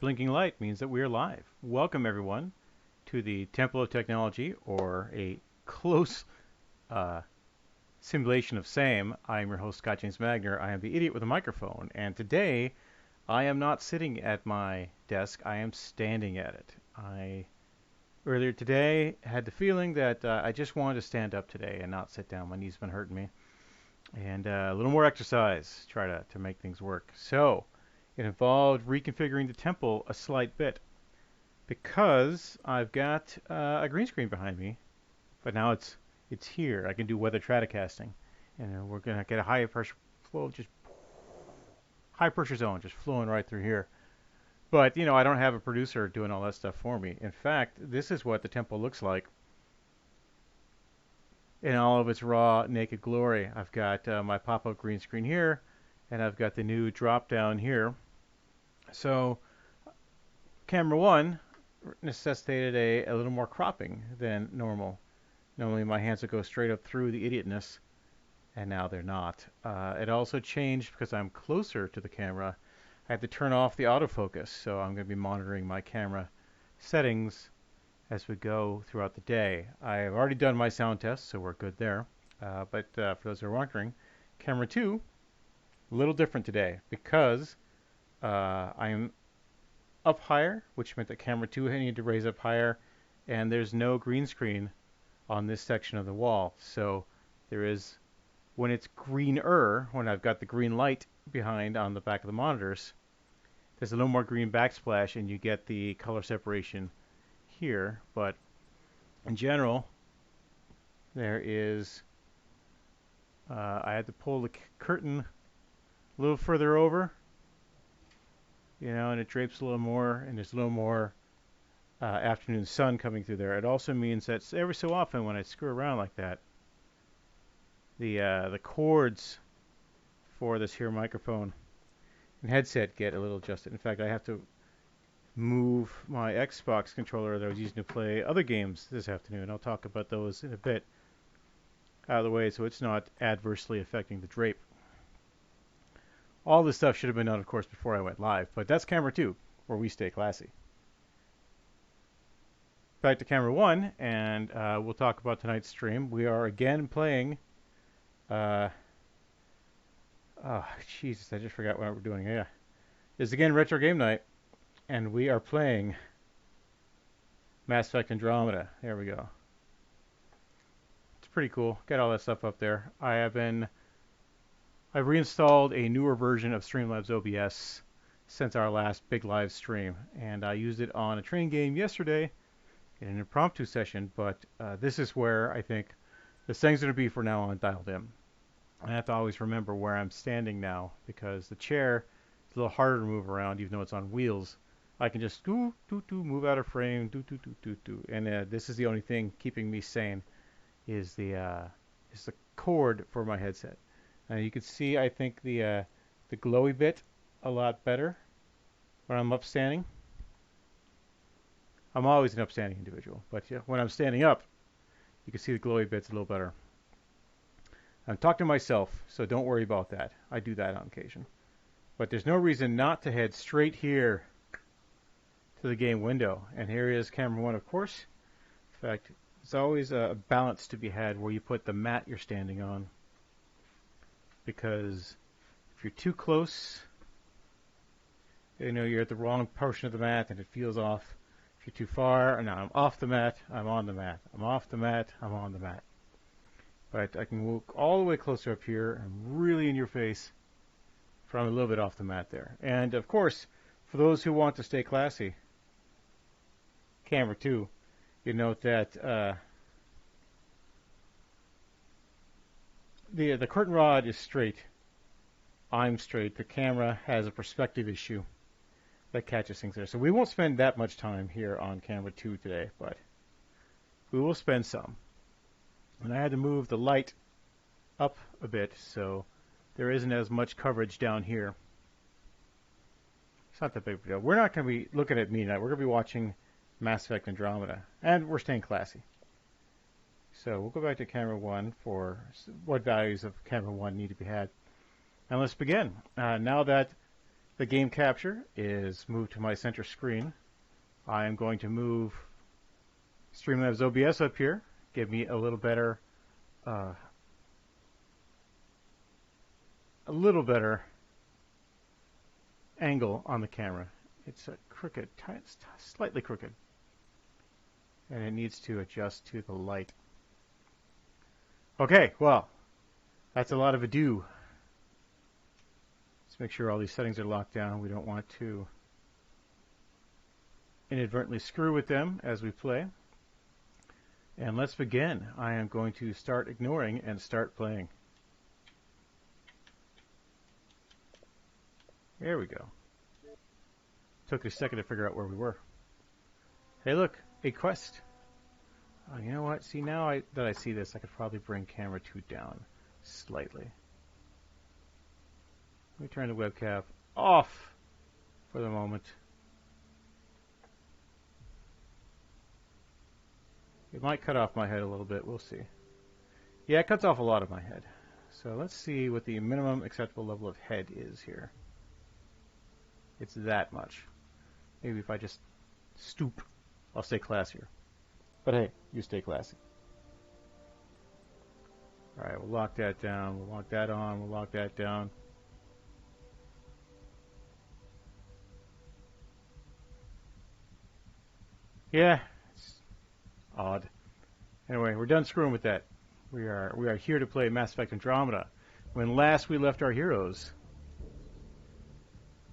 blinking light means that we are live. Welcome, everyone, to the Temple of Technology, or a close uh, simulation of same. I am your host, Scott James Magner. I am the idiot with a microphone, and today I am not sitting at my desk. I am standing at it. I earlier today had the feeling that I just wanted to stand up today and not sit down. My knees have been hurting me, and a little more exercise, try to make things work. So it involved reconfiguring the temple a slight bit because I've got a green screen behind me, but now it's here. I can do weather stratocasting, and we're gonna get a high pressure flow, just high pressure zone, just flowing right through here. But I don't have a producer doing all that stuff for me. In fact, this is what the temple looks like in all of its raw, naked glory. I've got my pop-up green screen here, and I've got the new drop down here. So camera one necessitated a little more cropping than normal. Normally my hands would go straight up through the idiotness, and now they're not. It also changed because I'm closer to the camera. I had to turn off the autofocus, so I'm going to be monitoring my camera settings as we go throughout the day. I have already done my sound test, so we're good there. But for those who are wondering, camera 2, a little different today because I'm up higher, which meant that camera 2 needed to raise up higher, and there's no green screen on this section of the wall. So there is, when it's greener, when I've got the green light behind on the back of the monitors, there's a little more green backsplash and you get the color separation here. But in general, there is, I had to pull the curtain a little further over, and it drapes a little more, and there's a little more afternoon sun coming through there. It also means that every so often when I screw around like that, the cords for this here microphone and headset get a little adjusted. In fact, I have to move my Xbox controller that I was using to play other games this afternoon. I'll talk about those in a bit out of the way so it's not adversely affecting the drape. All this stuff should have been done, of course, before I went live, but that's camera 2, where we stay classy. Back to camera 1, and we'll talk about tonight's stream. We are again playing oh, Jesus, I just forgot what we're doing. Yeah. It's again Retro Game Night, and we are playing Mass Effect Andromeda. There we go. It's pretty cool. Got all that stuff up there. I've reinstalled a newer version of Streamlabs OBS since our last big live stream, and I used it on a train game yesterday in an impromptu session, but this is where I think the thing's going to be for now on dialed in. I have to always remember where I'm standing now because the chair is a little harder to move around even though it's on wheels. I can just move out of frame, and this is the only thing keeping me sane is the cord for my headset. You can see, I think, the glowy bit a lot better when I'm upstanding. I'm always an upstanding individual, but when I'm standing up, you can see the glowy bits a little better. I'm talking to myself, so don't worry about that. I do that on occasion. But there's no reason not to head straight here to the game window. And here is camera 1, of course. In fact, there's always a balance to be had where you put the mat you're standing on. Because if you're too close, you're at the wrong portion of the mat and it feels off. If you're too far, now I'm off the mat, I'm on the mat. I'm off the mat, I'm on the mat. But I can walk all the way closer up here and really in your face from a little bit off the mat there. And of course, for those who want to stay classy, camera 2, you note that the curtain rod is straight. I'm straight. The camera has a perspective issue that catches things there. So we won't spend that much time here on camera 2 today, but we will spend some. And I had to move the light up a bit so there isn't as much coverage down here. It's not that big of a deal. We're not going to be looking at me tonight. We're going to be watching Mass Effect Andromeda, and we're staying classy. So we'll go back to camera 1 for what values of camera 1 need to be had. And let's begin. Now that the game capture is moved to my center screen. I am going to move Streamlabs OBS up here, give me a little better angle on the camera. It's a crooked, slightly crooked, and it needs to adjust to the light. Okay, well, that's a lot of ado. Let's make sure all these settings are locked down. We don't want to inadvertently screw with them as we play. And let's begin. I am going to start ignoring and start playing. There we go. Took a second to figure out where we were. Hey, look, a quest. Oh, you know what? See, now that I see this, I could probably bring camera 2 down slightly. Let me turn the webcam off for the moment. It might cut off my head a little bit. We'll see. Yeah, it cuts off a lot of my head. So let's see what the minimum acceptable level of head is here. It's that much. Maybe if I just stoop, I'll stay classier. But hey, you stay classy. Alright, we'll lock that down. We'll lock that on. We'll lock that down. Yeah, it's odd. Anyway, we're done screwing with that. We are here to play Mass Effect Andromeda. When last we left our heroes,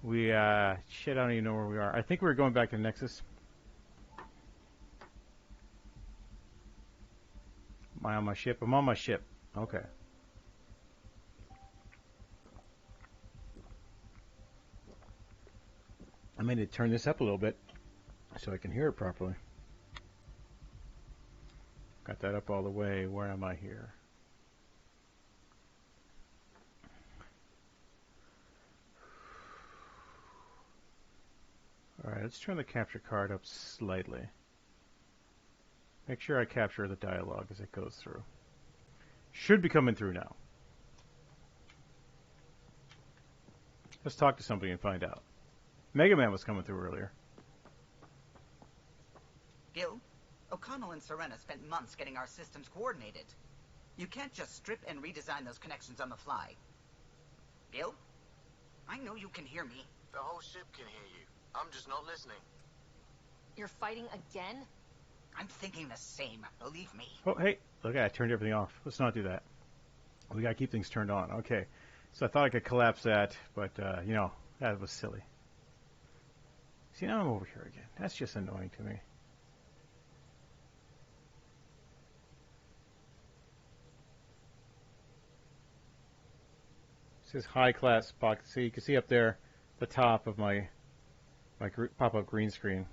we shit, I don't even know where we are. I think we were going back to Nexus. Am I on my ship? I'm on my ship. Okay. I may need to turn this up a little bit so I can hear it properly. Got that up all the way. Where am I here? Alright, let's turn the capture card up slightly. Make sure I capture the dialogue as it goes through. Should be coming through now. Let's talk to somebody and find out. Mega Man was coming through earlier. Gil, O'Connell and Serena spent months getting our systems coordinated. You can't just strip and redesign those connections on the fly. Gil? I know you can hear me. The whole ship can hear you. I'm just not listening. You're fighting again? I'm thinking the same, believe me. Oh, hey, look, I turned everything off. Let's not do that. We gotta keep things turned on. Okay, so I thought I could collapse that, but, you know, that was silly. See, now I'm over here again. That's just annoying to me. This is high class pocket. See, you can see up there the top of my pop-up green screen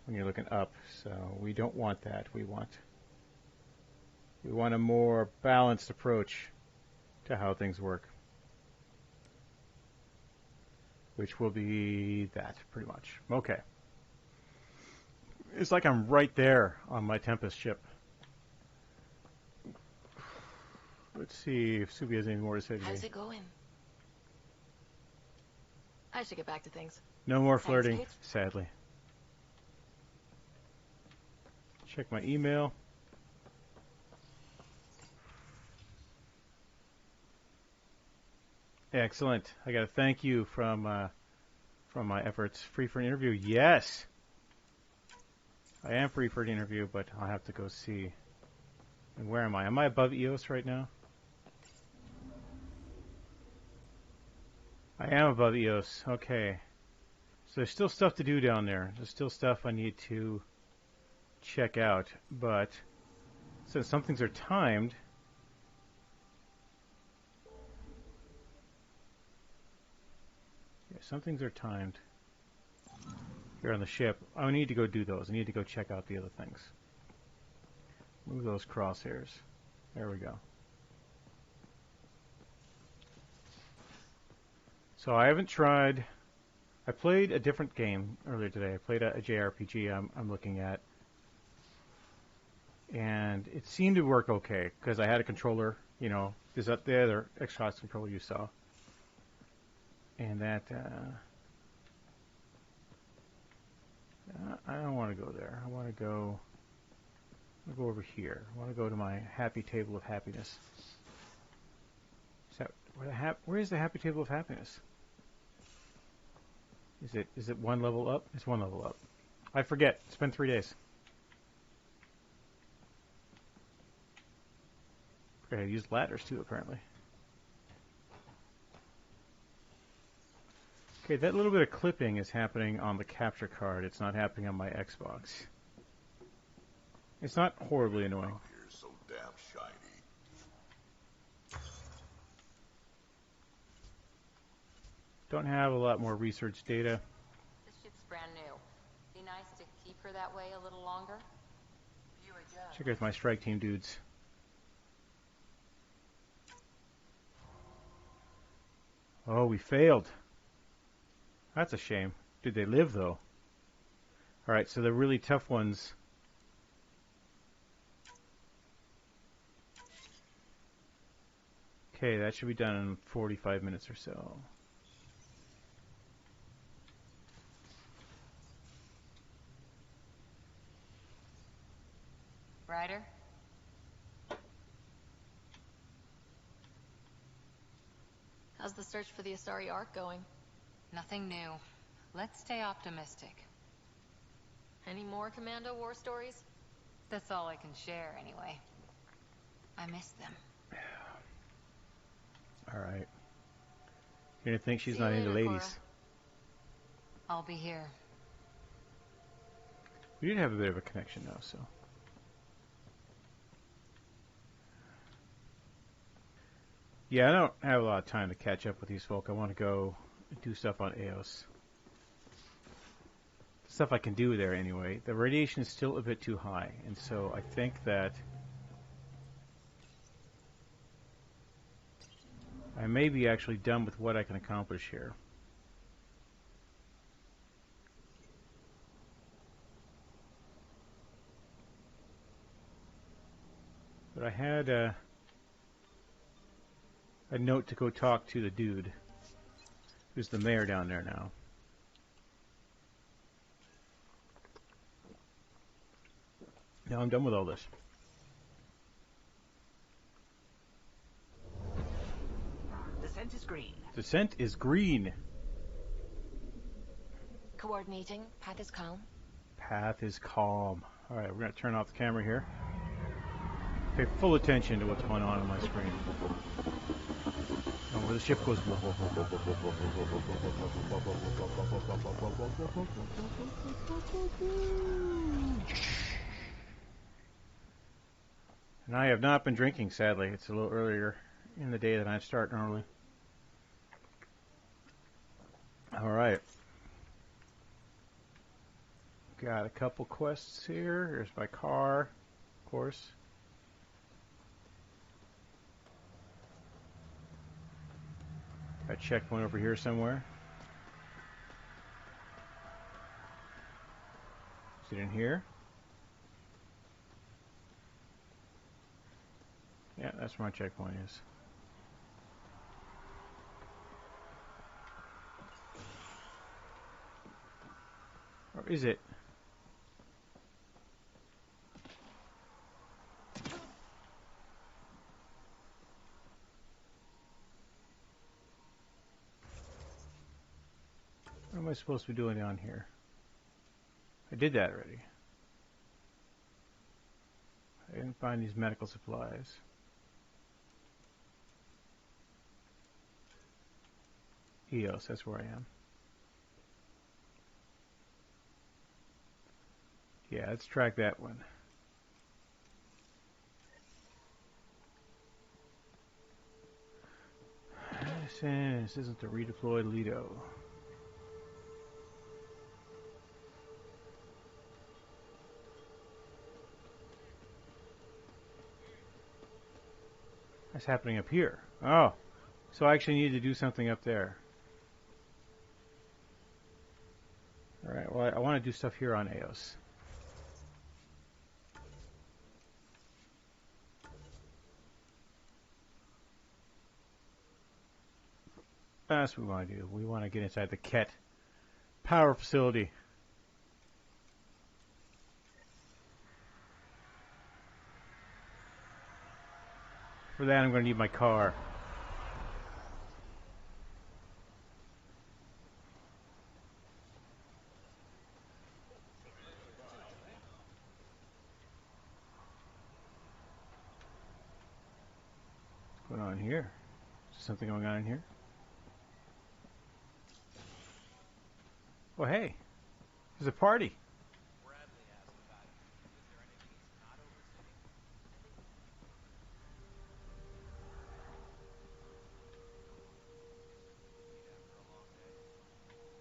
when you're looking up. So we don't want that. We want a more balanced approach to how things work, which will be that pretty much. Okay. It's like I'm right there on my Tempest ship. Let's see if Subi has any more to say to me. How's it going? I should get back to things. No more Thanks, flirting, Kate. sadly. Check my email. Excellent. I got a thank you from my efforts. Free for an interview? Yes. I am free for an interview, but I'll have to go see. And where am I? Am I above EOS right now? I am above EOS. Okay. So there's still stuff to do down there. There's still stuff I need to check out. But since some things are timed, some things are timed here on the ship. I need to go do those. I need to go check out the other things. Move those crosshairs. There we go. So I haven't tried. I played a different game earlier today. I played a JRPG I'm looking at. And it seemed to work okay because I had a controller, you know, is that the other Xbox controller you saw. And that, I don't want to go there. I want to go over here. I want to go to my happy table of happiness. Is that where is the happy table of happiness? Is it one level up? It's one level up. I forget. It's been 3 days. I used ladders too, apparently. Okay, that little bit of clipping is happening on the capture card. It's not happening on my Xbox. It's not horribly annoying. Oh, here's so damn shiny. Don't have a lot more research data. This ship's brand new. Be nice to keep her that way a little longer. You adjust. Check out my strike team dudes. Oh, we failed. That's a shame. Did they live, though? Alright, so the really tough ones... Okay, that should be done in 45 minutes or so. Ryder? How's the search for the Asari Ark going? Nothing new. Let's stay optimistic. Any more Commando war stories? That's all I can share, anyway. I miss them. Alright. You're gonna think she's See you not into later, ladies. Cora. I'll be here. We did have a bit of a connection, though, so... Yeah, I don't have a lot of time to catch up with these folk. I want to go do stuff on Eos. Stuff I can do there anyway. The radiation is still a bit too high, and so I think that I may be actually done with what I can accomplish here. But I had a note to go talk to the dude who's the mayor down there now. Now I'm done with all this. Descent is green. Descent is green. Coordinating. Path is calm. Path is calm. Alright, we're going to turn off the camera here. Pay full attention to what's going on my screen. And where the ship goes. And I have not been drinking, sadly. It's a little earlier in the day than I start normally. Alright. Got a couple quests here. Here's my car, of course. Got a checkpoint over here somewhere. Is it in here? Yeah, that's where my checkpoint is. Or is it? What am I supposed to be doing down here? I did that already. I didn't find these medical supplies. Eos, that's where I am. Yeah, let's track that one. This isn't the redeployed Lido. That's happening up here. Oh, so I actually need to do something up there. Alright, well I want to do stuff here on Eos. That's what we want to do. We want to get inside the Ket power facility. For that, I'm going to need my car. What's going on here? Is there something going on in here? Oh, hey. There's a party.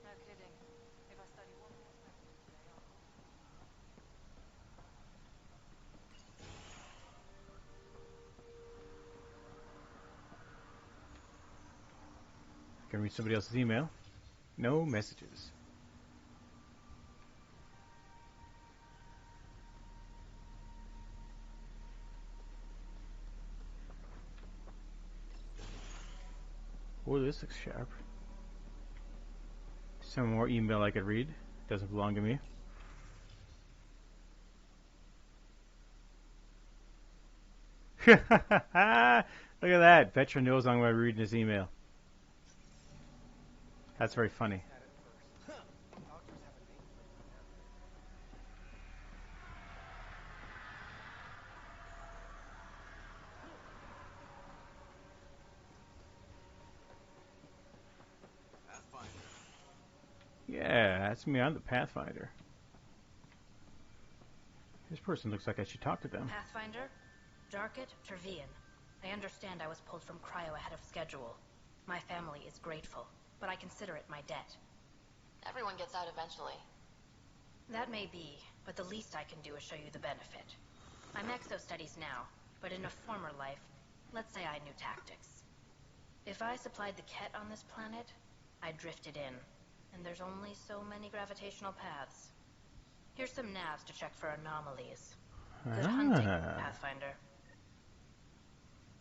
No kidding. If I study one more second today, I'll... I can read somebody else's email. No messages. Oh, this looks sharp. Some more email I could read. Doesn't belong to me. Look at that. Veteran knows I'm going to be reading his email. That's very funny. Yeah, that's me. I'm the Pathfinder. This person looks like I should talk to them. Pathfinder? Darket Tervian. I understand I was pulled from cryo ahead of schedule. My family is grateful, but I consider it my debt. Everyone gets out eventually. That may be, but the least I can do is show you the benefit. I'm exo-studies now, but in a former life, let's say I knew tactics. If I supplied the Ket on this planet, I drifted in, and there's only so many gravitational paths. Here's some navs to check for anomalies. Good hunting, Pathfinder.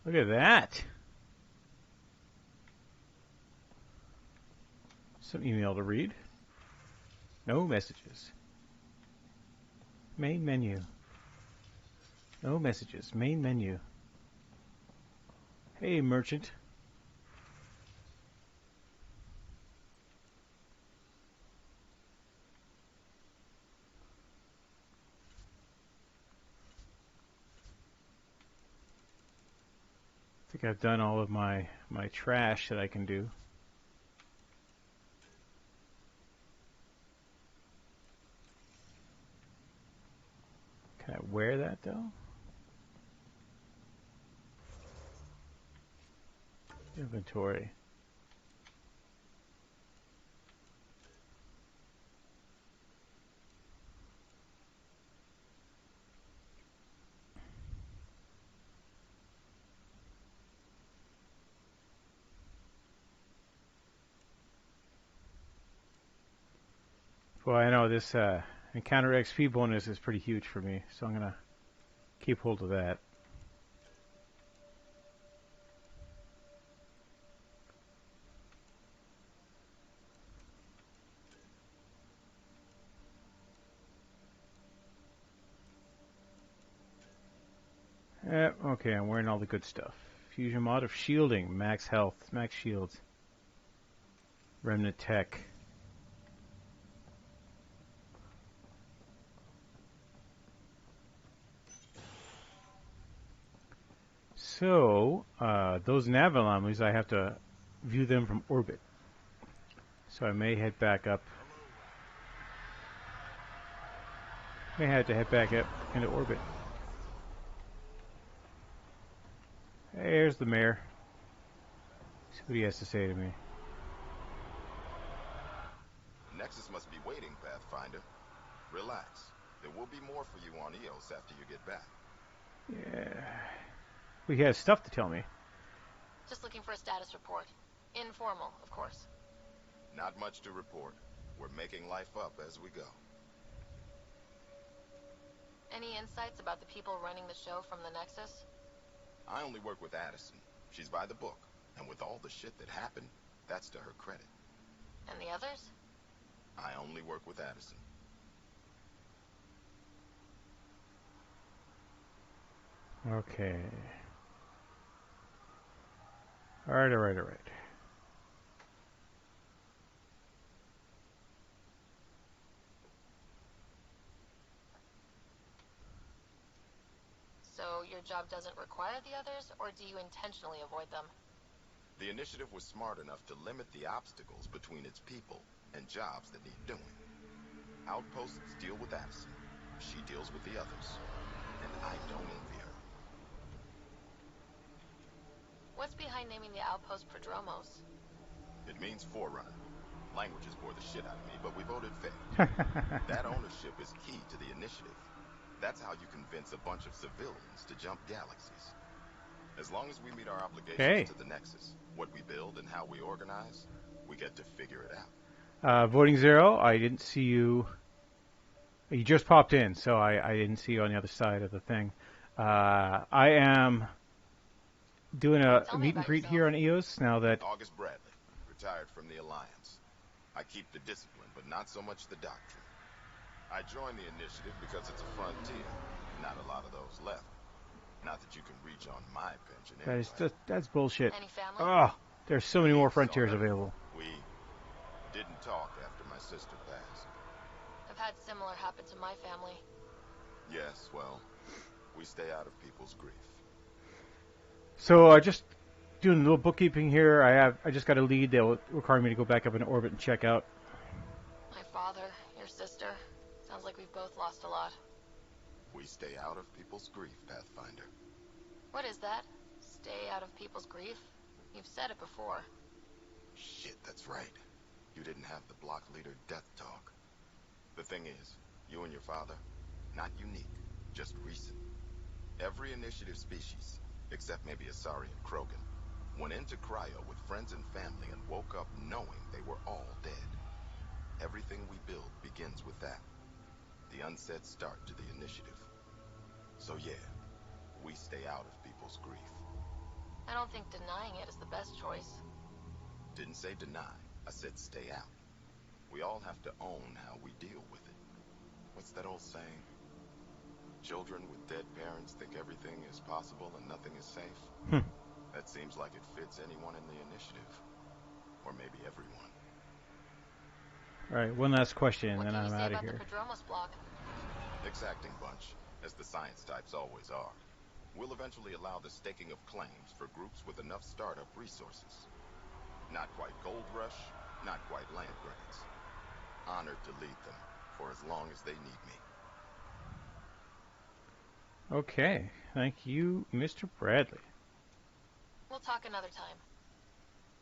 Look at that. Some email to read. No messages. Main menu. No messages. Main menu. Hey, merchant. I think I've done all of my trash that I can do. Can I wear that though? Inventory. Well, I know this encounter XP bonus is pretty huge for me, so I'm gonna keep hold of that. Okay, I'm wearing all the good stuff. Fusion mod of shielding, max health, max shields. Remnant tech. So, those nav anomalies, I have to view them from orbit. So I may head back up. May have to head back up into orbit. Hey, here's the mayor. See what he has to say to me. Nexus must be waiting, Pathfinder. Relax. There will be more for you on Eos after you get back. Yeah. Well, he has stuff to tell me. Just looking for a status report. Informal, of course. Not much to report. We're making life up as we go. Any insights about the people running the show from the Nexus? I only work with Addison. She's by the book. And with all the shit that happened, That's to her credit. And the others? I only work with Addison. Okay. Alright, alright, alright. So your job doesn't require the others, or do you intentionally avoid them? The initiative was smart enough to limit the obstacles between its people and jobs that need doing. Outposts deal with Addison. She deals with the others. And I don't envy her. What's behind naming the outpost Prodromos? It means forerunner. Languages bore the shit out of me, but we voted fair. That ownership is key to the initiative. That's how you convince a bunch of civilians to jump galaxies. As long as we meet our obligations to the Nexus, what we build and how we organize, we get to figure it out. Voting Zero, I didn't see you. You just popped in, so I didn't see you on the other side of the thing. I am doing a meet and greet here on EOS now that... August Bradley, retired from the Alliance. I keep the discipline, but not so much the doctrine. I joined the initiative because it's a frontier. Not a lot of those left. Not that you can reach on my pension anyway. That's bullshit. Any family? Oh, there's so many more frontiers available. We didn't talk after my sister passed. I've had similar happen to my family. Yes, well, we stay out of people's grief. So just doing a little bookkeeping here. I just got a lead that will require me to go back up in orbit and check out. My father, your sister. Sounds like we've both lost a lot. We stay out of people's grief, Pathfinder. What is that? Stay out of people's grief? You've said it before. Shit, that's right. You didn't have the block leader death talk. The thing is, you and your father, not unique, just recent. Every initiative species, except maybe Asari and Krogan, went into cryo with friends and family and woke up knowing they were all dead. Everything we build begins with that. The unsaid start to the initiative. So yeah, we stay out of people's grief. I don't think denying it is the best choice. Didn't say deny, I said stay out. We all have to own how we deal with it. What's that old saying? Children with dead parents think everything is possible and nothing is safe? That seems like it fits anyone in the initiative. Or maybe everyone. Alright, one last question and What then can I'm you say out of about here. the Prodromos block? Exacting bunch, as the science types always are. We'll eventually allow the staking of claims for groups with enough startup resources. Not quite gold rush, not quite land grants. Honored to lead them for as long as they need me. Okay, thank you, Mr. Bradley. We'll talk another time.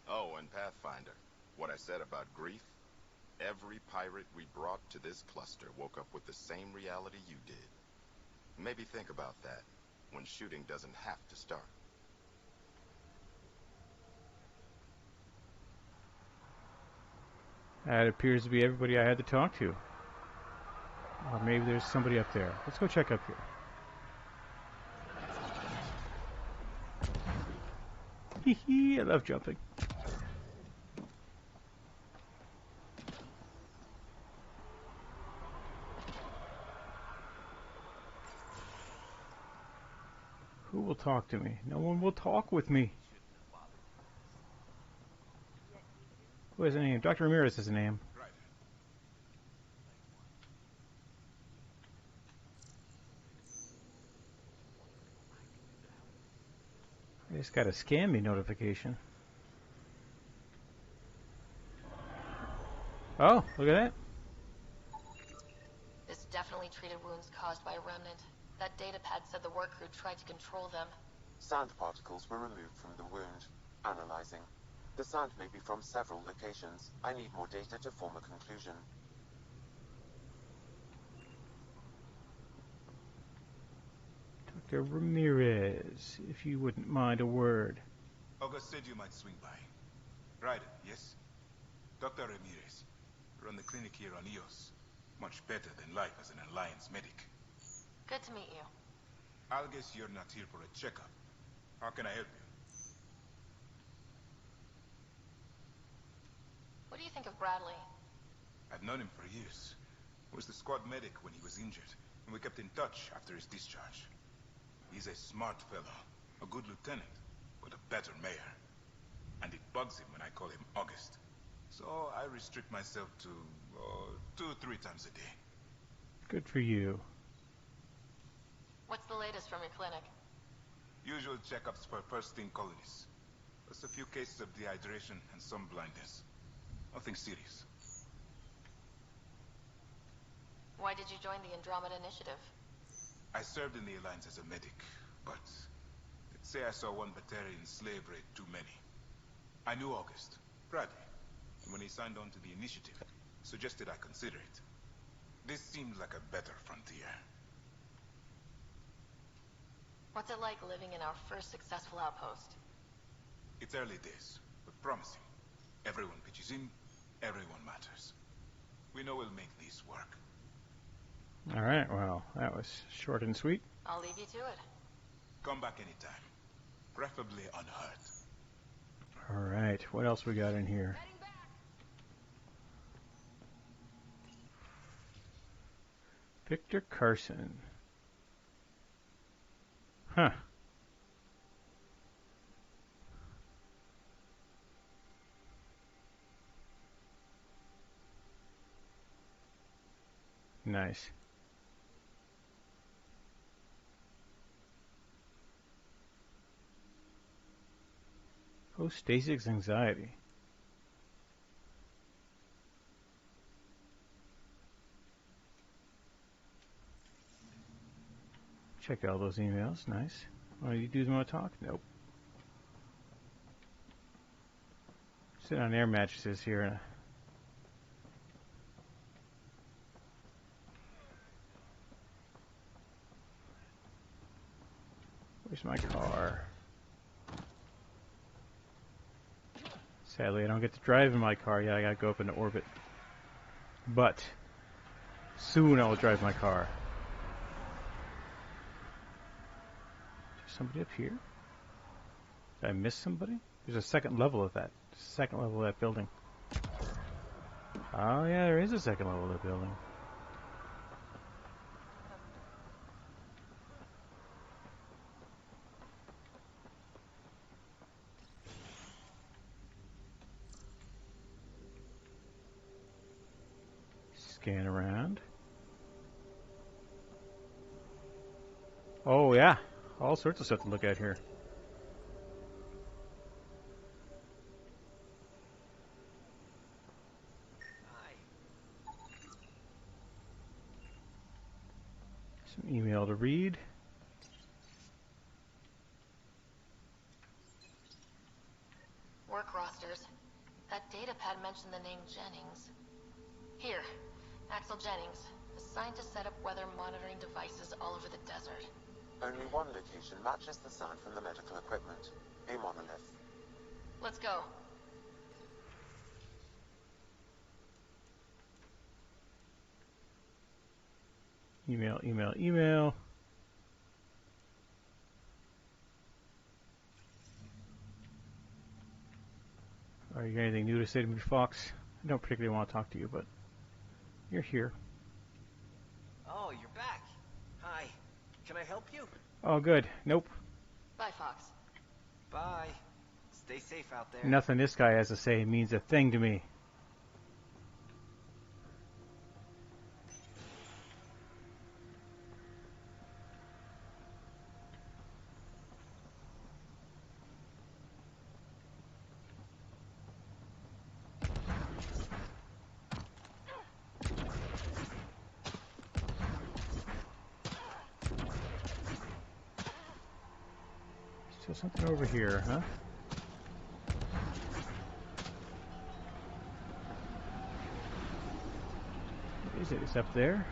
Oh, and Pathfinder, what I said about grief? Every pirate we brought to this cluster woke up with the same reality you did. Maybe think about that when shooting doesn't have to start. That appears to be everybody I had to talk to. Or maybe there's somebody up there. Let's go check up here. Hee hee, I love jumping. Who will talk to me? No one will talk with me. Who has a name? Dr. Ramirez has a name. I just got a scam me notification. Oh, look at that. This definitely treated wounds caused by a remnant. That datapad said the work crew tried to control them. Sand particles were removed from the wound. Analyzing. The sand may be from several locations. I need more data to form a conclusion. Dr. Ramirez, if you wouldn't mind a word. August said you might swing by. Right, yes? Dr. Ramirez. Run the clinic here on EOS. Much better than life as an Alliance medic. Good to meet you. I'll guess you're not here for a checkup. How can I help you? What do you think of Bradley? I've known him for years. Was the squad medic when he was injured, and we kept in touch after his discharge. He's a smart fellow, a good lieutenant, but a better mayor. And it bugs him when I call him August. So I restrict myself to 2-3 times a day. Good for you. What's the latest from your clinic? Usual checkups for first-team colonists. Just a few cases of dehydration and some blindness. Nothing serious. Why did you join the Andromeda Initiative? I served in the Alliance as a medic, but let's say I saw one Batarian slave raid too many. I knew August, Bradley, and when he signed on to the initiative, suggested I consider it. This seemed like a better frontier. What's it like living in our first successful outpost? It's early days, but promising. Everyone pitches in, everyone matters. We know we'll make this work. All right, well, that was short and sweet. I'll leave you to it. Come back anytime. Preferably unhurt. All right, what else we got in here? Victor Carson. Huh. Nice. Post-Stasics anxiety. Check all those emails. Nice. Oh, you dudes want to talk? Nope. Sit on air mattresses here. Where's my car? Sadly, I don't get to drive in my car yet. I gotta go up into orbit. But soon I will drive my car. There's somebody up here? Did I miss somebody? There's a second level of that. Second level of that building. Oh yeah, there is a second level of that building. Scan around. Oh yeah, all sorts of stuff to look at here. Some email to read. Work rosters. That datapad mentioned the name Jennings. Here, Axel Jennings, assigned to set up weather monitoring devices all over the desert. Only one location matches the sound from the medical equipment. A monolith. Let's go. Email, email, email. Are you got anything new to say to me, Fox? I don't particularly want to talk to you, but you're here. Oh, you're back. Hi. Can I help you? Oh, good. Nope. Bye, Fox. Bye. Stay safe out there. Nothing this guy has to say means a thing to me. Still something over here, huh? What is it? It's up there?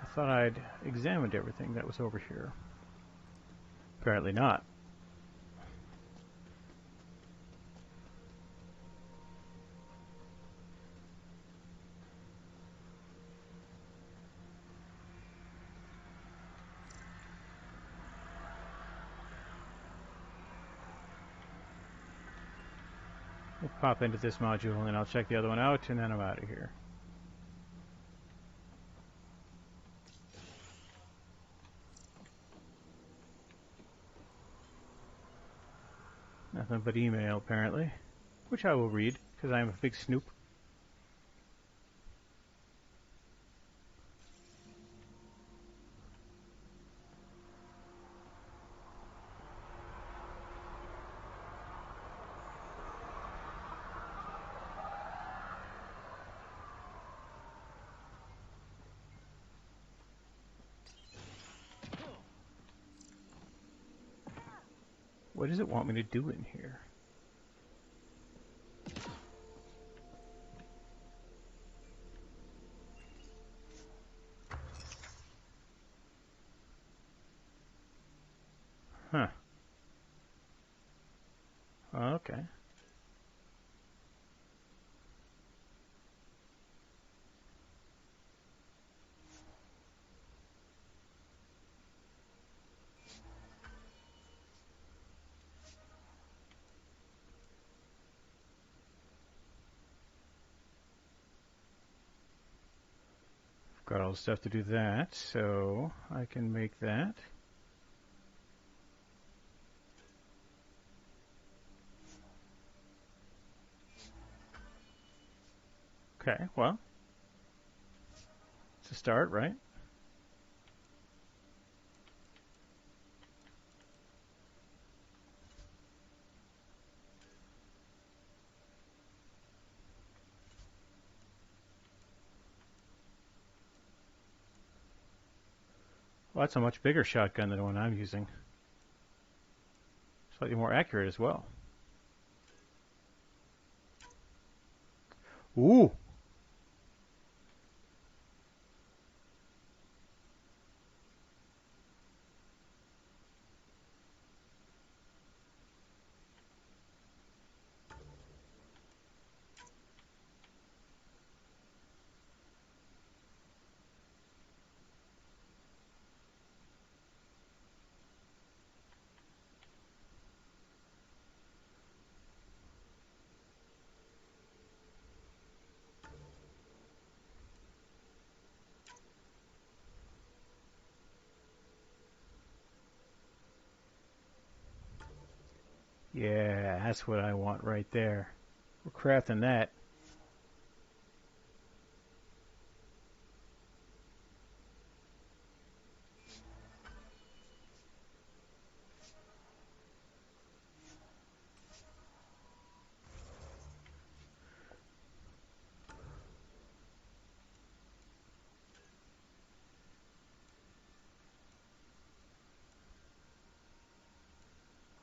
I thought I'd examined everything that was over here. Apparently not. Let's pop into this module and I'll check the other one out and then I'm out of here. Nothing but email apparently, which I will read because I am a big snoop. What does it want me to do in here? Huh. Okay. Got all the stuff to do that, so I can make that. Okay, well, it's a start, right? Well, that's a much bigger shotgun than the one I'm using. Slightly more accurate as well. Ooh! Yeah, that's what I want right there. We're crafting that.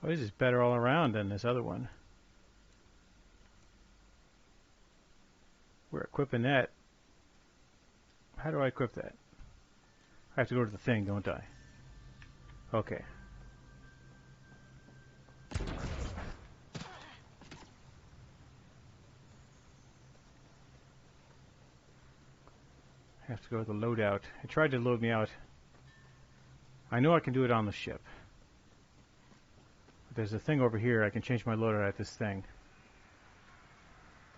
Oh, this is better all around than this other one. We're equipping that. How do I equip that? I have to go to the thing, don't I? Okay. I have to go to the loadout. It tried to load me out. I know I can do it on the ship. But there's a thing over here. I can change my loadout at this thing.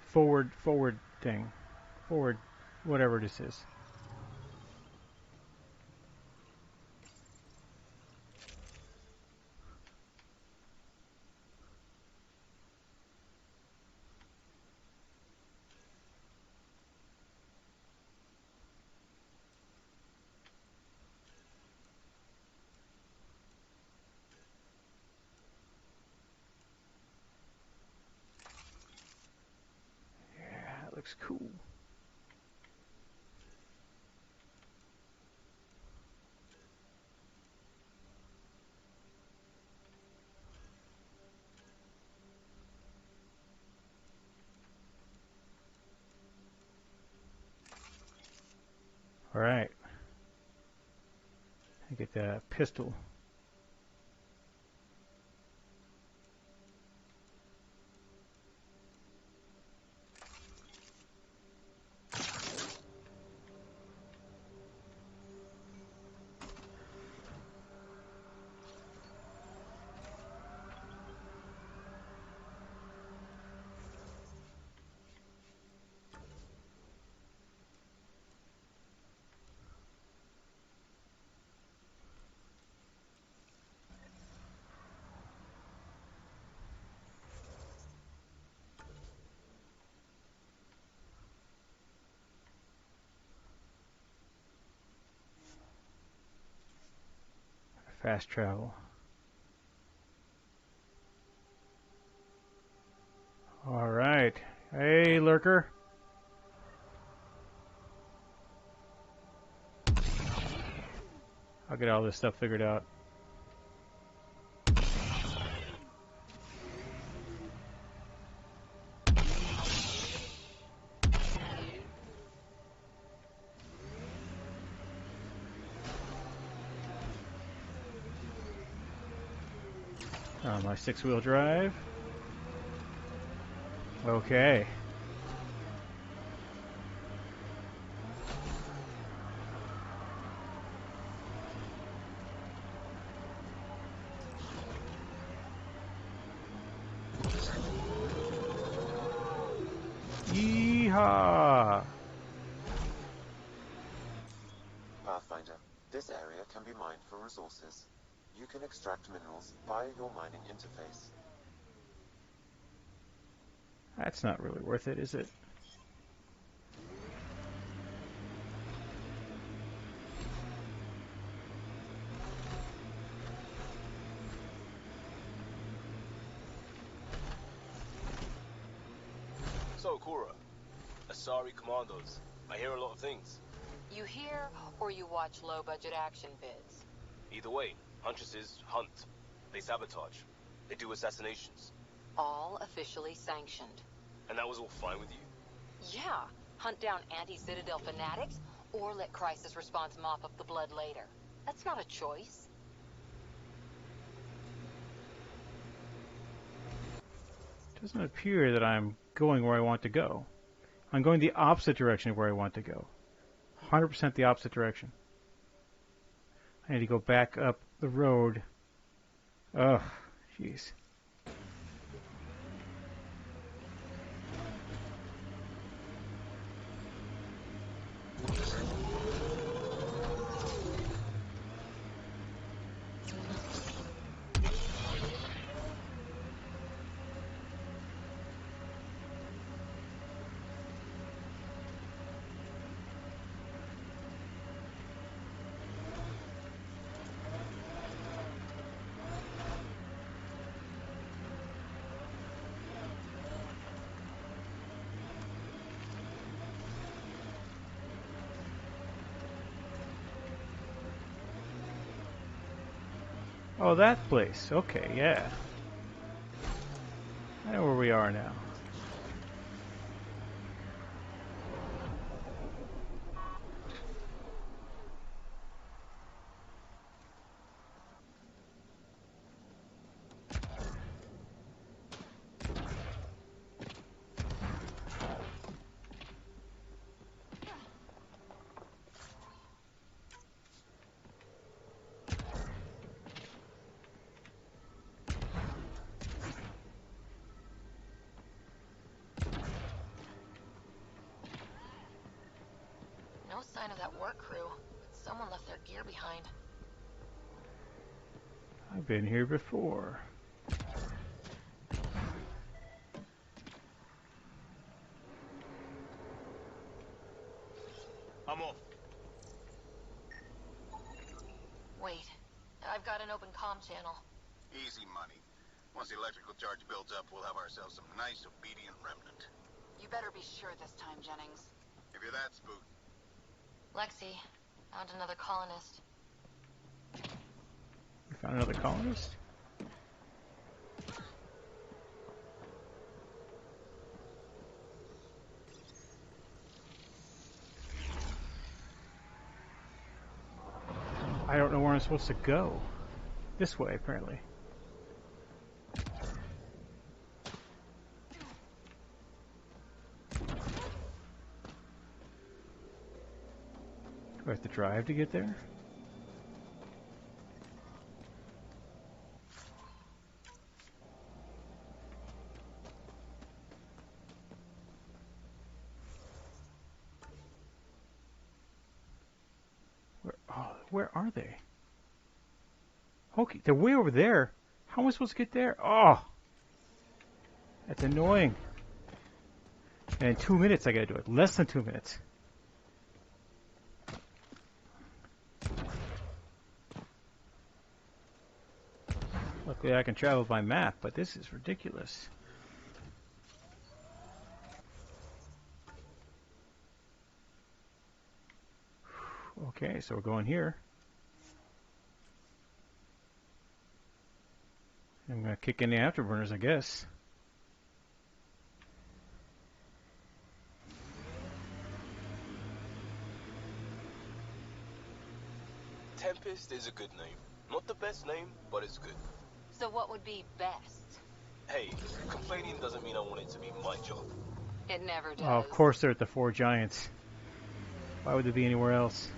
Forward thing. Forward, whatever this is. Yeah, that looks cool. Alright. I get the pistol. Fast travel. Alright. Hey, lurker. I'll get all this stuff figured out. My 6-wheel drive. Okay. Yeehaw! Pathfinder, this area can be mined for resources. You can extract minerals via your mining interface. That's not really worth it, is it? So, Kura, Asari Commandos. I hear a lot of things. You hear, or you watch low-budget action vids? Either way, Huntresses hunt. They sabotage. They do assassinations. All officially sanctioned. And that was all fine with you? Yeah. Hunt down anti-Citadel fanatics, or let crisis response mop up the blood later. That's not a choice. It doesn't appear that I'm going where I want to go. I'm going the opposite direction of where I want to go. 100% the opposite direction. I need to go back up the road. Ugh, jeez. Oh, that place. Okay, yeah. I know where we are now. No sign of that work crew. Someone left their gear behind. I've been here before. I'm off. Wait, I've got an open comm channel. Easy money. Once the electrical charge builds up, we'll have ourselves some nice, obedient remnant. You better be sure this time, Jennings. If you're that spooked. Lexi, found another colonist. We found another colonist? I don't know where I'm supposed to go. This way, apparently. Do I have to drive to get there? Where are they? Okay, they're way over there. How am I supposed to get there? Oh! That's annoying. And in 2 minutes I gotta do it. Less than 2 minutes. Yeah, I can travel by map, but this is ridiculous. Okay, so we're going here. I'm going to kick in the afterburners, I guess. Tempest is a good name. Not the best name, but it's good. So what would be best? Hey, complaining doesn't mean I want it to be my job. It never does. Oh, of course they're at the Four Giants. Why would they be anywhere else?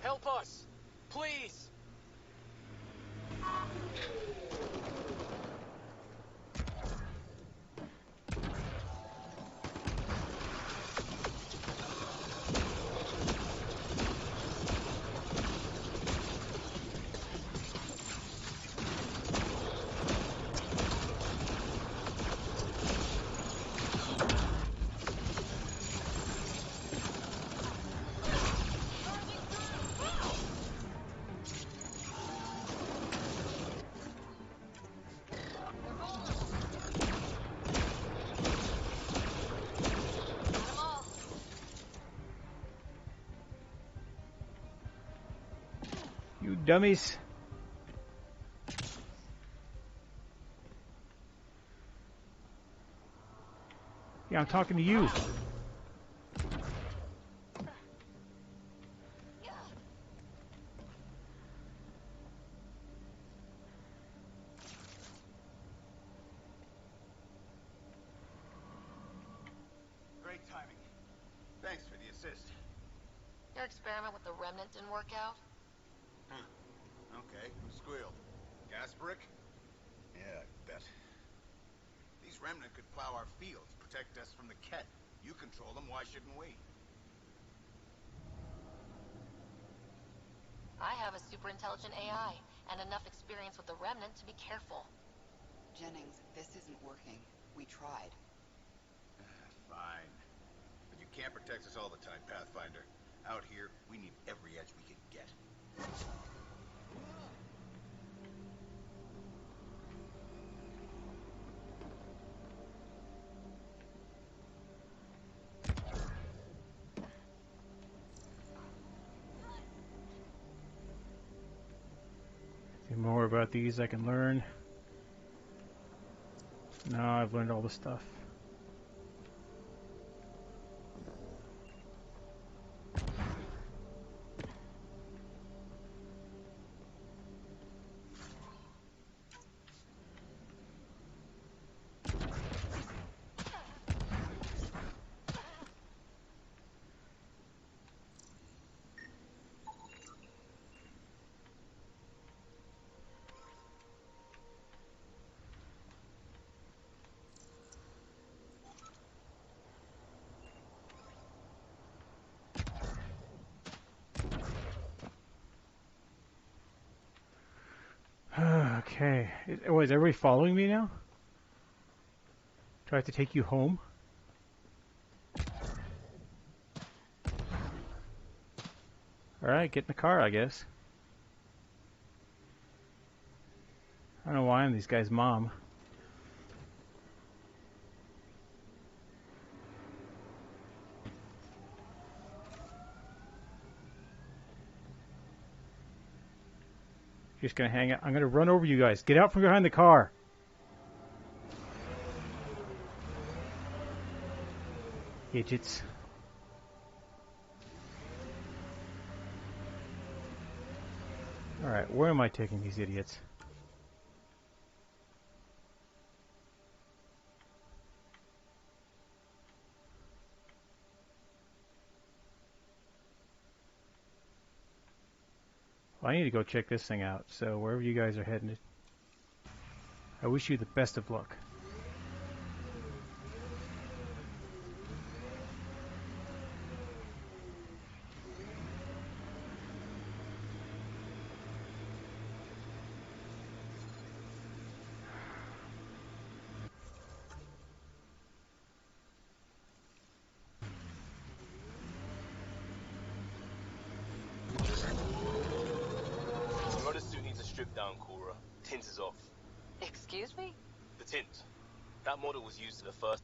Help us! Please! You dummies. Yeah, I'm talking to you. Great timing. Thanks for the assist. Your experiment with the remnant didn't work out? Huh. Okay, who squealed? Gasberick? Yeah, I bet. These remnant could plow our fields, protect us from the Ket. You control them, why shouldn't we? I have a super intelligent AI, and enough experience with the remnant to be careful. Jennings, this isn't working. We tried. Fine. But you can't protect us all the time, Pathfinder. Out here, we need every edge we can get. Any more about these I can learn? No, I've learned all the stuff. Okay. Is everybody following me now? Do I have to take you home? Alright, get in the car, I guess. I don't know why I'm these guys' mom. Just gonna hang out. I'm gonna run over you guys. Get out from behind the car. Idiots. Alright, where am I taking these idiots? Well, I need to go check this thing out, so wherever you guys are heading, I wish you the best of luck. down, Cora. Tint is off. Excuse me? The tint. That model was used in the first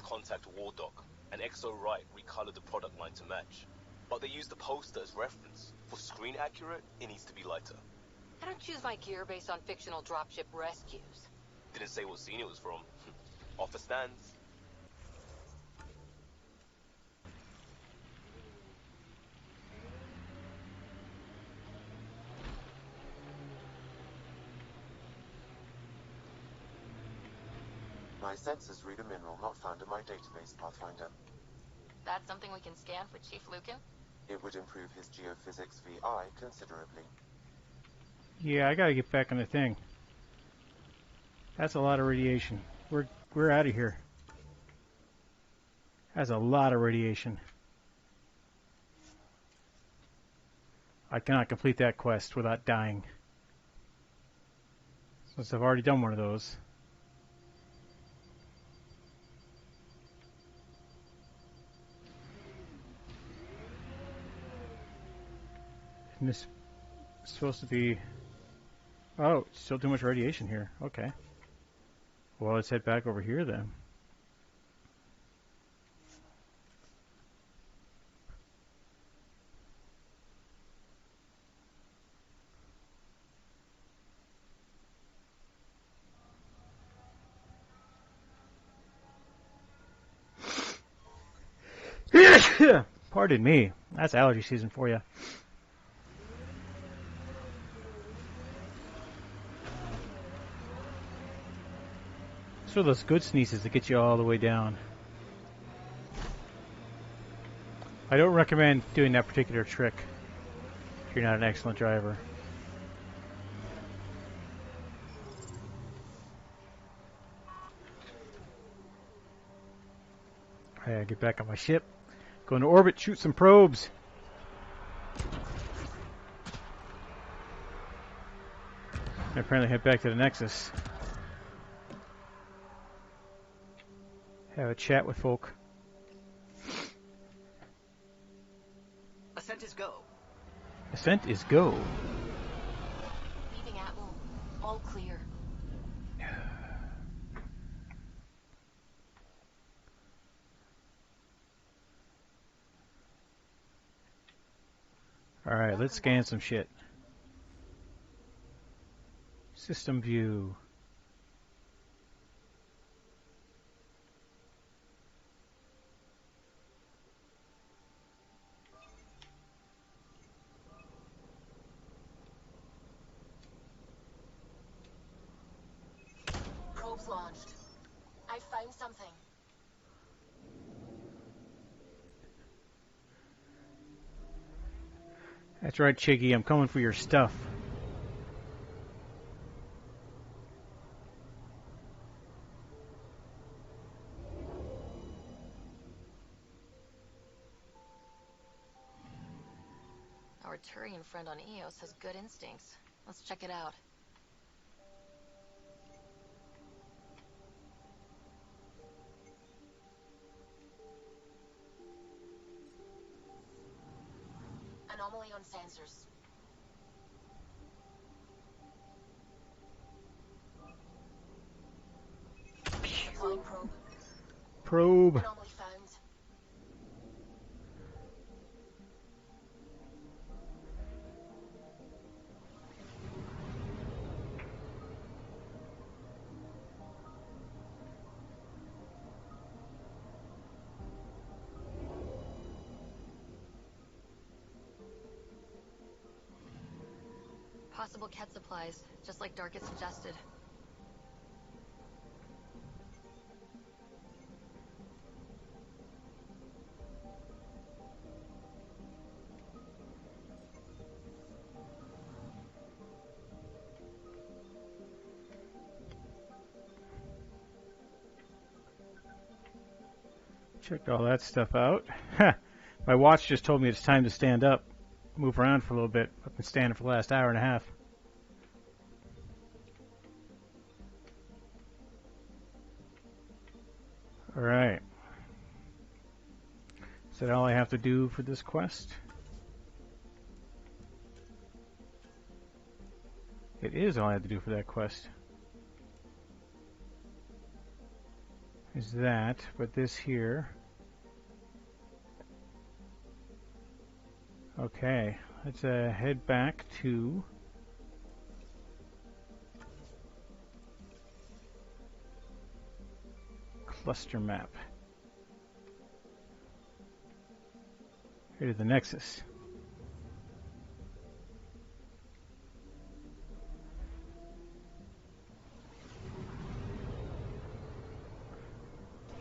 Contact War Doc, and XO Wright recolored the product line to match. But they used the poster as reference. For screen accurate, it needs to be lighter. I don't choose my gear based on fictional dropship rescues. Didn't say what scene it was from. Offer stands. My sensors read a mineral not found in my database, Pathfinder. That's something we can scan for Chief Lucan? It would improve his geophysics VI considerably. Yeah, I gotta get back on the thing. That's a lot of radiation. We're out of here. That's a lot of radiation. I cannot complete that quest without dying. Since I've already done one of those. And this is supposed to be... Oh, still too much radiation here. Okay. Well, let's head back over here then. Pardon me. That's allergy season for you. So those good sneezes that get you all the way down. I don't recommend doing that particular trick if you're not an excellent driver. I gotta get back on my ship. Go into orbit, shoot some probes. And apparently head back to the Nexus. Have a chat with folk. Ascent is go. Ascent is go. Leaving Atwell. All clear. Alright, let's scan some shit. System view. Probes launched. I found something. That's right, Chiggy, I'm coming for your stuff. Our Turian friend on Eos has good instincts. Let's check it out. Anomaly on sensors. Deploying probe. Probe. Anomaly found. Possible Ket supplies, just like Dark had suggested. Checked all that stuff out. My watch just told me it's time to stand up. Move around for a little bit. I've been standing for the last hour and a half. Alright. Is that all I have to do for this quest? It is all I have to do for that quest. Is that, but this here. Okay, let's head back to cluster map. Here to the Nexus.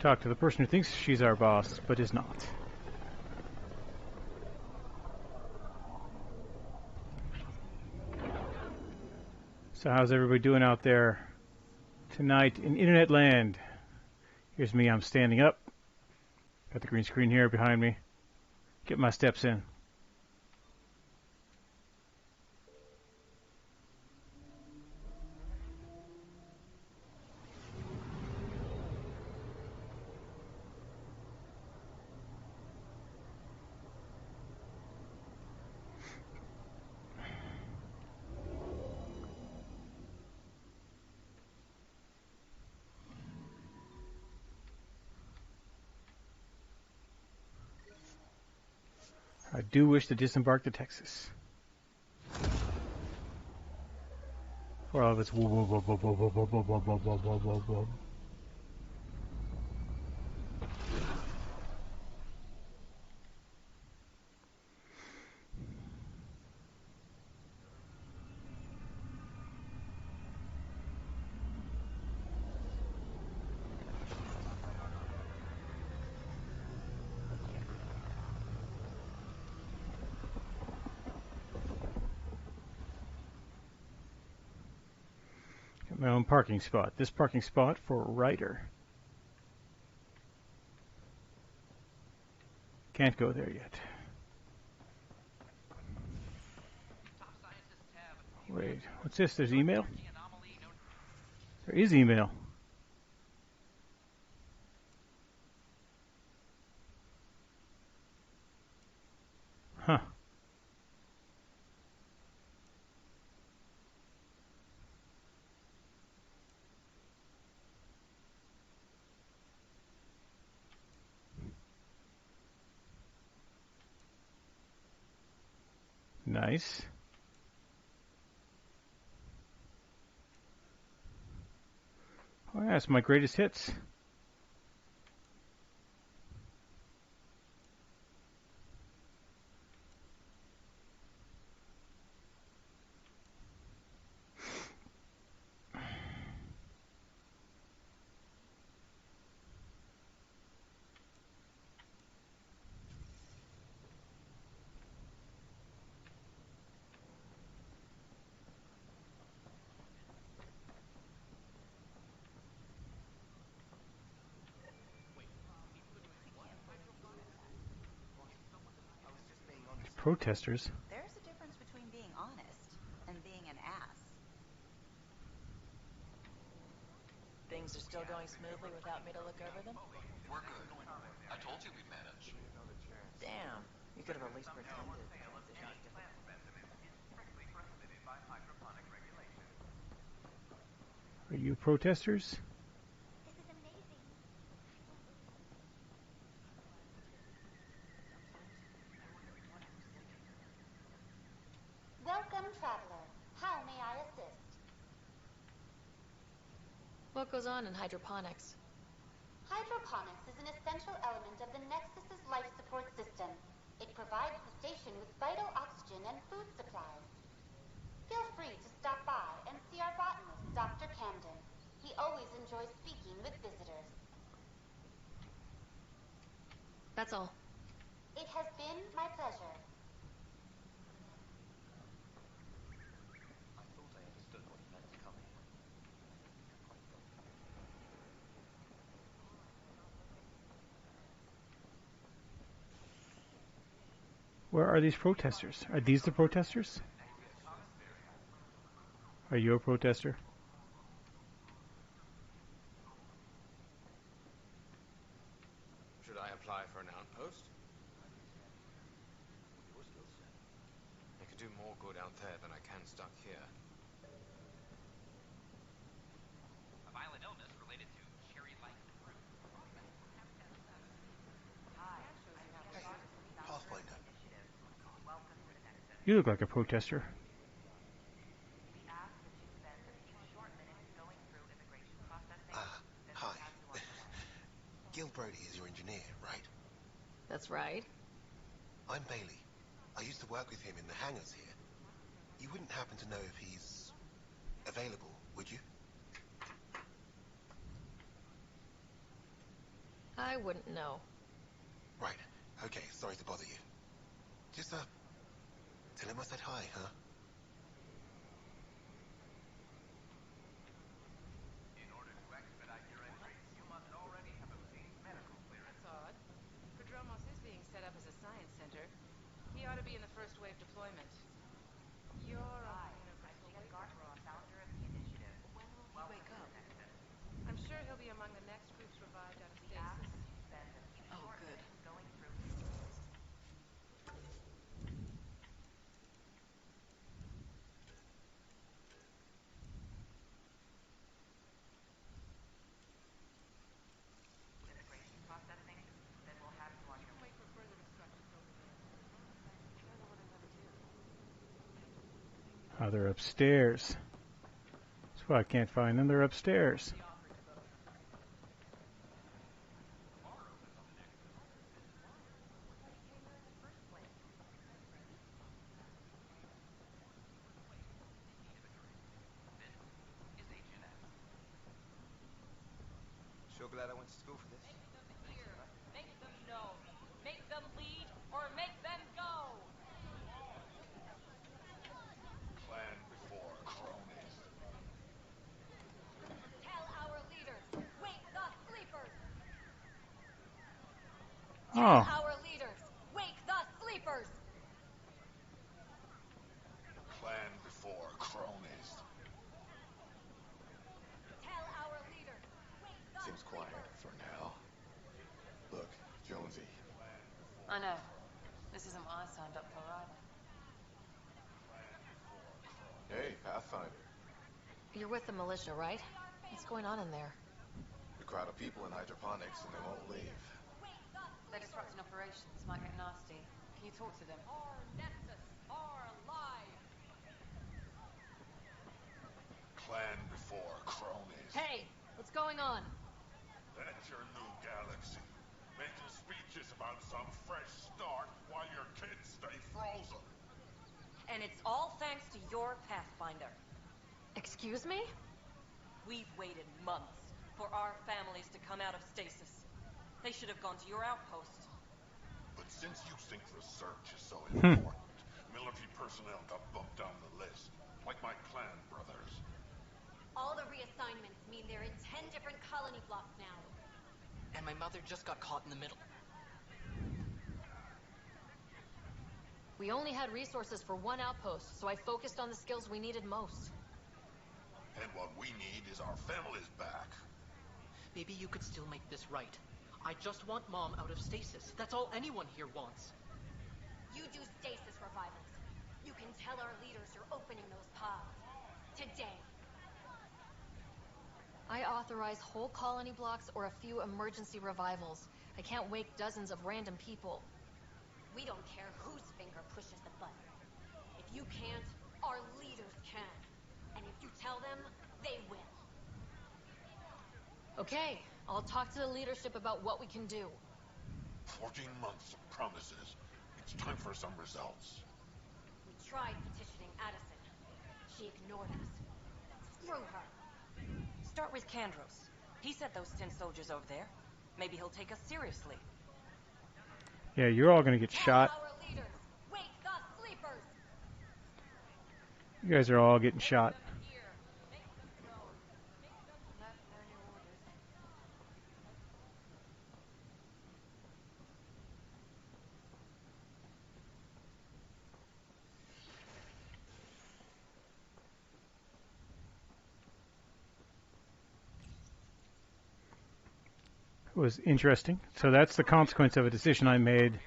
Talk to the person who thinks she's our boss, but is not. So how's everybody doing out there tonight in Internet land? Here's me, I'm standing up. Got the green screen here behind me. Get my steps in. I do wish to disembark to Texas. For all of its whoa, whoa, whoa, whoa, whoa, whoa, whoa, whoa, whoa, whoa, whoa, whoa, whoa. Got my own parking spot. This parking spot for Ryder. Can't go there yet. Wait, what's this? There's email? There is email. Huh. Nice. Oh yeah, it's my greatest hits. Protesters. There's a difference between being honest and being an ass. Things are still going smoothly without me to look over them? We're good. I told you we'd manage. Damn, you could have at least pretended. Are you protesters? Welcome, traveler. How may I assist? What goes on in hydroponics? Hydroponics is an essential element of the Nexus's life support system. It provides the station with vital oxygen and food supplies. Feel free to stop by and see our botanist, Dr. Camden. He always enjoys speaking with visitors. That's all. It has been my pleasure. I thought I understood what it meant to come here. Where are these protesters? Are these the protesters? Are you a protester? Should I apply for an outpost? Your skill set. I could do more good out there than I can stuck here. You look like a protester. Hi. Gil Brody is your engineer, right? That's right. I'm Bailey. I used to work with him in the hangars here. You wouldn't happen to know if he's available, would you? I wouldn't know. Right. Okay, sorry to bother you. Just, tell him I said hi, huh? In order to expedite your entry, you must already have obtained medical clearance. That's odd. Prodromos is being set up as a science center. He ought to be in the first wave deployment. You're on Patrol Wave with Ross. Founder of the initiative. When will he wake up? I'm sure he'll be among the next groups revived out of stasis. Oh, good. Going through integration processing, then we'll have you on You your can wait for further instructions over there. I don't know what I'm gonna do. Oh, they're upstairs. That's why I can't find them. They're upstairs. Sure glad I went to school for this. Here, make them known. Make them lead or make them go. Plan before cronies. Tell our leaders, wake the sleepers. Tell Oh. our leaders, wake the sleepers. Plan before cronies. Tell our leaders, wake the Seems quiet for now. Look, Jonesy. I know. This isn't what I signed up for either. Hey, Pathfinder. You're with the militia, right? What's going on in there? A crowd of people in hydroponics and they won't leave. They're disrupting operations. Might get nasty. Can you talk to them? Our nexus, our lives. Plan before cronies. Hey, what's going on? That's your new galaxy. Making speeches about some fresh start while your kids stay frozen. And it's all thanks to your Pathfinder. Excuse me? We've waited months for our families to come out of stasis. They should have gone to your outpost. But since you think research is so important, military personnel got bumped down the list. Like my clan brothers. All the reassignments mean they're in 10 different colony blocks now. And my mother just got caught in the middle. We only had resources for one outpost, so I focused on the skills we needed most. And what we need is our families back. Maybe you could still make this right. I just want Mom out of stasis. That's all anyone here wants. You do stasis revivals. You can tell our leaders you're opening those pods. Today. I authorize whole colony blocks or a few emergency revivals. I can't wake dozens of random people. We don't care whose finger pushes the button. If you can't, our leaders can. And if you tell them, they will. Okay, I'll talk to the leadership about what we can do. 14 months of promises. It's time for some results. We tried petitioning Addison. She ignored us. Screw her. Start with Kandros. He sent those 10 soldiers over there. Maybe he'll take us seriously. Yeah, you're all gonna get shot. Our leaders, wake the sleepers. You guys are all getting shot. Yep, no new orders. It was interesting. So that's the consequence of a decision I made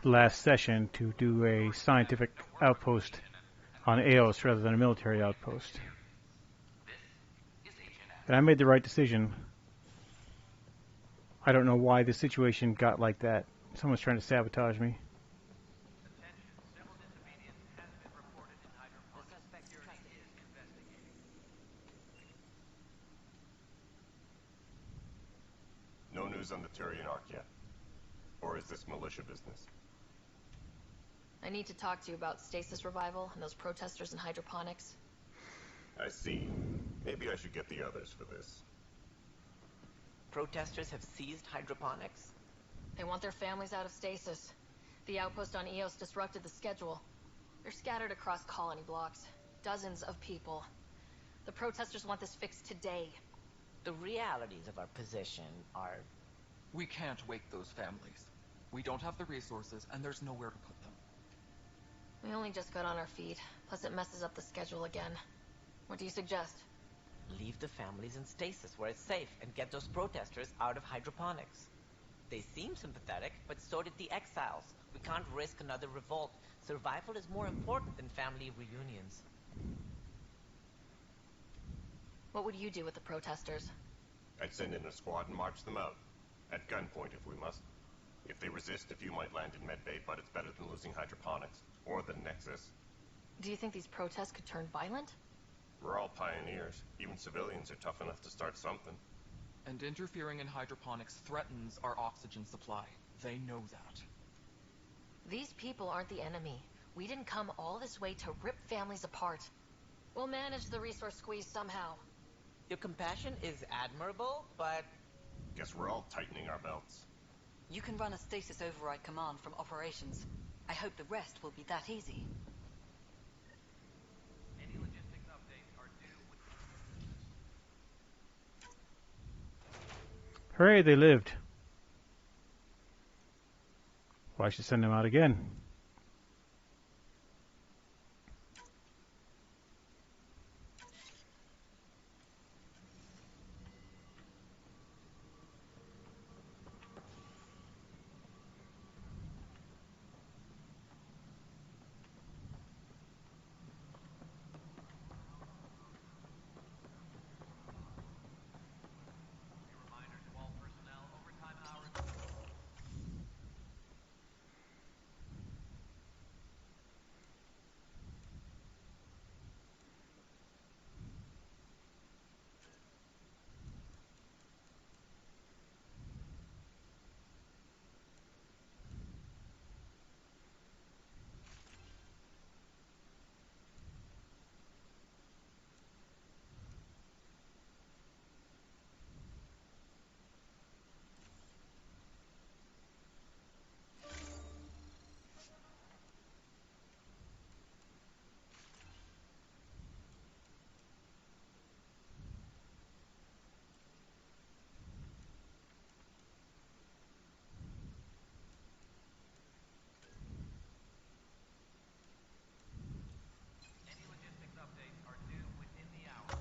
last session to do a scientific outpost on Eos rather than a military outpost. But I made the right decision. I don't know why the situation got like that. Someone's trying to sabotage me. attention. Civil disobedience has been Or is this militia business? I need to talk to you about stasis revival and those protesters in hydroponics. I see. Maybe I should get the others for this. Protesters have seized hydroponics? They want their families out of stasis. The outpost on Eos disrupted the schedule. They're scattered across colony blocks. Dozens of people. The protesters want this fixed today. The realities of our position are... We can't wake those families. We don't have the resources, and there's nowhere to put them. We only just got on our feet. Plus it messes up the schedule again. What do you suggest? Leave the families in stasis where it's safe and get those protesters out of hydroponics. They seem sympathetic, but so did the exiles. We can't risk another revolt. Survival is more important than family reunions. What would you do with the protesters? I'd send in a squad and march them out. At gunpoint if we must. If they resist, a few might land in medbay, but it's better than losing hydroponics. Or the Nexus. Do you think these protests could turn violent? We're all pioneers. Even civilians are tough enough to start something. And interfering in hydroponics threatens our oxygen supply. They know that. These people aren't the enemy. We didn't come all this way to rip families apart. We'll manage the resource squeeze somehow. Your compassion is admirable, but... Guess we're all tightening our belts. You can run a stasis override command from operations. I hope the rest will be that easy. Any logistics updates are due with... Hooray, they lived. Well, I should send them out again. Reminder to all personnel, overtime hours. Any logistics updates are due within the hour.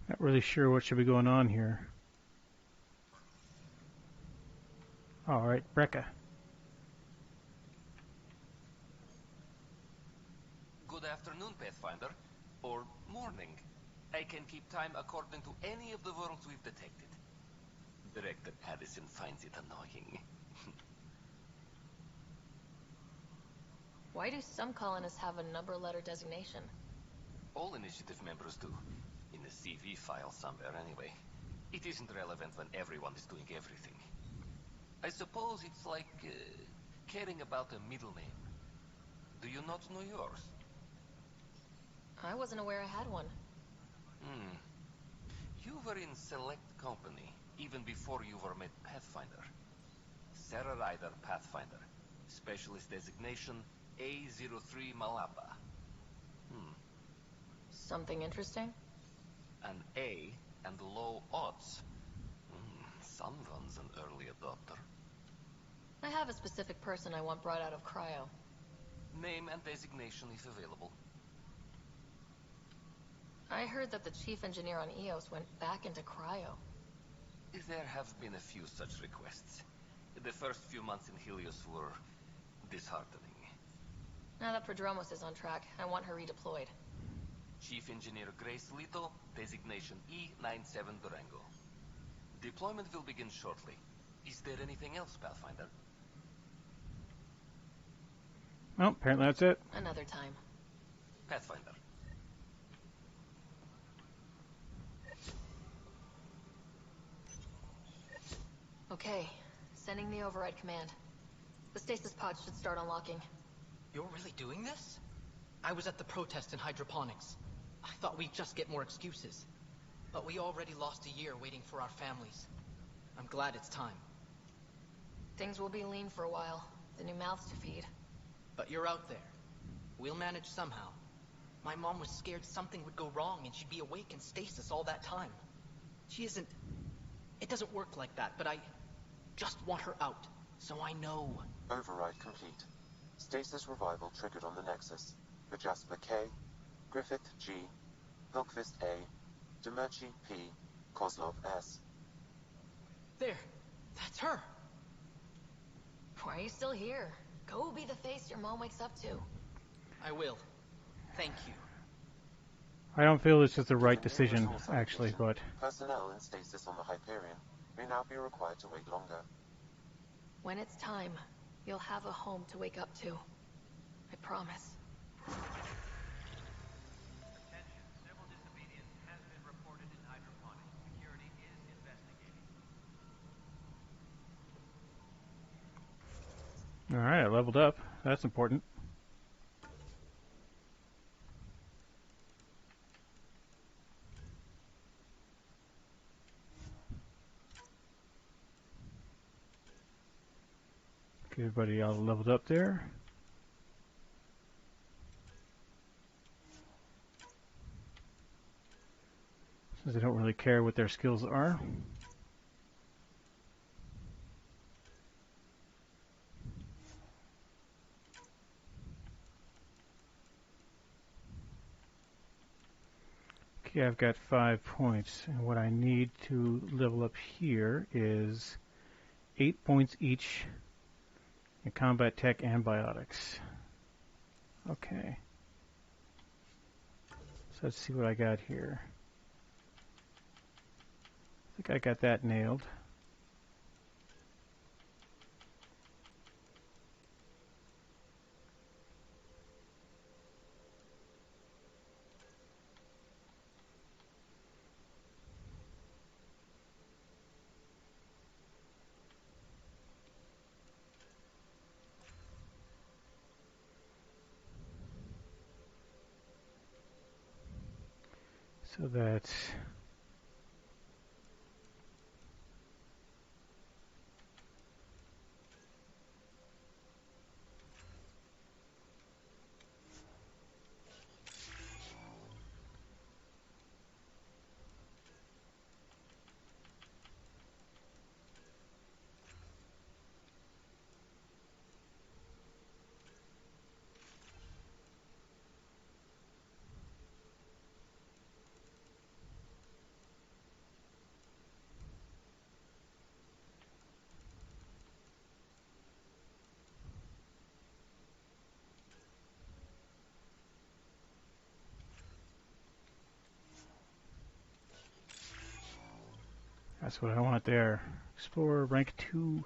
Not really sure what should be going on here. All right, Brecca. Good afternoon, Pathfinder. Or morning. I can keep time according to any of the worlds we've detected. Director Addison finds it annoying. Why do some colonists have a number letter designation? All initiative members do. In the CV file somewhere, anyway. It isn't relevant when everyone is doing everything. I suppose it's like caring about a middle name. Do you not know yours? I wasn't aware I had one. You were in select company, even before you were made Pathfinder. Sarah Ryder, Pathfinder. Specialist designation, A03 Malapa. Something interesting? An A and low odds. Someone's an early adopter. I have a specific person I want brought out of cryo. Name and designation if available. I heard that the chief engineer on Eos went back into cryo. There have been a few such requests. The first few months in Helios were disheartening. Now that Prodromos is on track, I want her redeployed. Chief Engineer Grace Lito, designation E97 Durango. Deployment will begin shortly. Is there anything else, Pathfinder? Well, apparently that's it. Another time. Pathfinder. Okay, sending the override command. The stasis pod should start unlocking. You're really doing this? I was at the protest in hydroponics. I thought we'd just get more excuses. But we already lost a year waiting for our families. I'm glad it's time. Things will be lean for a while. The new mouths to feed. But you're out there. We'll manage somehow. My mom was scared something would go wrong and she'd be awake in stasis all that time. She isn't... It doesn't work like that, but I just want her out, so I know. Override complete. Stasis revival triggered on the Nexus. Jasper K, Griffith G, Hilkvist A, Demerchi P, Kozlov S. There! That's her! Why are you still here? Go be the face your mom wakes up to. I will. Thank you. I don't feel this is the right decision, actually, but... Personnel in stasis on the Hyperion may now be required to wait longer. When it's time, you'll have a home to wake up to. I promise. Attention, civil disobedience has been reported in hydroponics. Security is investigating. Alright, I leveled up. That's important. Okay, everybody all leveled up there. Since I don't really care what their skills are. Okay, I've got 5 points, and what I need to level up here is 8 points each in combat tech and biotics. Okay. So let's see what I got here. I think I got that nailed. So that's That's what I want there. Explorer rank 2.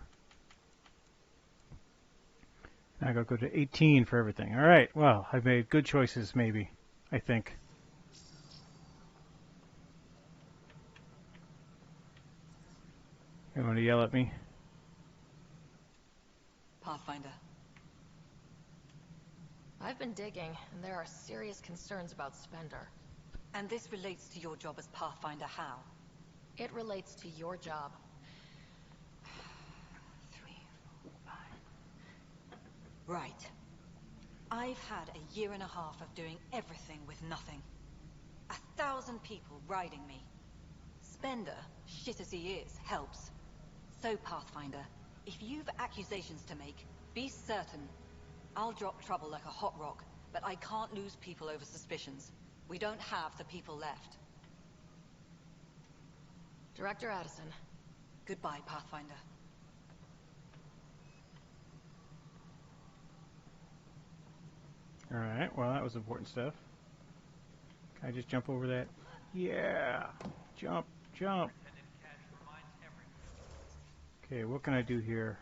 Now I gotta go to 18 for everything. Alright, well, I've made good choices, maybe. I think. You want to yell at me? Pathfinder. I've been digging, and there are serious concerns about Spender. And this relates to your job as Pathfinder how? It relates to your job. 3, 4, 5. Right. I've had a year and a half of doing everything with nothing. 1,000 people riding me. Spender, shit as he is, helps. So, Pathfinder, if you've accusations to make, be certain. I'll drop trouble like a hot rock, but I can't lose people over suspicions. We don't have the people left. Director Addison. Goodbye, Pathfinder. Alright, well, that was important stuff. Can I just jump over that? Yeah! Jump, jump! Okay, what can I do here?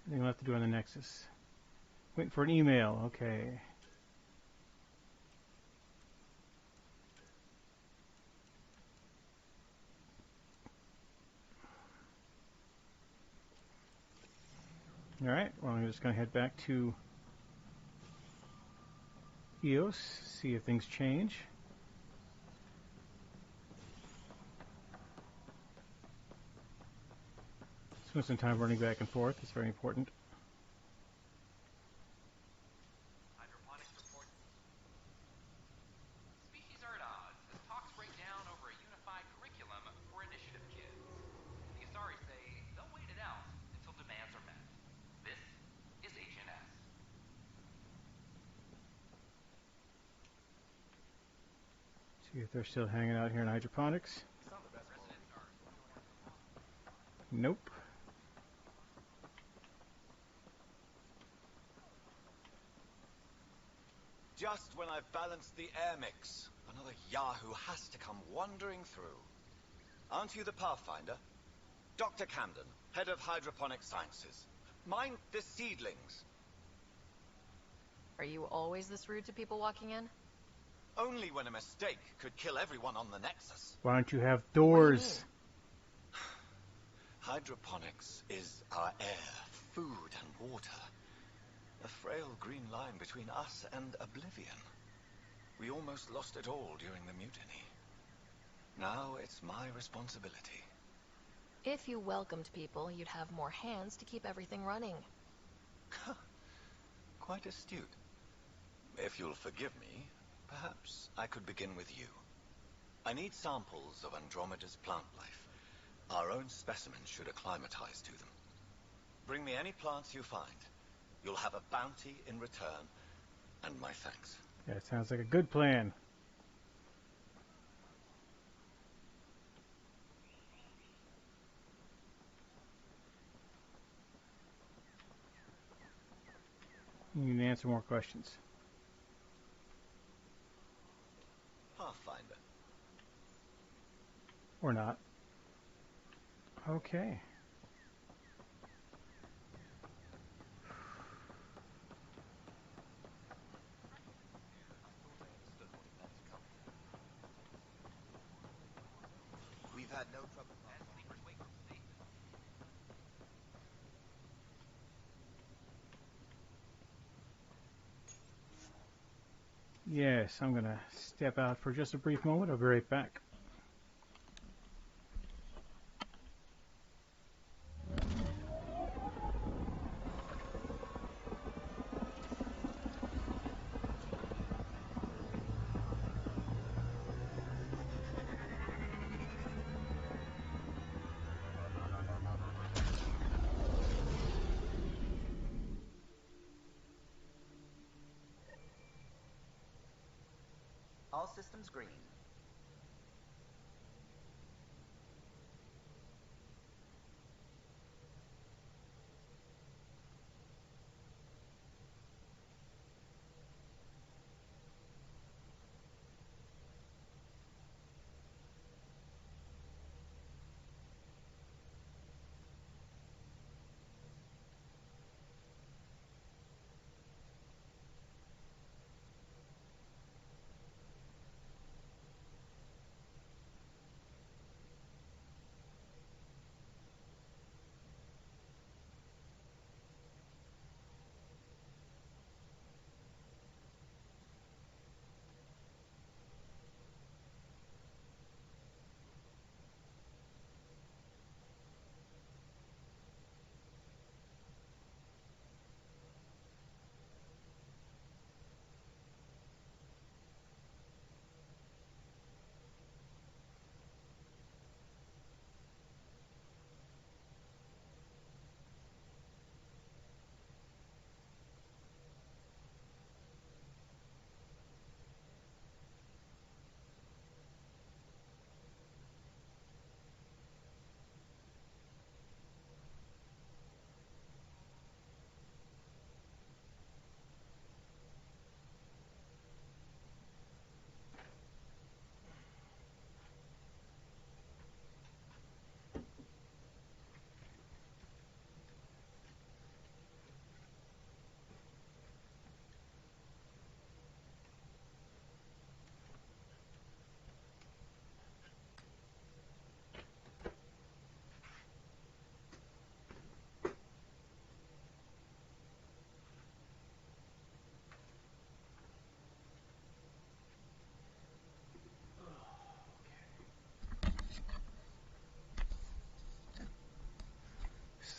Anything left to do on the Nexus? Waiting for an email, okay. Alright, well, I'm just going to head back to EOS, see if things change. Spend some time running back and forth. It's very important. Hydroponics report. Species are at odds as talks break down over a unified curriculum for initiative kids. The Asari say they'll wait it out until demands are met. This is HNS. See if they're still hanging out here in hydroponics. Nope. Just when I've balanced the air mix, another Yahoo has to come wandering through. Aren't you the Pathfinder? Dr. Camden, head of hydroponic sciences. Mind the seedlings. Are you always this rude to people walking in? Only when a mistake could kill everyone on the Nexus. Why don't you have doors? Hydroponics is our air, food, and water. A frail green line between us and oblivion. We almost lost it all during the mutiny. Now it's my responsibility. If you welcomed people, you'd have more hands to keep everything running. Quite astute. If you'll forgive me, perhaps I could begin with you. I need samples of Andromeda's plant life. Our own specimens should acclimatize to them. Bring me any plants you find. You'll have a bounty in return, and my thanks. Yeah, it sounds like a good plan. You need to answer more questions. Pathfinder. Or not. Okay. We've had no trouble. Yes, I'm going to step out for just a brief moment. I'll be right back. All systems green.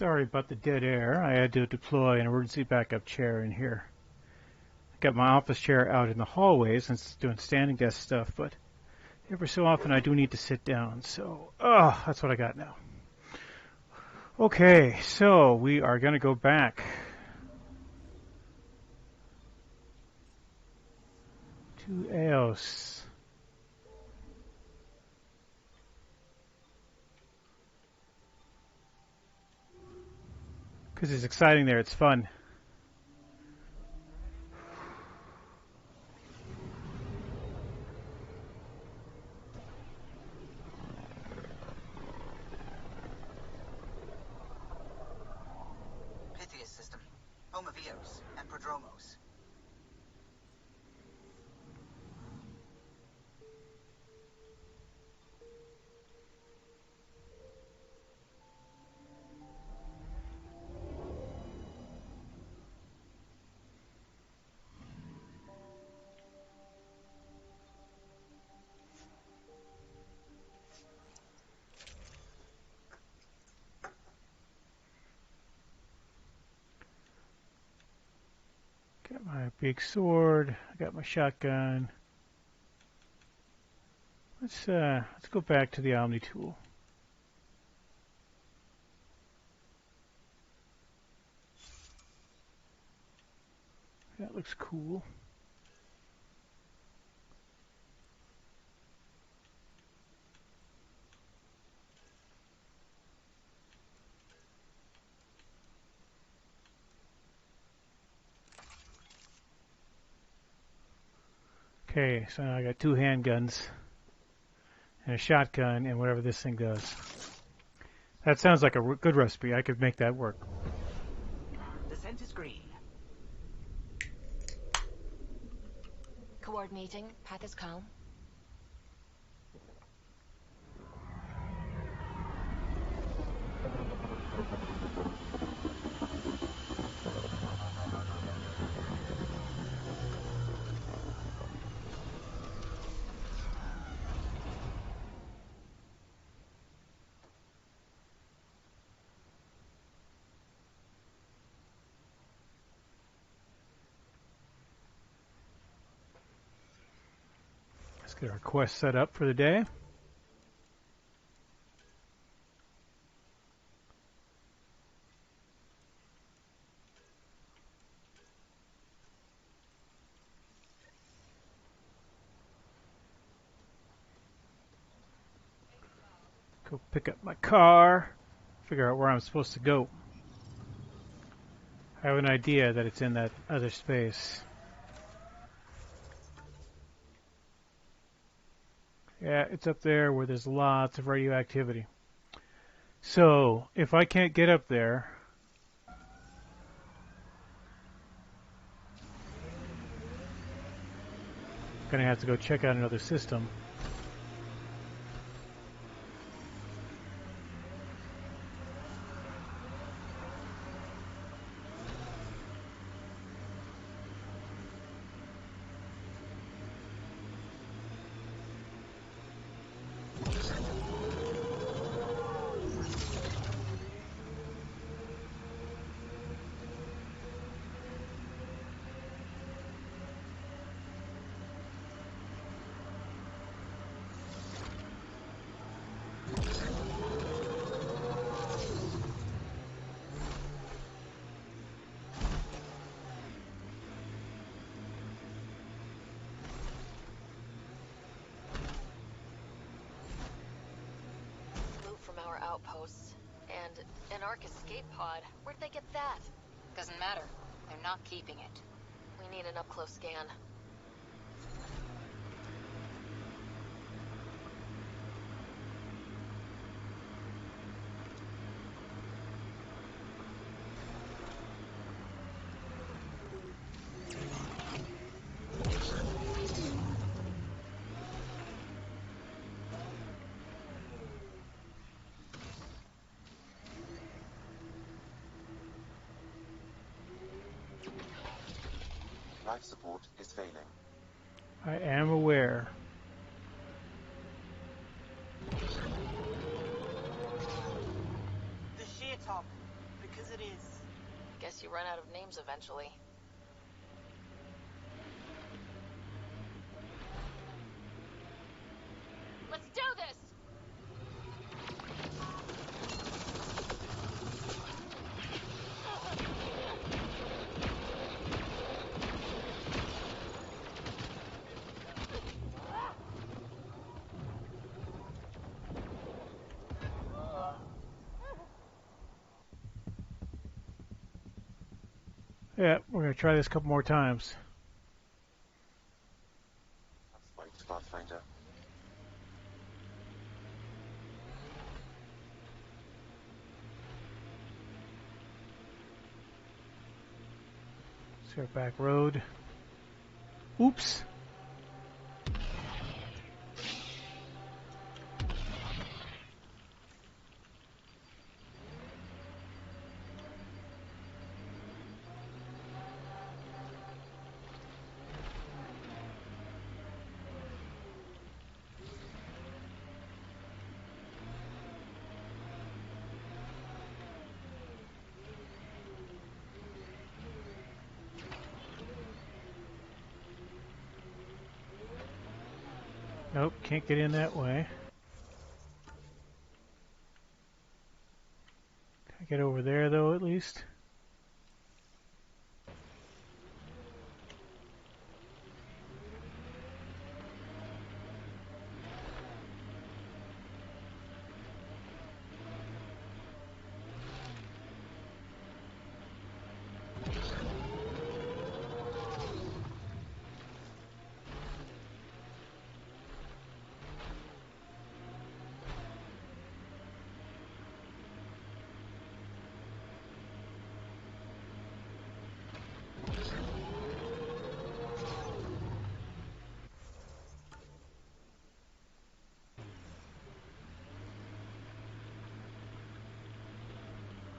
Sorry about the dead air. I had to deploy an emergency backup chair in here. I got my office chair out in the hallway since it's doing standing desk stuff, but every so often I do need to sit down, so that's what I got now. Okay, so we are going to go back to Eos. Because it's exciting there, it's fun. Pythias system, home of Eos and Prodromos. Got my big sword, I got my shotgun. Let's go back to the Omni tool. That looks cool. Okay, so now I got 2 handguns and a shotgun and whatever this thing does. That sounds like a good recipe. I could make that work. The scent is green. Coordinating. Path is calm. Let's get our quest set up for the day. Go pick up my car, figure out where I'm supposed to go. I have an idea that it's in that other space. Yeah, it's up there where there's lots of radioactivity. So, if I can't get up there, I'm gonna have to go check out another system. Outposts. And an Ark escape pod. Where'd they get that? Doesn't matter. They're not keeping it. We need an up-close scan. Life support is failing. I am aware. The sheer top. as it is. Guess you run out of names eventually. Let's do this! Yeah, we're going to try this a couple more times. Spiked Pathfinder. It's our back road. Oops. Nope, can't get in that way. Can I get over there, though, at least?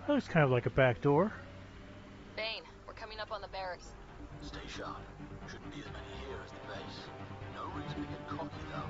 That looks kind of like a back door. Bane, we're coming up on the barracks. Stay sharp. Shouldn't be as many here as the base. No reason to get cocky, though.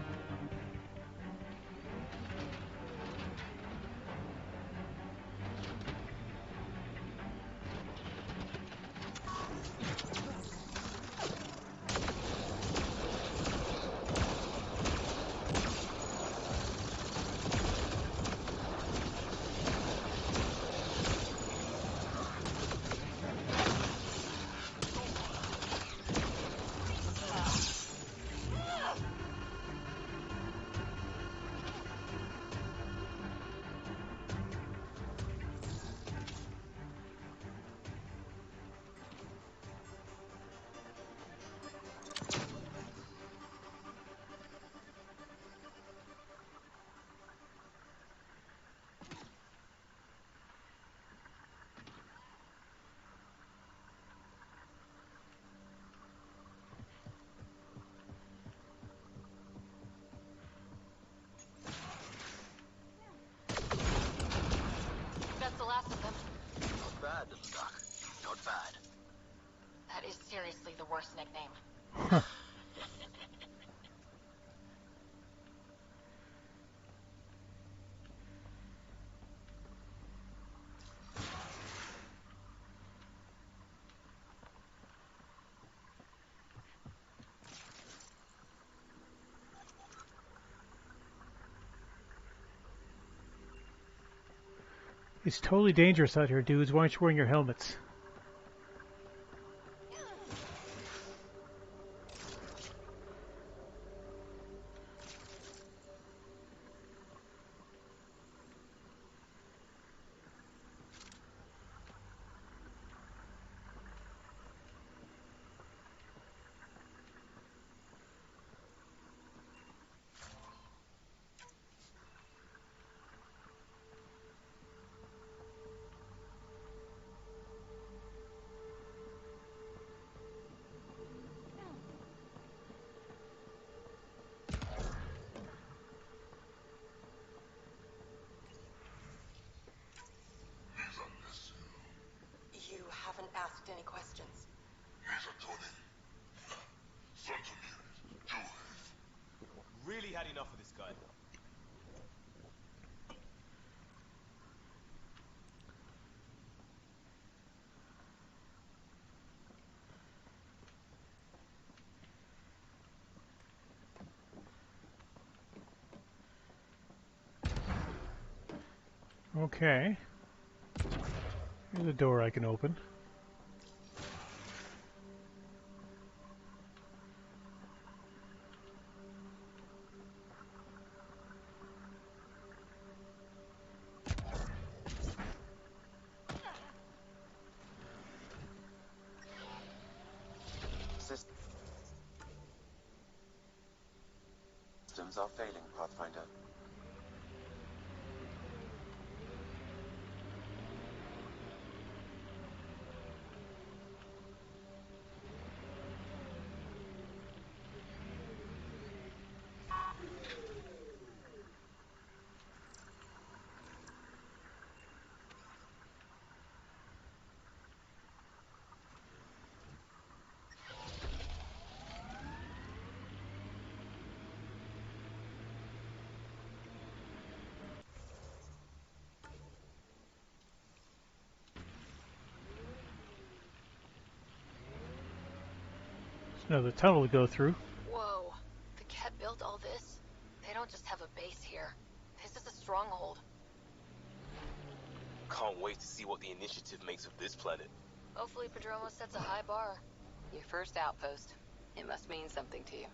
That's the last of them. Not bad, little duck. Not bad. That is seriously the worst nickname. It's totally dangerous out here, dudes. Why aren't you wearing your helmets? You haven't asked any questions. Really had enough of this guy. Okay. Here's a door I can open. Systems are failing, Pathfinder. There's another tunnel to go through. Whoa. The Ket built all this? They don't just have a base here. This is a stronghold. Can't wait to see what the initiative makes of this planet. Hopefully Padromo sets a high bar. Your first outpost. It must mean something to you.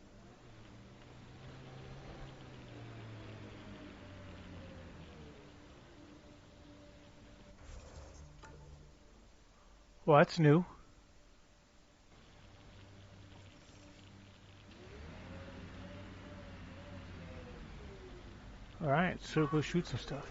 Well, that's new. Alright, so go shoot some stuff.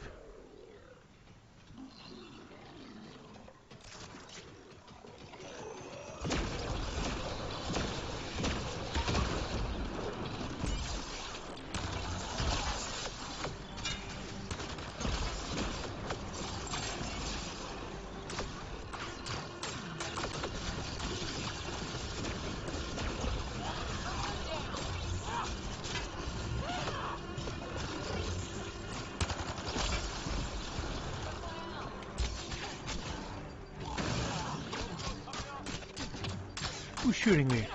Who's shooting me?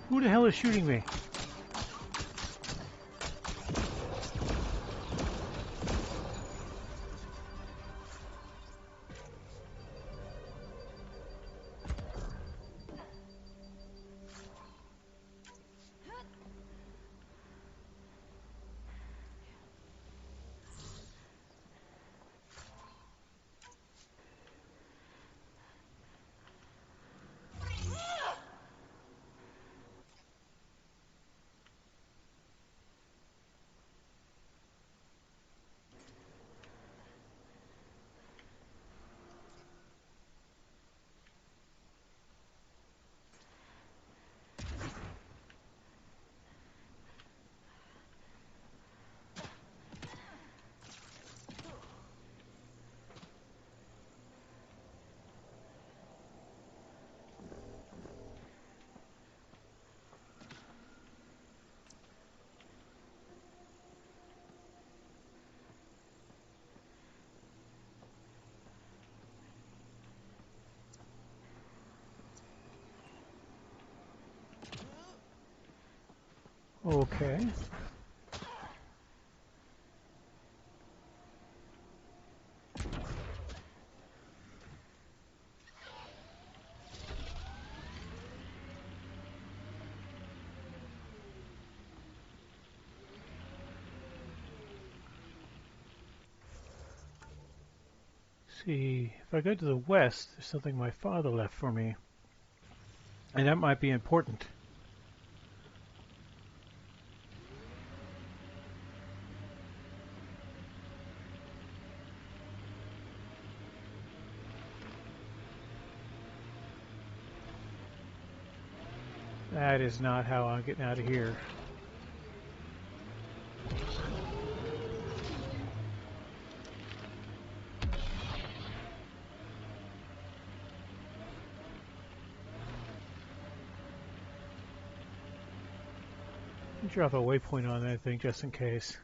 Who the hell is shooting me? Okay. See, if I go to the west, there's something my father left for me. And that might be important. That is not how I'm getting out of here. Drop a waypoint on that thing just in case.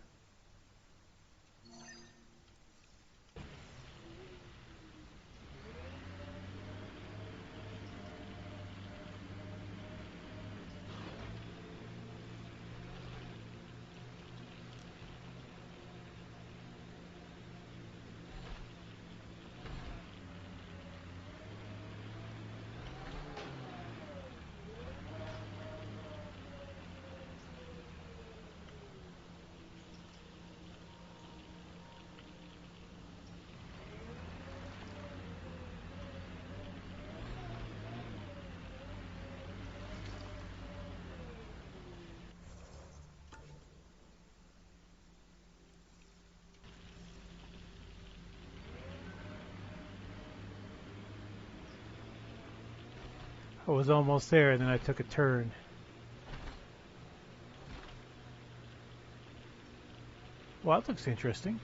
I was almost there, and then I took a turn. Well, that looks interesting.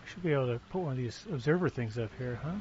I should be able to put one of these observer things up here, huh?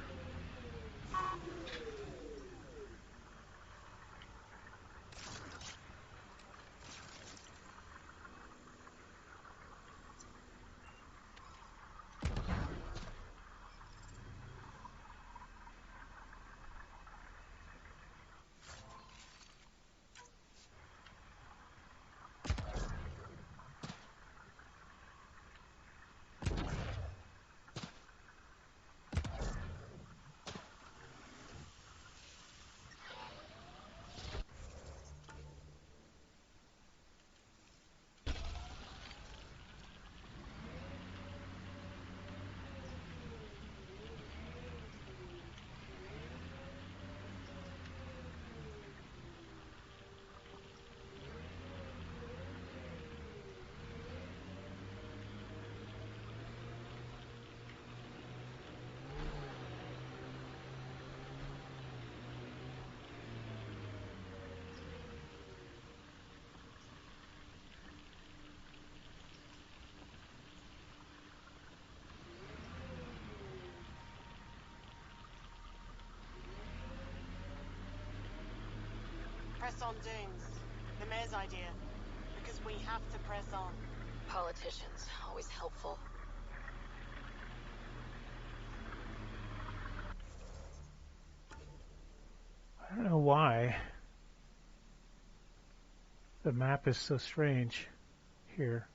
Press on, Dunes. The mayor's idea. Because we have to press on. Politicians, always helpful. I don't know why the map is so strange here.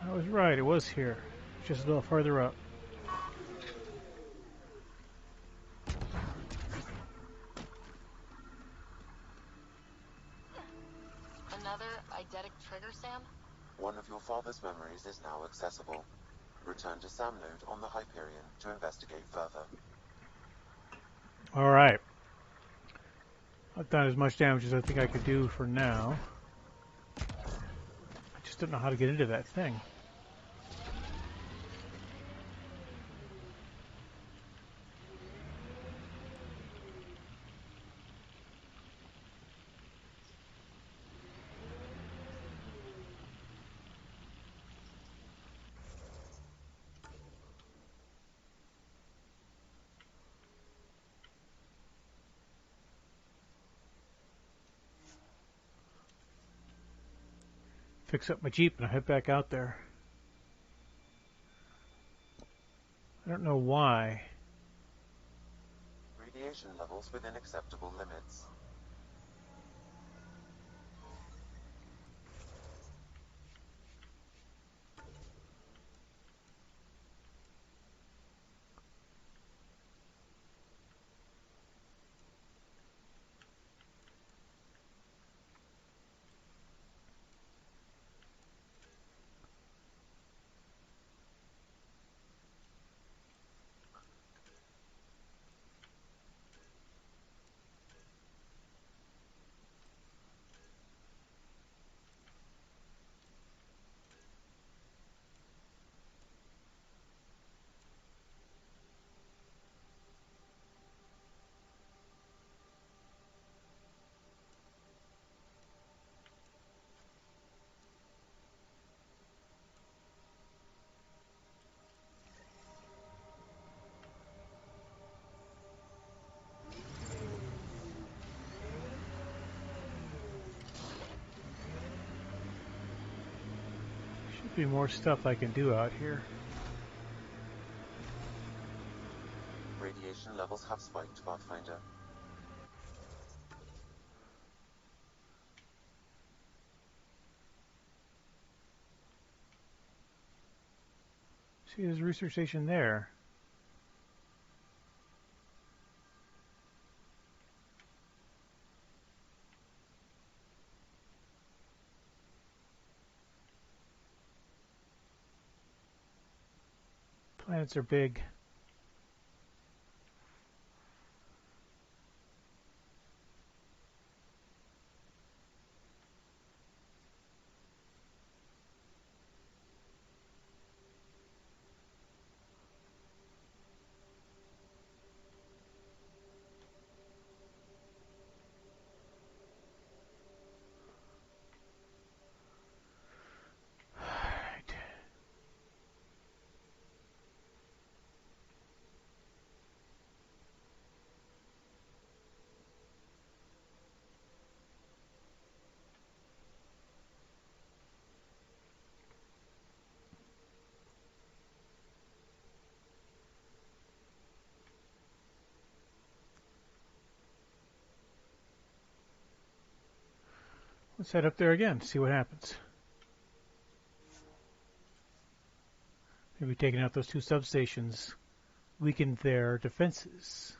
I was right, it was here. Just a little further up. Another eidetic trigger, Sam? One of your father's memories is now accessible. Return to Sam Node on the Hyperion to investigate further. Alright. I've done as much damage as I think I could do for now. I just don't know how to get into that thing. Fix up my Jeep and I head back out there. I don't know why. Radiation levels within acceptable limits. Be more stuff I can do out here. Radiation levels have spiked, Pathfinder. See, there's a research station there. Planets are big. Let's head up there again, see what happens. Maybe taking out those two substations weakened their defenses.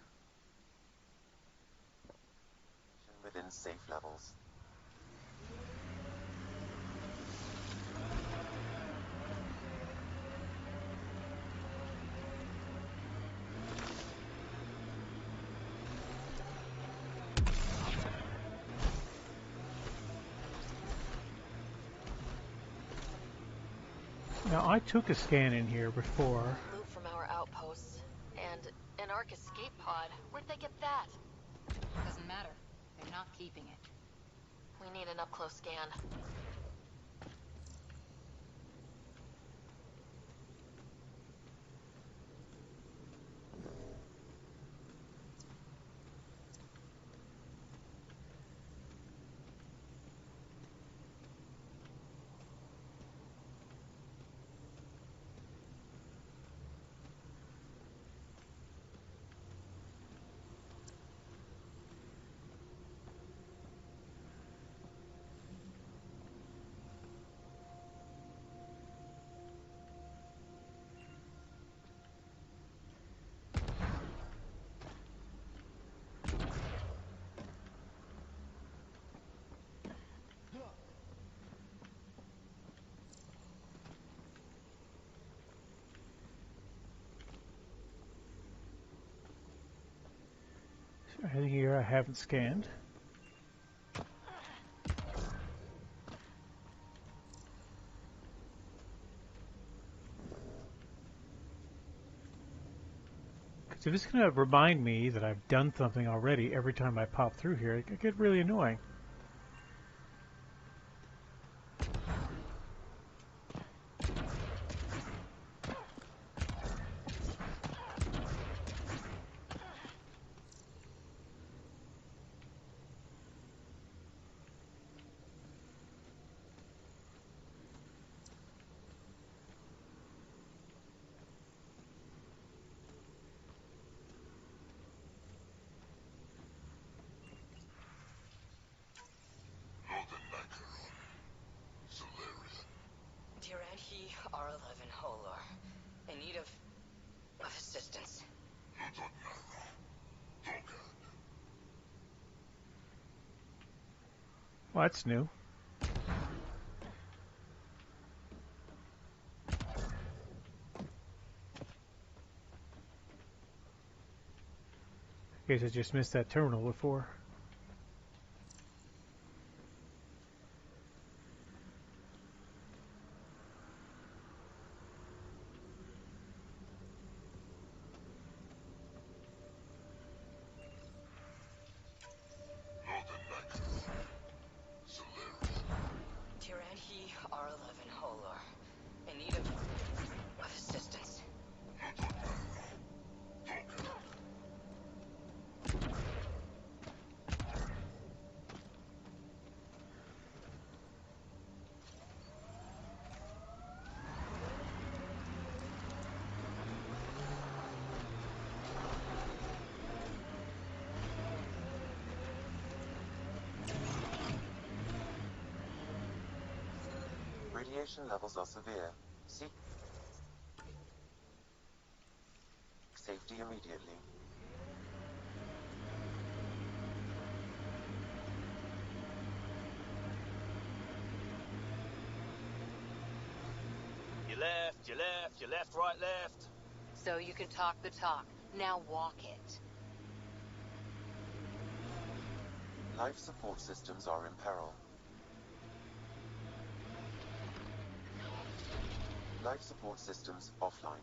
Within safe levels. Now, I took a scan in here before. Loot from our outposts. And an Ark escape pod. Where'd they get that? Doesn't matter. They're not keeping it. We need an up-close scan. Anything here I haven't scanned? Because if it's going to remind me that I've done something already every time I pop through here, it could get really annoying. Tiranhi R11 Holor. In need of assistance. Well, that's new. Guess I just missed that terminal before. Tiranhi R11 Holor. In need of assistance. Radiation levels are severe. Seek safety immediately. You left, right, left. So you can talk the talk. Now walk it. Life support systems are in peril. Life support systems offline.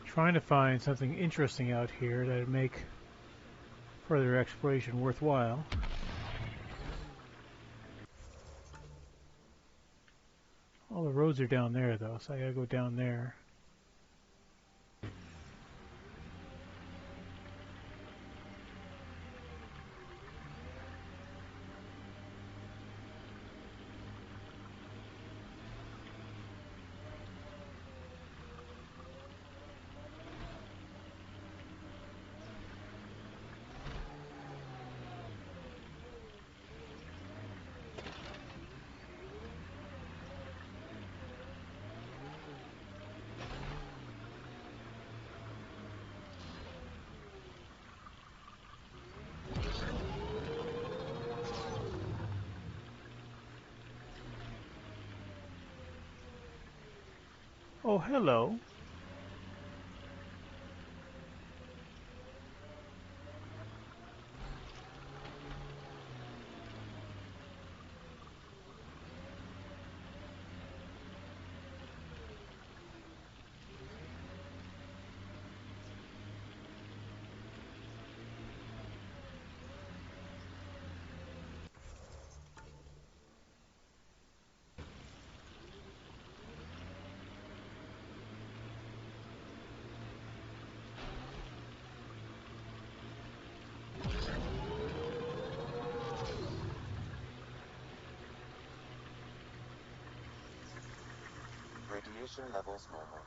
Trying to find something interesting out here that would make further exploration worthwhile. All the roads are down there though, so I gotta go down there. Oh, hello. Radiation levels normal.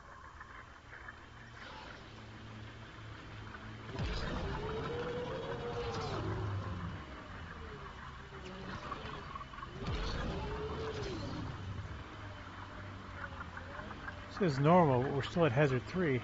This is normal, but we're still at hazard 3.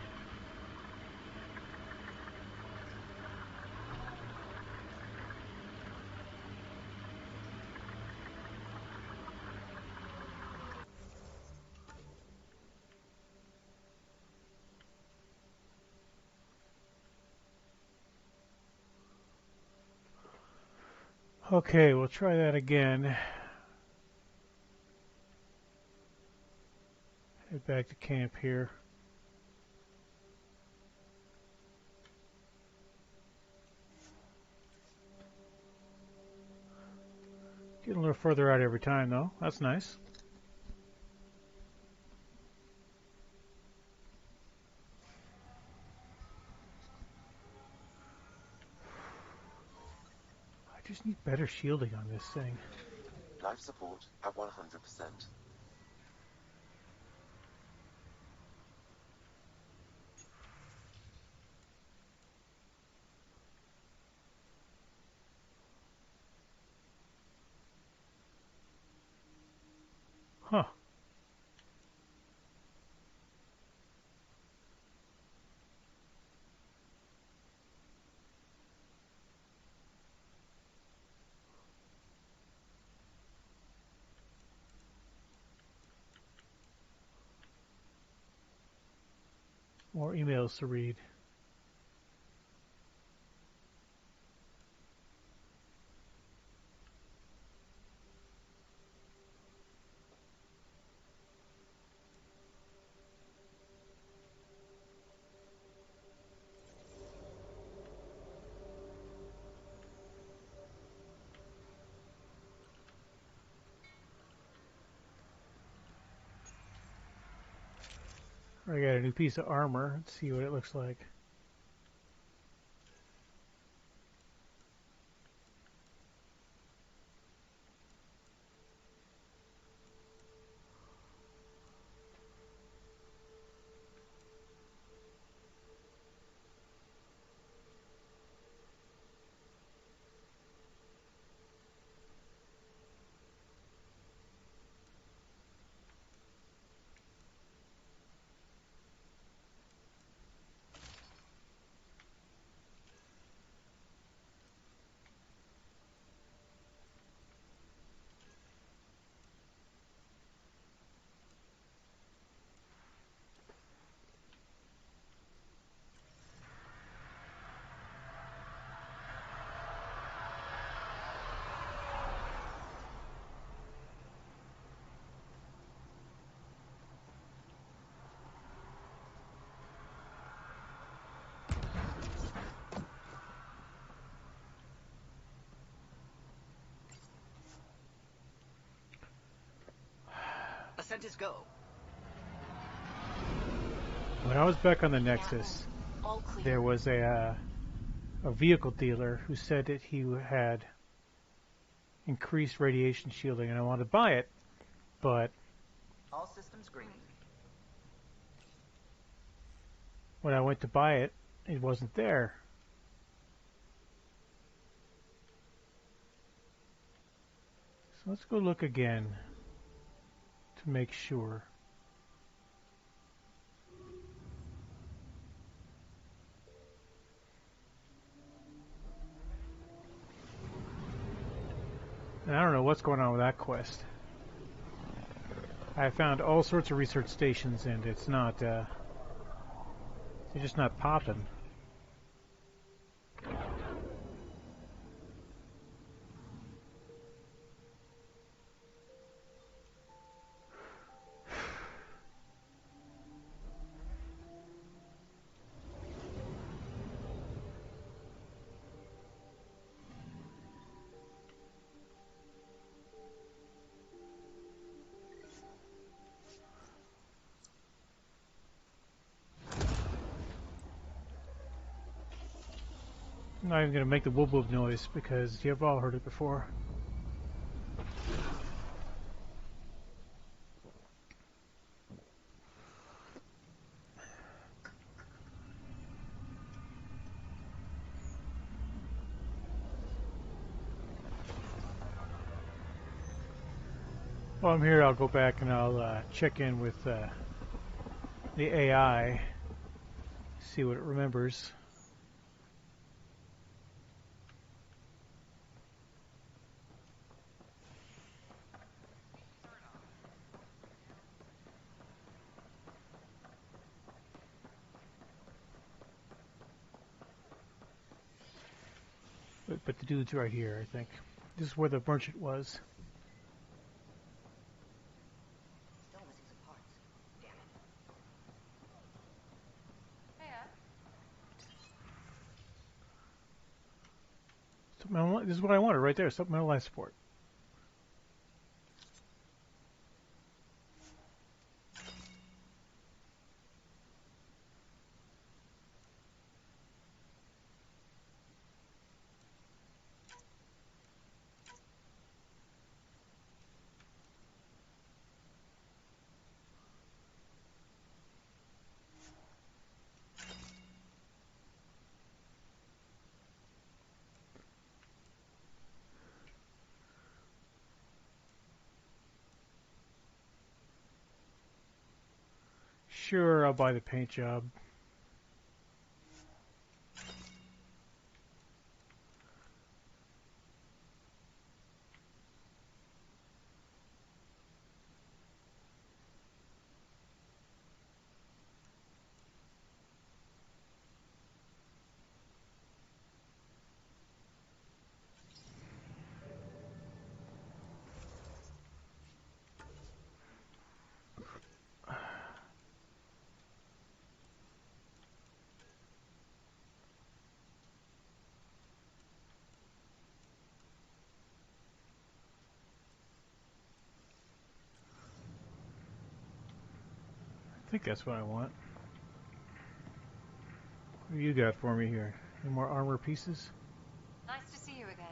Okay, we'll try that again. Head back to camp here. Getting a little further out every time though. That's nice. I just need better shielding on this thing. Life support at 100%. Huh. More emails to read. I got a new piece of armor. Let's see what it looks like. Ascent is go. When I was back on the Nexus, All clear. there was a vehicle dealer who said that he had increased radiation shielding, and I wanted to buy it, but All systems green. when I went to buy it, it wasn't there. So let's go look again to make sure. And I don't know what's going on with that quest. I found all sorts of research stations, and it's not, they're just not popping. I'm not even going to make the whoop whoop noise because you've all heard it before. While I'm here, I'll go back and I'll check in with the AI, see what it remembers. But the dude's right here, I think. This is where the merchant was. Still missing some parts. Damn it. This is what I wanted right there, supplemental life support. Sure, I'll buy the paint job. I think that's what I want. What do you got for me here? Any more armor pieces? Nice to see you again.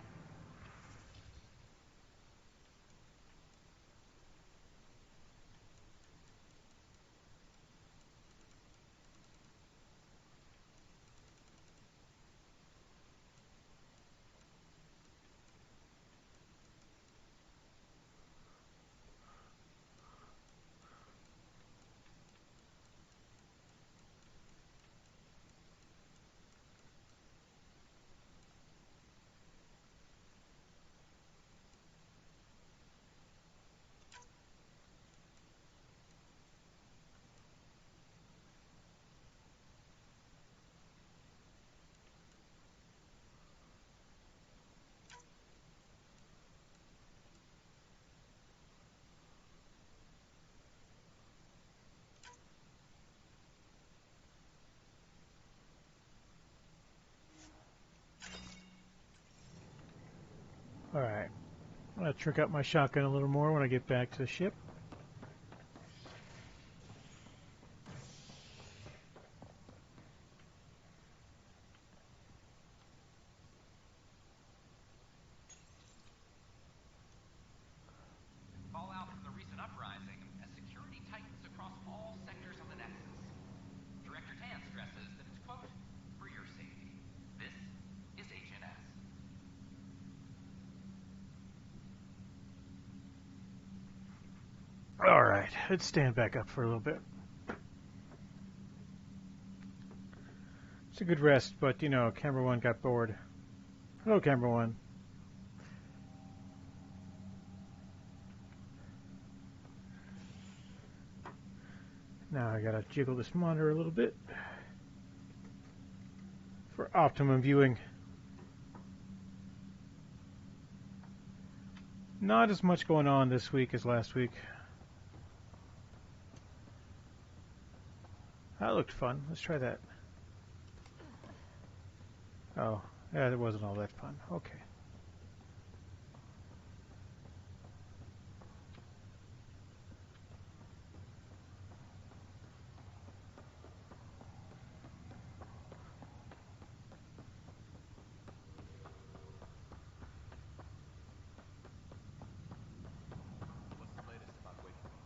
Alright. I'm going to trick out my shotgun a little more when I get back to the ship. Fallout from the recent uprising as security tightens across all sectors of the Nexus. Director Tan stresses that it's, quote, for your safety. This is Agent S. Alright, let's stand back up for a little bit. It's a good rest, but, you know, Camera 1 got bored. Hello, Camera 1. Now I gotta jiggle this monitor a little bit for optimum viewing. Not as much going on this week as last week. That looked fun. Let's try that. Oh, yeah, it wasn't all that fun. Okay. What's the latest about waking me?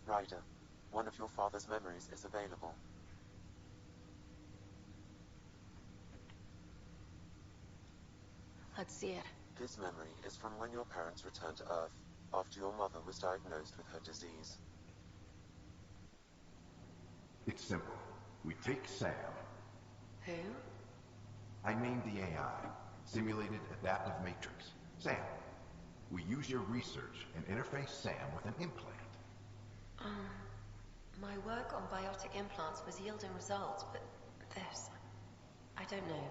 Ryder, one of your father's memories is available. Let's see it. This memory is from when your parents returned to Earth, after your mother was diagnosed with her disease. It's simple. We take Sam. Who? I named the AI, Simulated Adaptive Matrix. Sam. We use your research and interface Sam with an implant. My work on biotic implants was yielding results, but this... I don't know.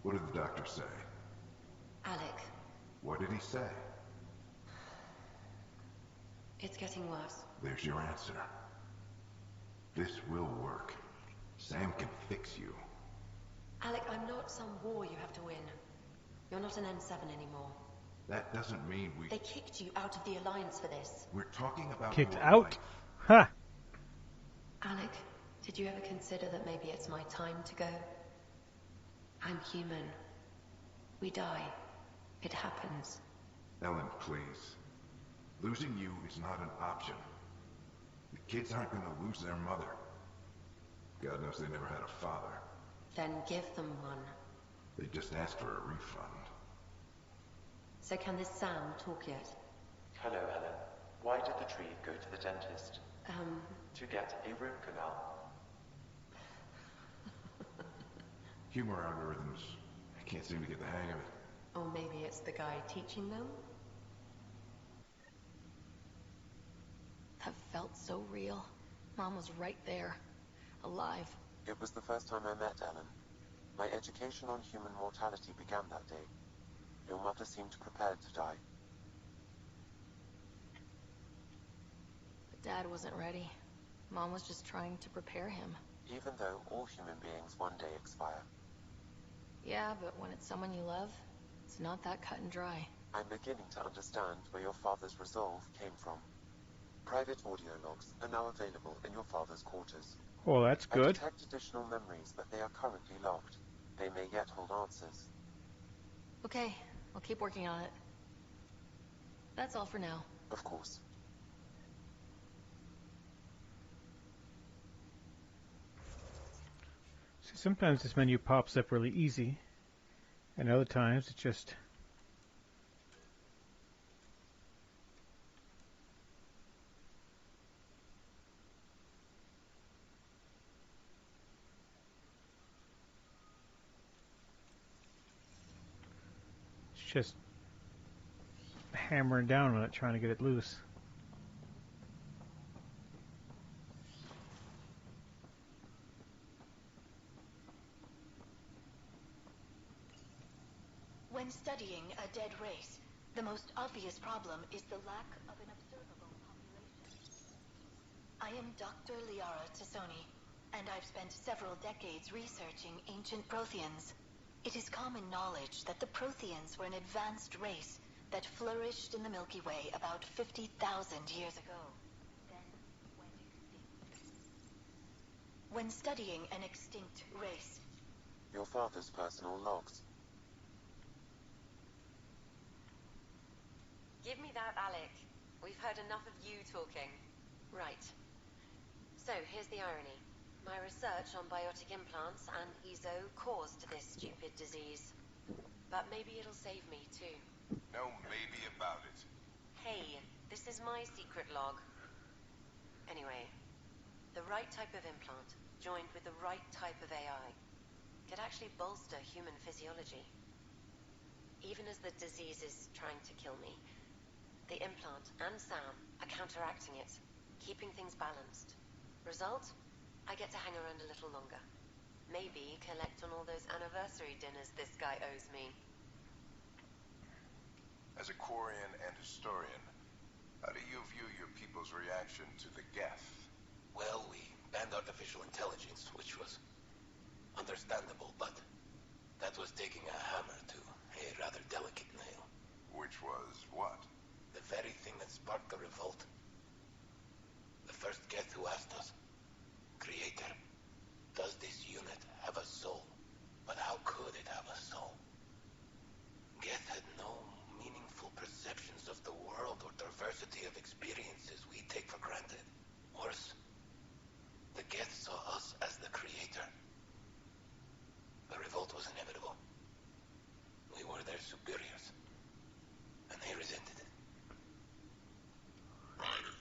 What did the doctor say? Alec, What did he say? it's getting worse. There's your answer. This will work. Sam can fix you. Alec, I'm not some war you have to win. You're not an N7 anymore. That doesn't mean we... They kicked you out of the Alliance for this. We're talking about Kicked your out? life. Ha! Alec, did you ever consider that maybe it's my time to go? I'm human. We die. It happens. Ellen, please. Losing you is not an option. The kids aren't going to lose their mother. God knows they never had a father. Then give them one. They just asked for a refund. So can this Sam talk yet? Hello, Ellen. Why did the tree go to the dentist? To get a root canal. Humor algorithms. I can't seem to get the hang of it. Or maybe it's the guy teaching them? That felt so real. Mom was right there. Alive. It was the first time I met Ellen. My education on human mortality began that day. Your mother seemed prepared to die. But Dad wasn't ready. Mom was just trying to prepare him. Even though all human beings one day expire. Yeah, but when it's someone you love, it's not that cut and dry. I'm beginning to understand where your father's resolve came from. Private audio logs are now available in your father's quarters. Well, that's I good. detect additional memories, but they are currently locked. They may yet hold answers. Okay, I'll keep working on it. That's all for now. Of course. See, sometimes this menu pops up really easy, and other times it just... It's just hammering down on it, trying to get it loose. When studying a dead race, the most obvious problem is the lack of an observable population. I am Dr. Liara Tassoni, and I've spent several decades researching ancient Protheans. It is common knowledge that the Protheans were an advanced race that flourished in the Milky Way about 50,000 years ago, then went extinct. When studying an extinct race... Your father's personal logs. Give me that, Alec. We've heard enough of you talking. Right. So, here's the irony. My research on biotic implants and EZO caused this stupid disease. But maybe it'll save me, too. No maybe about it. Hey, this is my secret log. Anyway, the right type of implant, joined with the right type of AI, could actually bolster human physiology. Even as the disease is trying to kill me, the implant and Sam are counteracting it, keeping things balanced. Result? I get to hang around a little longer. Maybe collect on all those anniversary dinners this guy owes me. As a Quarian and historian, how do you view your people's reaction to the Geth? Well, we banned artificial intelligence, which was understandable, but that was taking a hammer to a rather delicate nail. Which was what? The very thing that sparked the revolt. The first Geth who asked us, Creator, does this unit have a soul? But how could it have a soul? Geth had no meaningful perceptions of the world or diversity of experiences we take for granted. Worse, the Geth saw us as the Creator. The revolt was inevitable. We were their superiors, and they resented it. Ryder,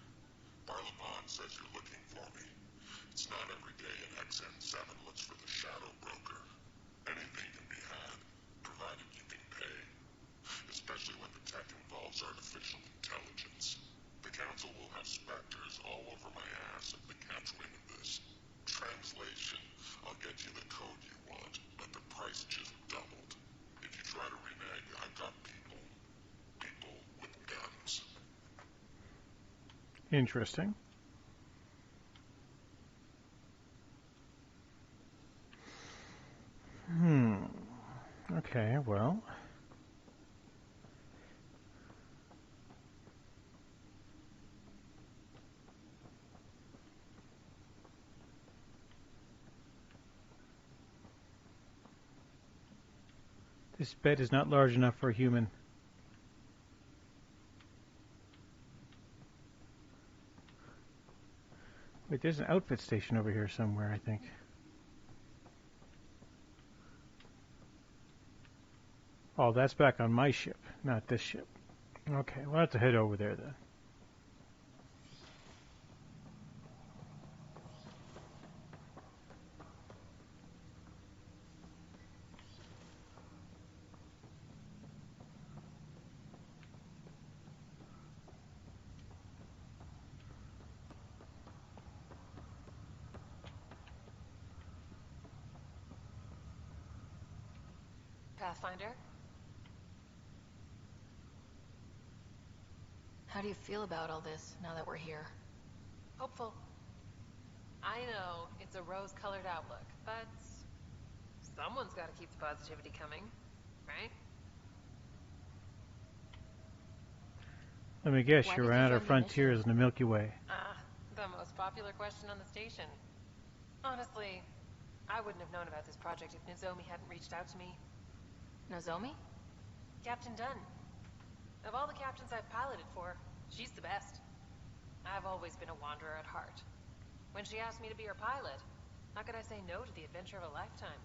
Barlabon says you're looking for me. It's not every day an XN7 looks for the Shadow Broker. Anything can be had, provided you can pay. Especially when the tech involves artificial intelligence. The Council will have specters all over my ass if they catch wind of this. Translation, I'll get you the code you want, but the price just doubled. If you try to renege, I've got people with guns. Interesting. Okay, well. This bed is not large enough for a human. Wait, there's an outfit station over here somewhere, I think. Oh, that's back on my ship, not this ship. Okay, we'll have to head over there then. Pathfinder? How do you feel about all this, now that we're here? Hopeful. I know it's a rose-colored outlook, but someone's got to keep the positivity coming, right? Let me guess, Why you did ran you out of join the frontiers initiative? in the Milky Way. The most popular question on the station. Honestly, I wouldn't have known about this project if Nozomi hadn't reached out to me. Nozomi? Captain Dunn. Of all the captains I've piloted for, she's the best. I've always been a wanderer at heart. When she asked me to be her pilot, how could I say no to the adventure of a lifetime?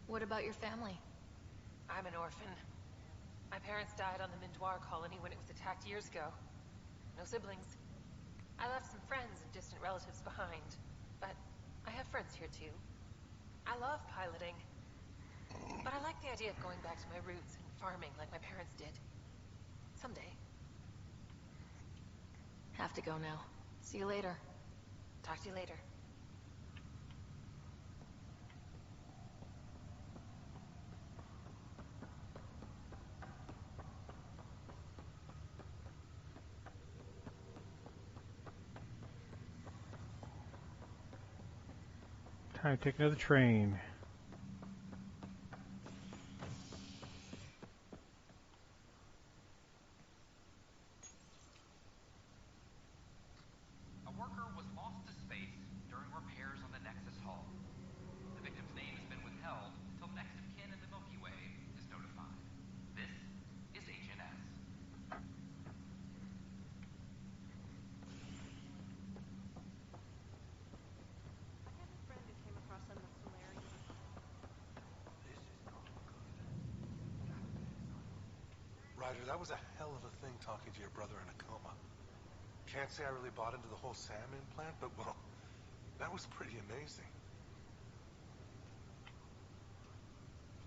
What about your family? I'm an orphan. My parents died on the Mindoir colony when it was attacked years ago. No siblings. I left some friends and distant relatives behind, but I have friends here too. I love piloting, but I like the idea of going back to my roots and farming like my parents did. Someday. Have to go now. See you later. Talk to you later. Time to take another train. A worker was lost to space during repairs on the Nexus hull. The victim's name has been withheld until next of kin in the Milky Way is notified. This is HNS. I have a friend who came across them with Solarium. This is not good. Ryder, that was a hell of a thing talking to your brother in a coma. Can't say I really bought into the whole SAM implant, but well, that was pretty amazing.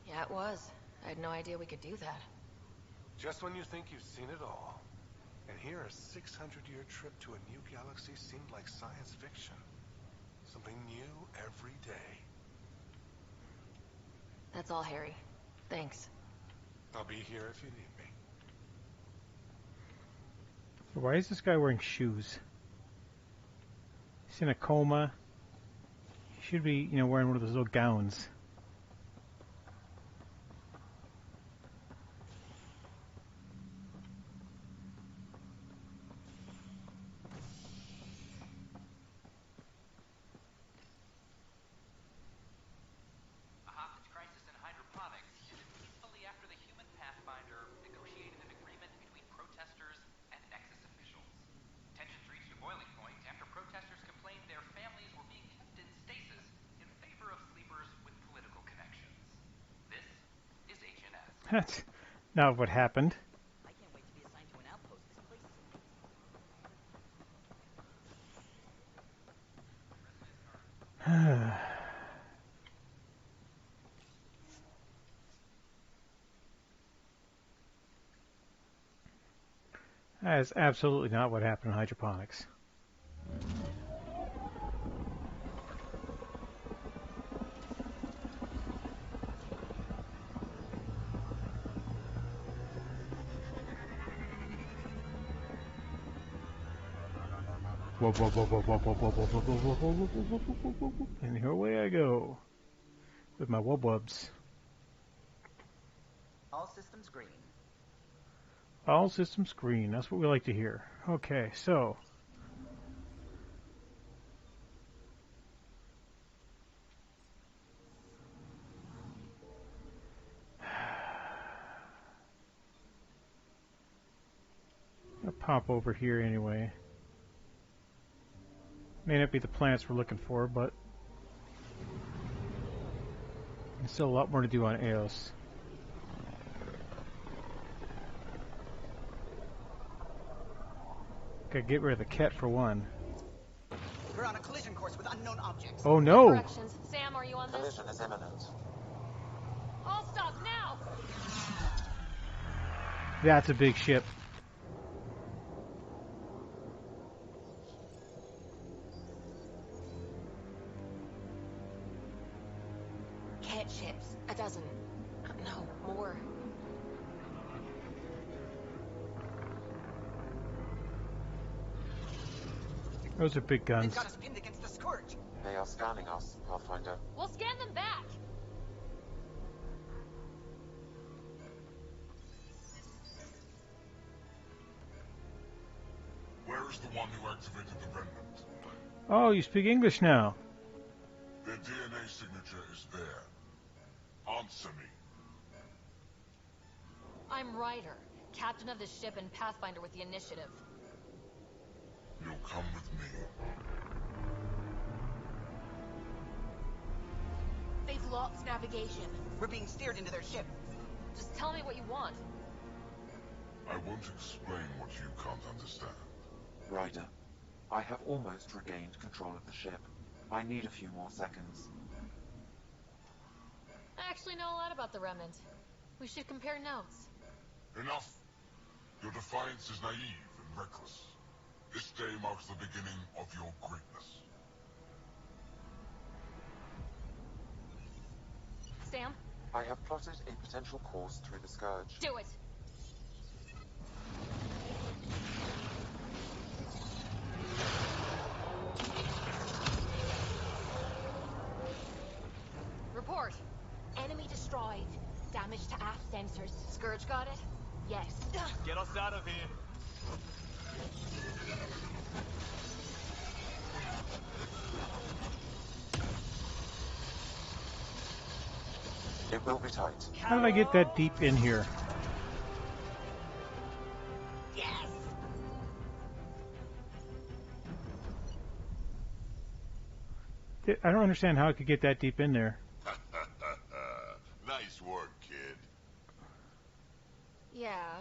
Yeah, it was. I had no idea we could do that. Just when you think you've seen it all. And here a 600-year trip to a new galaxy seemed like science fiction. Something new every day. That's all, Harry. Thanks. I'll be here if you need me. Why is this guy wearing shoes? He's in a coma. He should be, wearing one of those little gowns. A hostage crisis in hydroponics ended peacefully after the human Pathfinder negotiated an agreement between protesters and Nexus officials. Tensions reached a boiling point after protesters complained their families were being kept in stasis in favor of sleepers with political connections. This is HNS. That's not what happened. I can't wait to be assigned to an outpost. This place is amazing. That is absolutely not what happened in hydroponics. Whoa, whoa, whoa, whoa, whoa, whoa, whoa, whoa, whoa, whoa, whoa, whoa, whoa, whoa, whoa, whoa, and here away I go with my wubwubs. All systems green. All systems green. That's what we like to hear. Okay, so I'll pop over here anyway. May not be the plants we're looking for, but there's still a lot more to do on Eos. Gotta get rid of the cat for one. We're on a collision course with unknown objects. Oh no! Corrections. Sam, are you on this? Collision is imminent. All stop now! That's a big ship. Cat ships. A dozen. No, more. Those are big They've guns. got us pinned against the Scourge. They are scanning us, Pathfinder. We'll scan them back. Where is the one who activated the remnant? Oh, you speak English now. Their DNA signature is there. Answer me. I'm Ryder, captain of the ship and Pathfinder with the Initiative. You'll come with me. They've lost navigation. We're being steered into their ship. Just tell me what you want. I won't explain what you can't understand. Ryder, I have almost regained control of the ship. I need a few more seconds. I actually know a lot about the Remnant. We should compare notes. Enough! Your defiance is naive and reckless. This day marks the beginning of your greatness. Sam? I have plotted a potential course through the Scourge. Do it! Report. Enemy destroyed. Damage to aft sensors. Scourge got it? Yes. Get us out of here. It will be tight. How did I get that deep in here? Yes! I don't understand how I could get that deep in there. Nice work, kid. Yeah,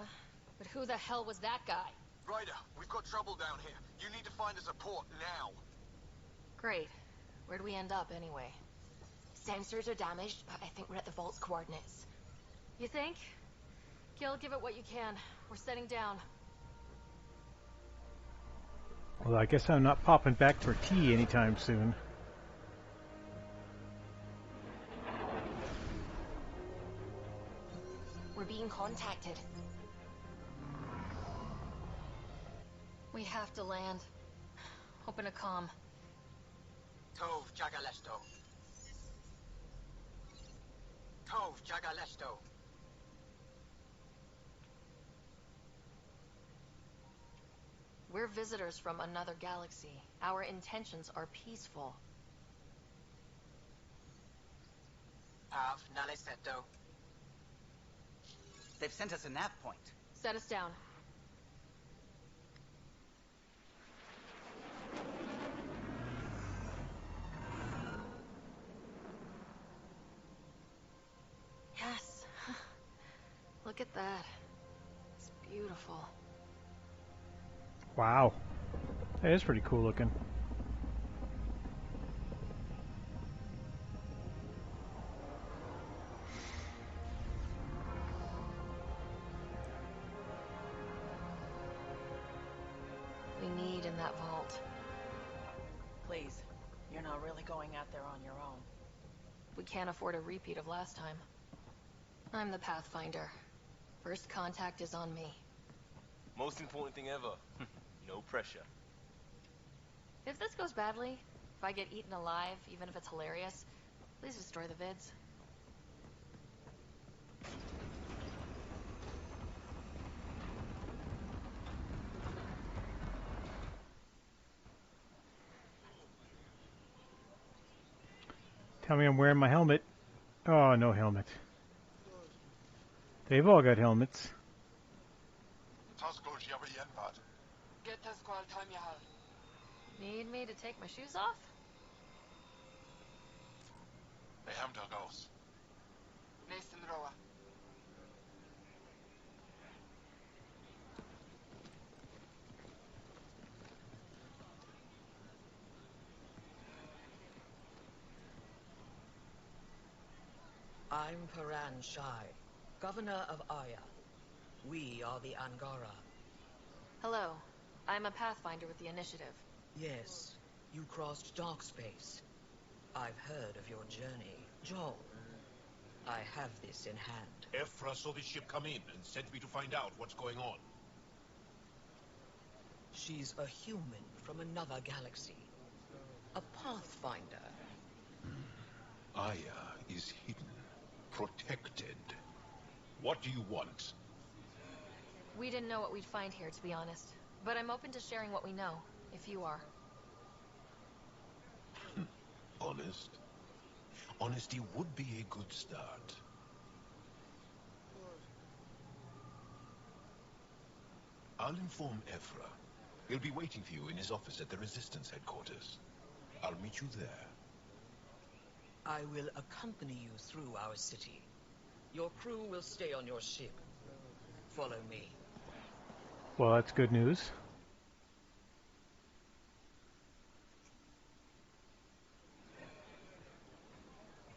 but who the hell was that guy? Ryder, we've got trouble down here. You need to find us a port now. Great. Where'd we end up, anyway? Sensors are damaged, but I think we're at the vault's coordinates. You think? Gil, give it what you can. We're setting down. Well, I guess I'm not popping back for tea anytime soon. We're being contacted. We have to land. Open a comm. Tov Jagaleshto. Tov Jagaleshto. We're visitors from another galaxy. Our intentions are peaceful. Av Naleseto. They've sent us a nav point. Set us down. Yes. Look at that. It's beautiful. Wow. That is pretty cool looking. We need in that vault. Please, you're not really going out there on your own. We can't afford a repeat of last time. I'm the Pathfinder. First contact is on me. Most important thing ever. No pressure. If this goes badly, if I get eaten alive, even if it's hilarious, please destroy the vids. Tell me I'm wearing my helmet. Oh, no helmet. They've all got helmets. Need me to take my shoes off? I'm Paran Shai, governor of Aya. We are the Angara. Hello. I'm a Pathfinder with the Initiative. Yes, you crossed dark space. I've heard of your journey. Joel, I have this in hand. Ephra saw the ship come in and sent me to find out what's going on. She's a human from another galaxy. A pathfinder. Aya is hidden, protected. What do you want? We didn't know what we'd find here, to be honest. But I'm open to sharing what we know, if you are. Honest? Honesty would be a good start. I'll inform Ephra. He'll be waiting for you in his office at the Resistance headquarters. I'll meet you there. I will accompany you through our city. Your crew will stay on your ship. Follow me. Well, that's good news.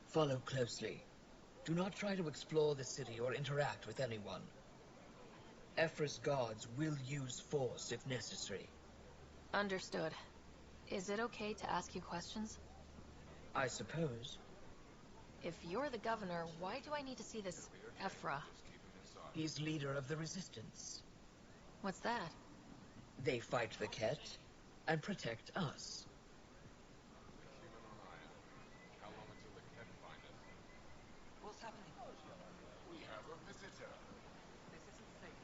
Follow closely. Do not try to explore the city or interact with anyone. Ephra's guards will use force if necessary. Understood. Is it okay to ask you questions? I suppose. If you're the governor, why do I need to see this Ephra? He's leader of the Resistance. What's that? They fight the Ket and protect us. What's happening? We have a visitor. This isn't safe.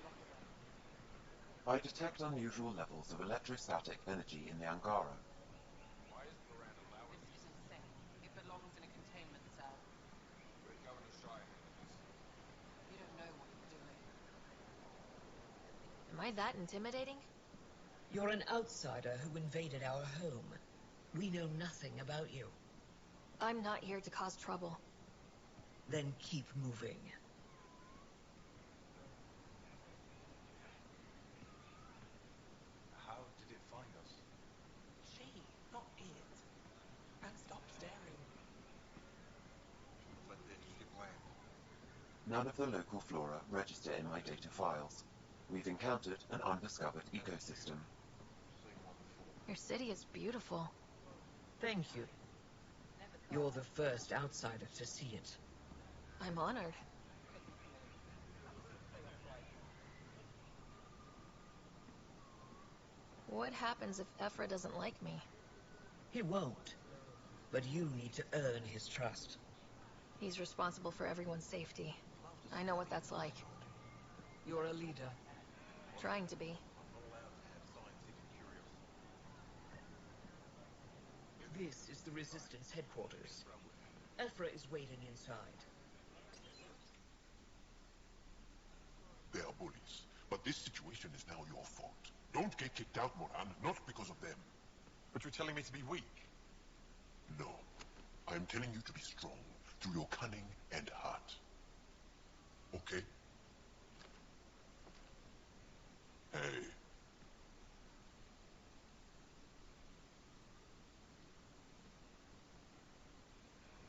Lock it up. I detect unusual levels of electrostatic energy in the Angara. Why isn't Moran allowing this? Isn't safe. It belongs in a containment cell. Let Governor Shy handle this. You don't know what you're doing. Am I that intimidating? You're an outsider who invaded our home. We know nothing about you. I'm not here to cause trouble. Then keep moving. How did it find us? She, not it. And stop staring. Let the ship land. None of the local flora register in my data files. We've encountered an undiscovered ecosystem. Your city is beautiful. Thank you. You're the first outsider to see it. I'm honored. What happens if Ephra doesn't like me? He won't. But you need to earn his trust. He's responsible for everyone's safety. I know what that's like. You're a leader. Trying to be. This is the Resistance headquarters. Ephra is waiting inside. They are bullies, but this situation is now your fault. Don't get kicked out, Moran, not because of them. But you're telling me to be weak. No. I am telling you to be strong through your cunning and heart. Okay? Hey.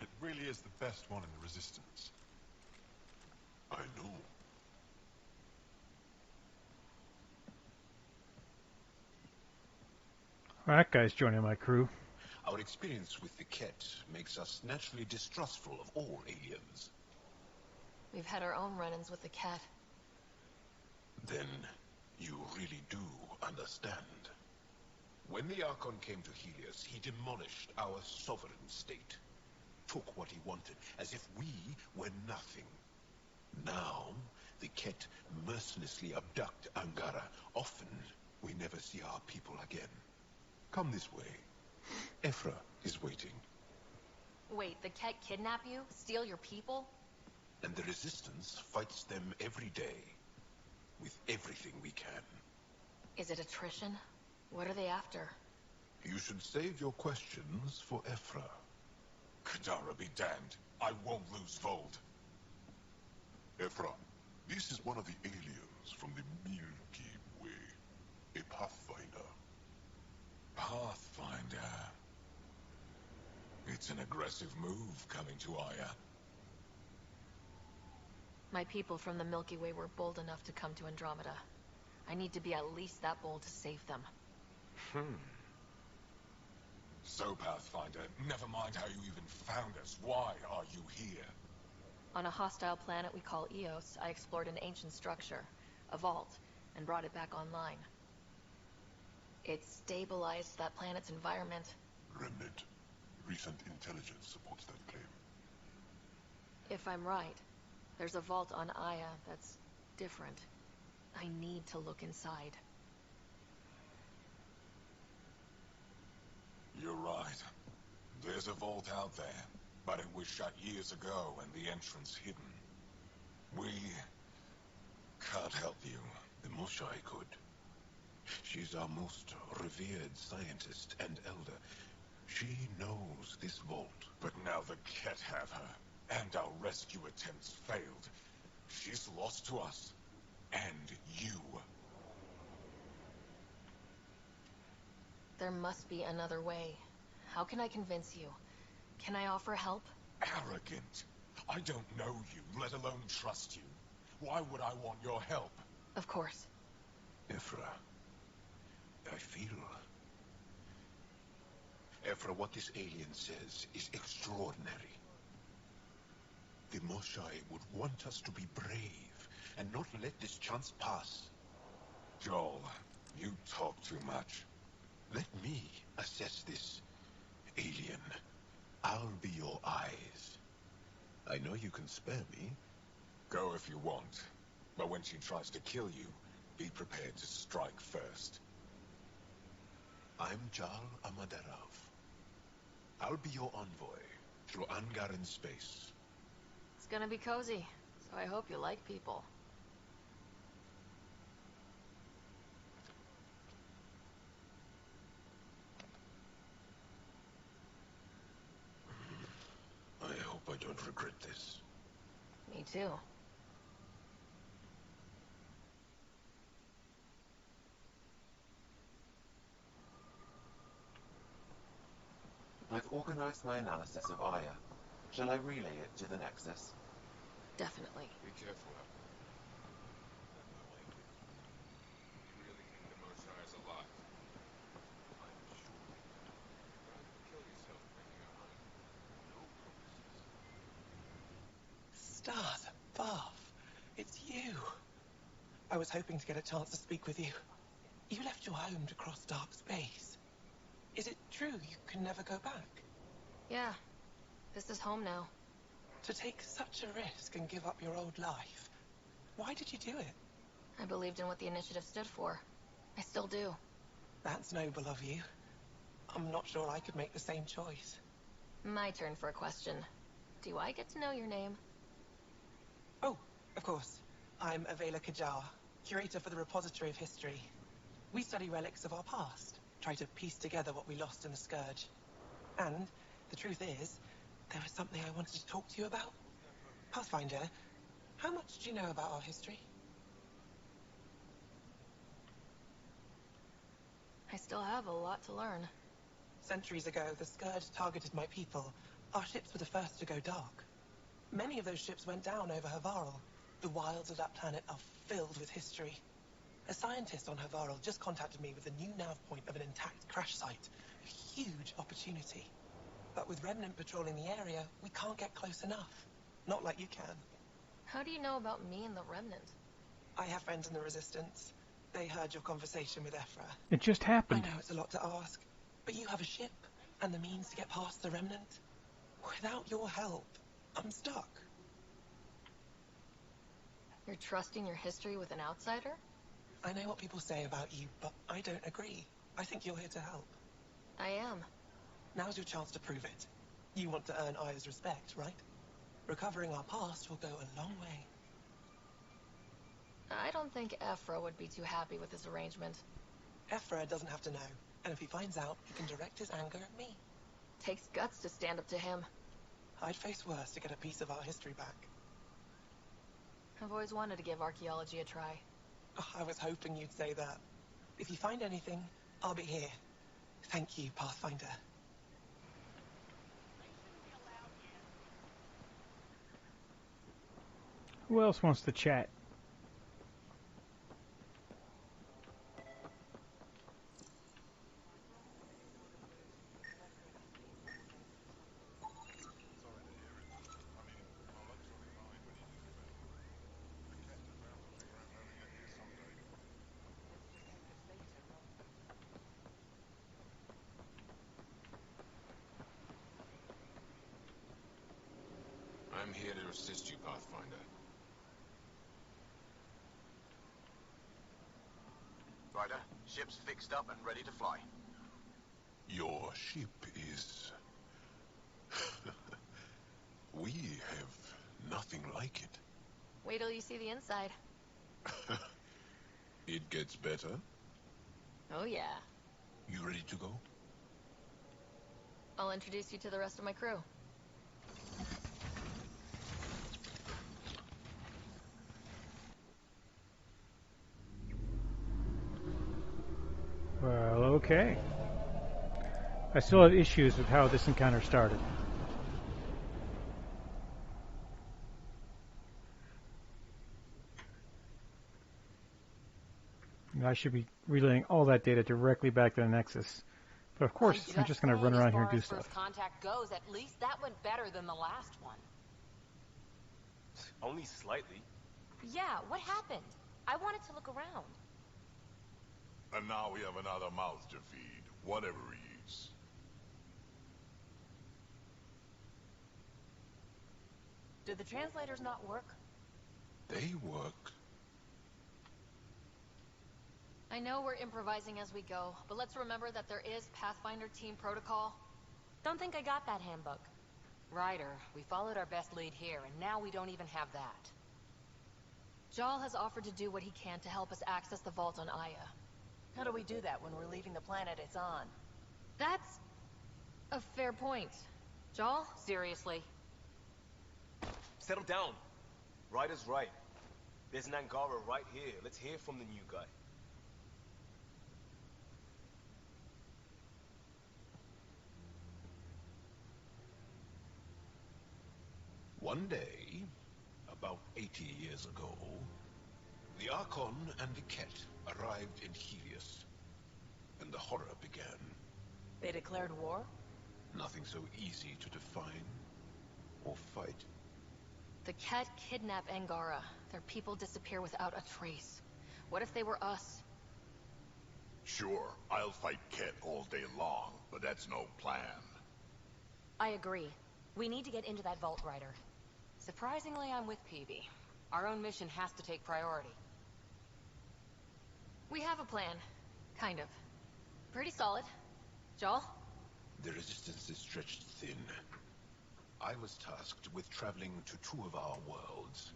It really is the best one in the Resistance. I know. That guy's joining my crew. Our experience with the Ket makes us naturally distrustful of all aliens. We've had our own run-ins with the Ket. Then you really do understand. When the Archon came to Helios, he demolished our sovereign state. Took what he wanted, as if we were nothing. Now, the Ket mercilessly abduct Angara. Often, we never see our people again. Come this way. Ephra is waiting. Wait, the Ket kidnap you? Steal your people? And the Resistance fights them every day. With everything we can. Is it attrition? What are they after? You should save your questions for Ephra. Kadara be damned. I won't lose Vold. Ephra, this is one of the aliens from the Milky Way. A pathfinder. Pathfinder. It's an aggressive move coming to Aya. My people from the Milky Way were bold enough to come to Andromeda. I need to be at least that bold to save them. So, Pathfinder, never mind how you even found us. Why are you here? On a hostile planet we call Eos, I explored an ancient structure, a vault, and brought it back online. It stabilized that planet's environment. Remnant. Recent intelligence supports that claim. If I'm right, there's a vault on Aya that's different. I need to look inside. You're right. There's a vault out there, but it was shut years ago and the entrance hidden. We can't help you. The Moshai could. She's our most revered scientist and elder. She knows this vault. But now the Ket have her, and our rescue attempts failed. She's lost to us, and you. There must be another way. How can I convince you? Can I offer help? Arrogant. I don't know you, let alone trust you. Why would I want your help? Of course. Ephra, I feel... Ephra, what this alien says is extraordinary. The Moshai would want us to be brave and not let this chance pass. Joel, you talk too much. Let me assess this alien. I'll be your eyes. I know you can spare me. Go if you want, but when she tries to kill you, be prepared to strike first. I'm Jal Amaderov. I'll be your envoy through Angaran space. It's gonna be cozy, so I hope you like people. I hope I don't regret this. Me too. I've organized my analysis of Aya. Shall I relay it to the Nexus? Definitely. Be careful out there. You really think the Moshai is alive? I'm sure you do. Rather than kill yourself making her home. No promises. Stars above. It's you. I was hoping to get a chance to speak with you. You left your home to cross dark space. Is it true you can never go back? Yeah. This is home now. To take such a risk and give up your old life. Why did you do it? I believed in what the initiative stood for. I still do. That's noble of you. I'm not sure I could make the same choice. My turn for a question. Do I get to know your name? Oh, of course. I'm Avela Kajar, curator for the Repository of History. We study relics of our past, try to piece together what we lost in the Scourge. And the truth is, there was something I wanted to talk to you about. Pathfinder, how much do you know about our history? I still have a lot to learn. Centuries ago, the Scourge targeted my people. Our ships were the first to go dark. Many of those ships went down over Havarl. The wilds of that planet are filled with history. A scientist on Havarl just contacted me with a new nav point of an intact crash site. A huge opportunity. But with Remnant patrolling the area, we can't get close enough. Not like you can. How do you know about me and the Remnant? I have friends in the Resistance. They heard your conversation with Ephra. It just happened. I know it's a lot to ask, but you have a ship and the means to get past the Remnant. Without your help, I'm stuck. You're trusting your history with an outsider? I know what people say about you, but I don't agree. I think you're here to help. I am. Now's your chance to prove it. You want to earn Aya's respect, right? Recovering our past will go a long way. I don't think Ephra would be too happy with this arrangement. Ephra doesn't have to know, and if he finds out, he can direct his anger at me. Takes guts to stand up to him. I'd face worse to get a piece of our history back. I've always wanted to give archaeology a try. Oh, I was hoping you'd say that. If you find anything, I'll be here. Thank you, Pathfinder. Who else wants to chat? Sorry to hear it. I mean, my luck's on your mind when you just fell. The Ket are bound to figure out how to get here someday. I'm here to assist you, Pathfinder. Ryder, ship's fixed up and ready to fly. Your ship is... We have nothing like it. Wait till you see the inside. It gets better. Oh yeah. You ready to go? I'll introduce you to the rest of my crew. Well, okay. I still have issues with how this encounter started. I should be relaying all that data directly back to the Nexus. But of course, I'm just going to run around here and do stuff. As far as first contact goes, at least that went better than the last one. Only slightly. Yeah, what happened? I wanted to look around. And now we have another mouth to feed, whatever he eats. Did the translators not work? They work. I know we're improvising as we go, but let's remember that there is Pathfinder team protocol. Don't think I got that handbook. Ryder, we followed our best lead here, and now we don't even have that. Jal has offered to do what he can to help us access the vault on Aya. How do we do that when we're leaving the planet it's on? That's a fair point. Jal? Seriously? Settle down. Ryder's right. There's an Angara right here. Let's hear from the new guy. One day, about 80 years ago, the Archon and the Ket arrived in Helios, and the horror began. They declared war? Nothing so easy to define or fight. The Ket kidnap Angara. Their people disappear without a trace. What if they were us? Sure, I'll fight Ket all day long, but that's no plan. I agree. We need to get into that vault, Ryder. Surprisingly, I'm with PB. Our own mission has to take priority. We have a plan. Kind of. Pretty solid. Jal? The resistance is stretched thin. I was tasked with traveling to two of our worlds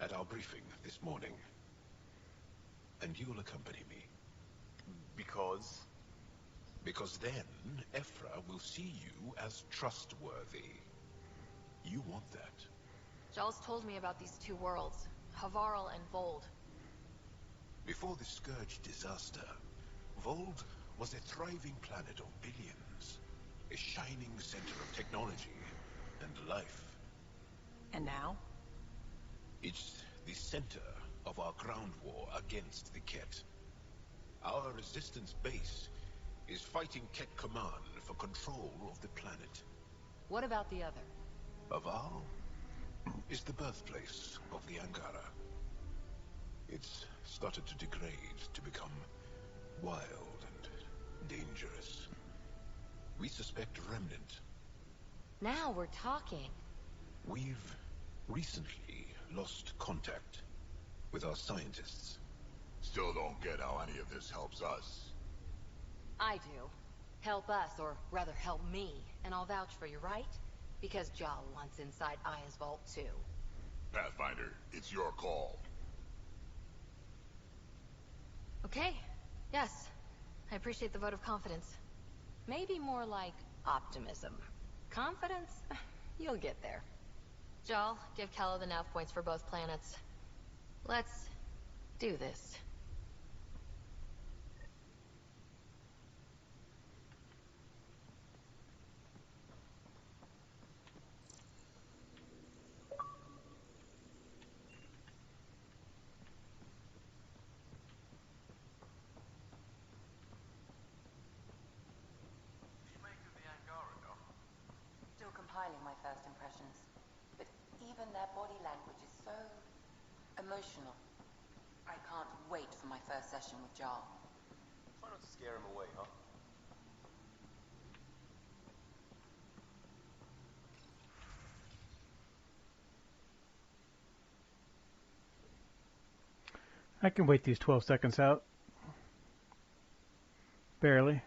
at our briefing this morning. And you'll accompany me. Because? Because then, Ephra will see you as trustworthy. You want that. Jal's told me about these two worlds, Havarl and Vold. Before the Scourge disaster, Vold was a thriving planet of billions. A shining center of technology and life. And now? It's the center of our ground war against the Ket. Our resistance base is fighting Ket Command for control of the planet. What about the other? Havarl is the birthplace of the Angara. It's started to degrade, to become wild and dangerous. We suspect Remnant. Now we're talking. We've recently lost contact with our scientists. Still don't get how any of this helps us. I do. Help us, or rather help me, and I'll vouch for you, right? Because Jal wants inside Aya's vault too. Pathfinder, it's your call. Okay. Yes. I appreciate the vote of confidence. Maybe more like optimism. Confidence? You'll get there. Jal, give Callow the nav points for both planets. Let's do this. Still compiling my first impressions. But even their body language is so emotional. I can't wait for my first session with Jarl. Try not to scare him away, huh? I can wait these 12 seconds out. Barely.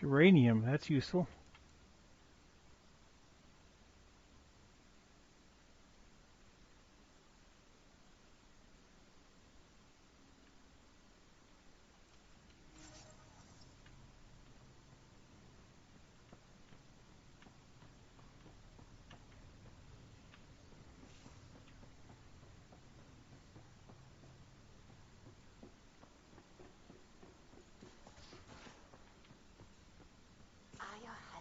Uranium, that's useful. Aya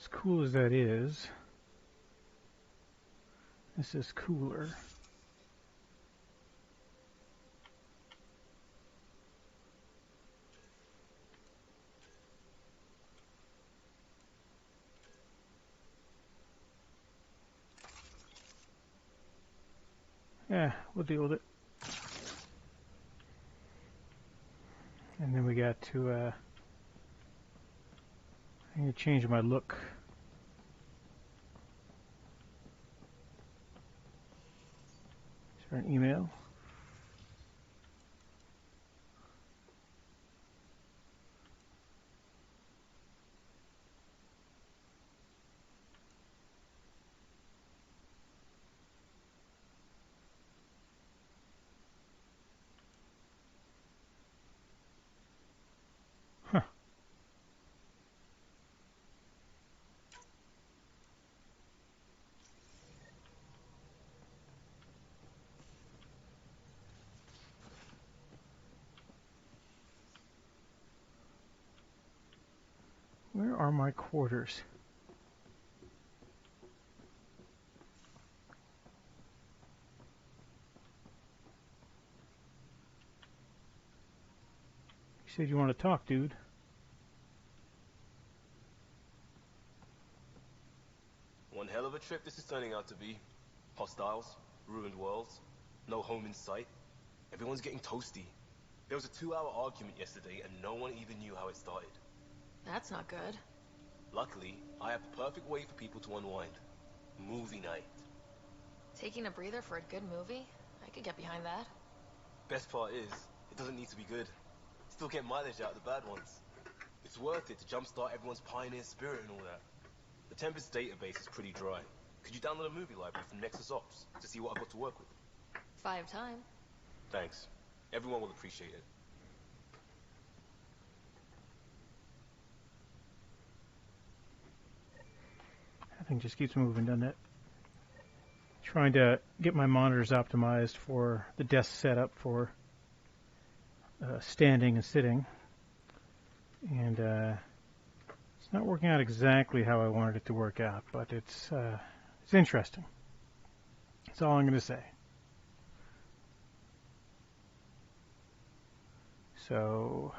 As cool as that is, this is cooler. Yeah, we'll deal with it. And then we got to, I need to change my look. Is there an email? Huh. Where are my quarters? You said you want to talk, dude. One hell of a trip this is turning out to be. Hostiles, ruined worlds, no home in sight. Everyone's getting toasty. There was a 2-hour argument yesterday and no one even knew how it started. That's not good. Luckily, I have the perfect way for people to unwind. Movie night. Taking a breather for a good movie? I could get behind that. Best part is, it doesn't need to be good. Still get mileage out of the bad ones. It's worth it to jumpstart everyone's pioneer spirit and all that. The Tempest database is pretty dry. Could you download a movie library from Nexus Ops to see what I've got to work with? 5 time. Thanks. Everyone will appreciate it. That thing just keeps moving, doesn't it? Trying to get my monitors optimized for the desk setup for standing and sitting. And it's not working out exactly how I wanted it to work out, but it's interesting. That's all I'm going to say. So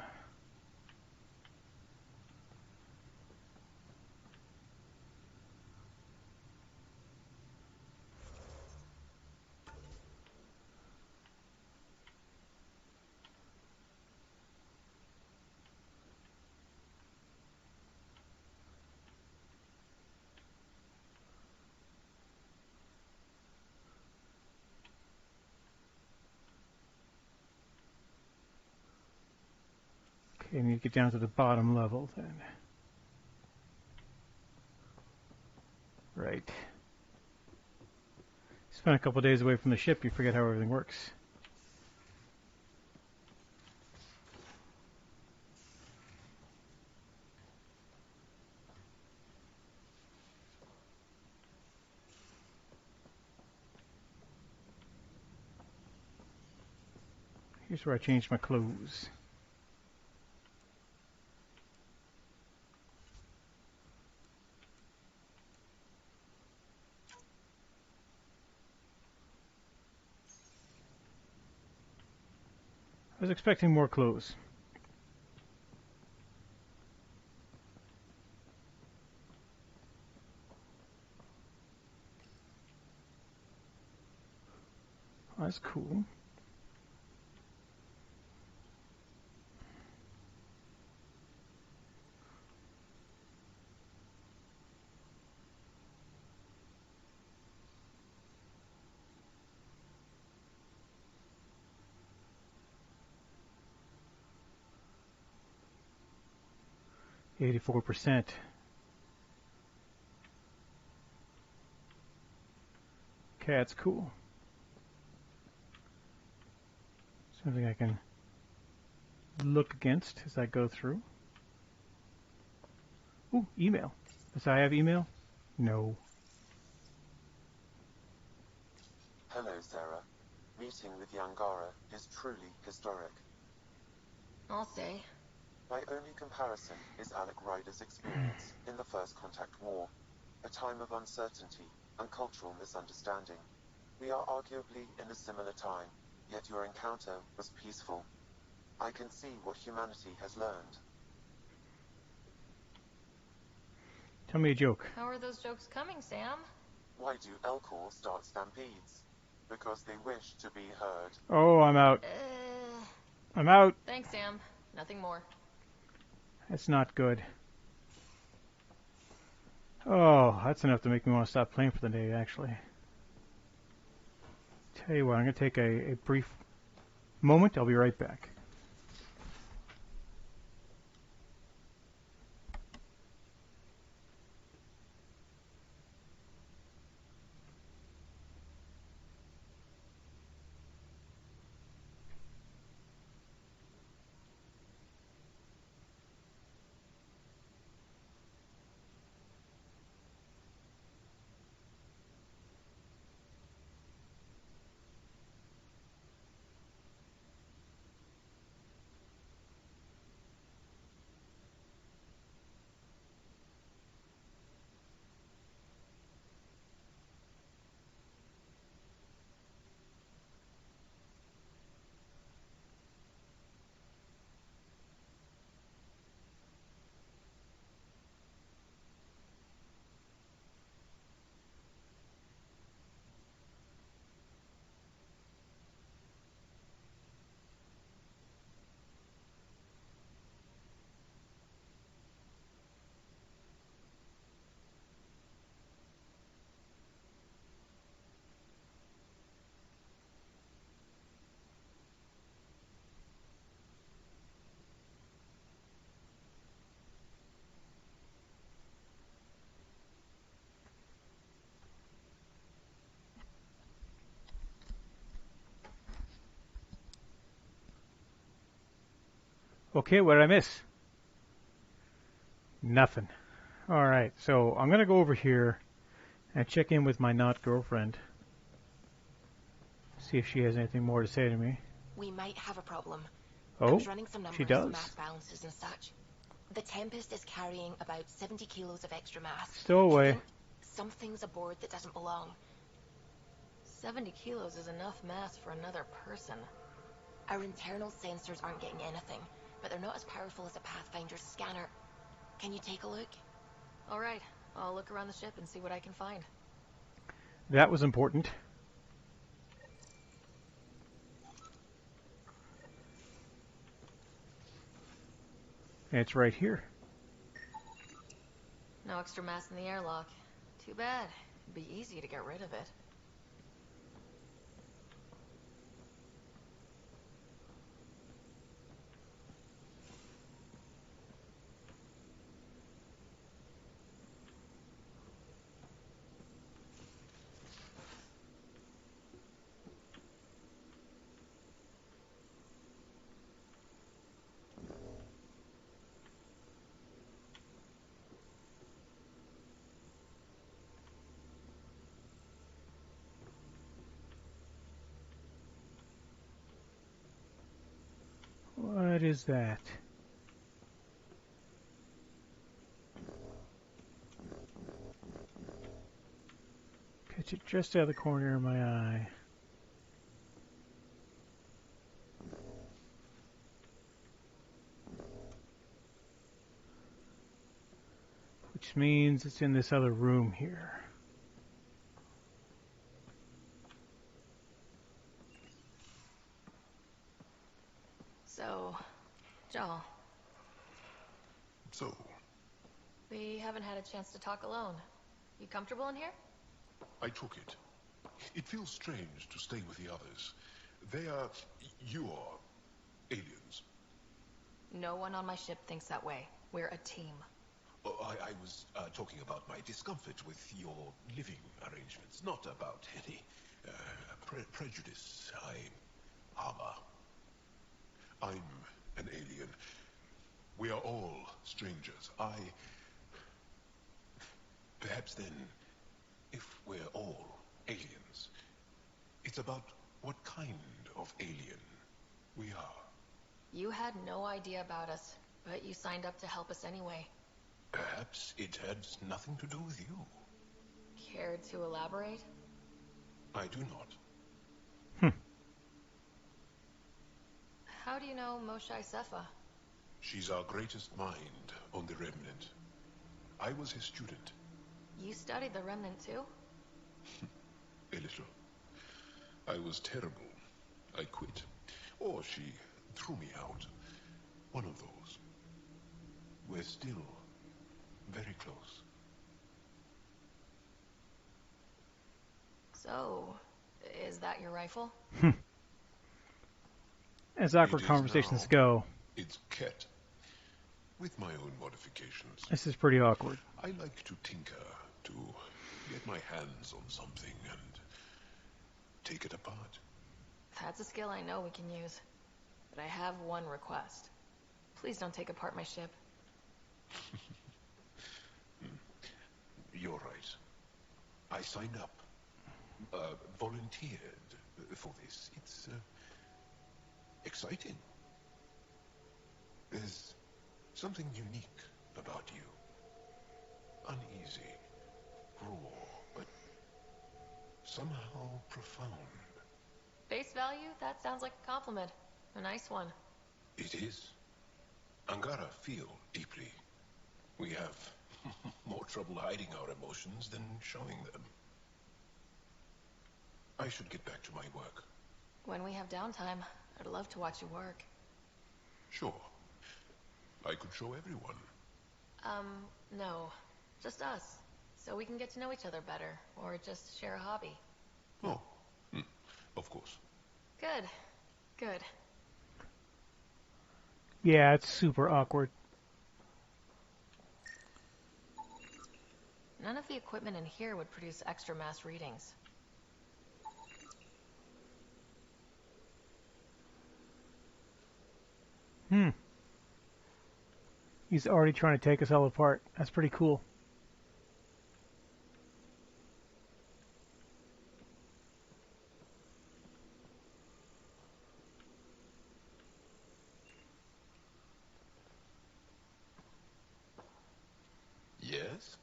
okay, I need to get down to the bottom level then. Right. Spent a couple days away from the ship, you forget how everything works. Here's where I changed my clothes. I was expecting more clothes. Oh, that's cool. %. Okay, that's cool. Something I can look against as I go through. Ooh, email. Does I have email? No. Hello, Sarah. Meeting with Yangara is truly historic. I'll say. My only comparison is Alec Ryder's experience in the First Contact War, a time of uncertainty and cultural misunderstanding. We are arguably in a similar time, yet your encounter was peaceful. I can see what humanity has learned. Tell me a joke. How are those jokes coming, Sam? Why do Elcor start stampedes? Because they wish to be heard. Oh, I'm out. I'm out. Thanks, Sam. Nothing more. That's not good. Oh, that's enough to make me want to stop playing for the day, actually. Tell you what, I'm going to take a brief moment. I'll be right back. Okay, what did I miss? Nothing. Alright, so I'm going to go over here and check in with my not girlfriend. See if she has anything more to say to me. We might have a problem. Oh, I was running some she numbers, does? mass balances and such. The Tempest is carrying about 70 kilos of extra mass. Stow away. I think something's aboard that doesn't belong. 70 kilos is enough mass for another person. Our internal sensors aren't getting anything, but they're not as powerful as a Pathfinder's scanner. Can you take a look? All right, I'll look around the ship and see what I can find. That was important. It's right here. No extra mass in the airlock. Too bad. It'd be easy to get rid of it. What is that? Catch it just out of the corner of my eye. Which means it's in this other room here. So, Joel. So? We haven't had a chance to talk alone. You comfortable in here? I took it. It feels strange to stay with the others. They are... you are... aliens. No one on my ship thinks that way. We're a team. Oh, I was talking about my discomfort with your living arrangements, not about any prejudice I harbor. I'm an alien. We are all strangers. Perhaps then, if we're all aliens, it's about what kind of alien we are. You had no idea about us, But you signed up to help us anyway. Perhaps it had nothing to do with you. Care to elaborate? I do not. How do you know Moshae Sefa? She's our greatest mind on the Remnant. I was his student. You studied the Remnant too? A little. I was terrible. I quit. Or she threw me out. One of those. We're still very close. So, is that your rifle? As awkward conversations go. It's Ket. With my own modifications. This is pretty awkward. I like to tinker, to get my hands on something and take it apart. That's a skill I know we can use. But I have one request. Please don't take apart my ship. You're right. I signed up. Volunteered for this. It's exciting. There's something unique about you. Uneasy, raw, but somehow profound. Face value? That sounds like a compliment. A nice one. It is. Angara feel deeply. We have more trouble hiding our emotions than showing them. I should get back to my work. When we have downtime, I'd love to watch you work. Sure. I could show everyone. No. Just us. So we can get to know each other better, or just share a hobby. Oh, of course. Good. Good. Yeah, it's super awkward. None of the equipment in here would produce extra mass readings. He's already trying to take us all apart. That's pretty cool. Yes?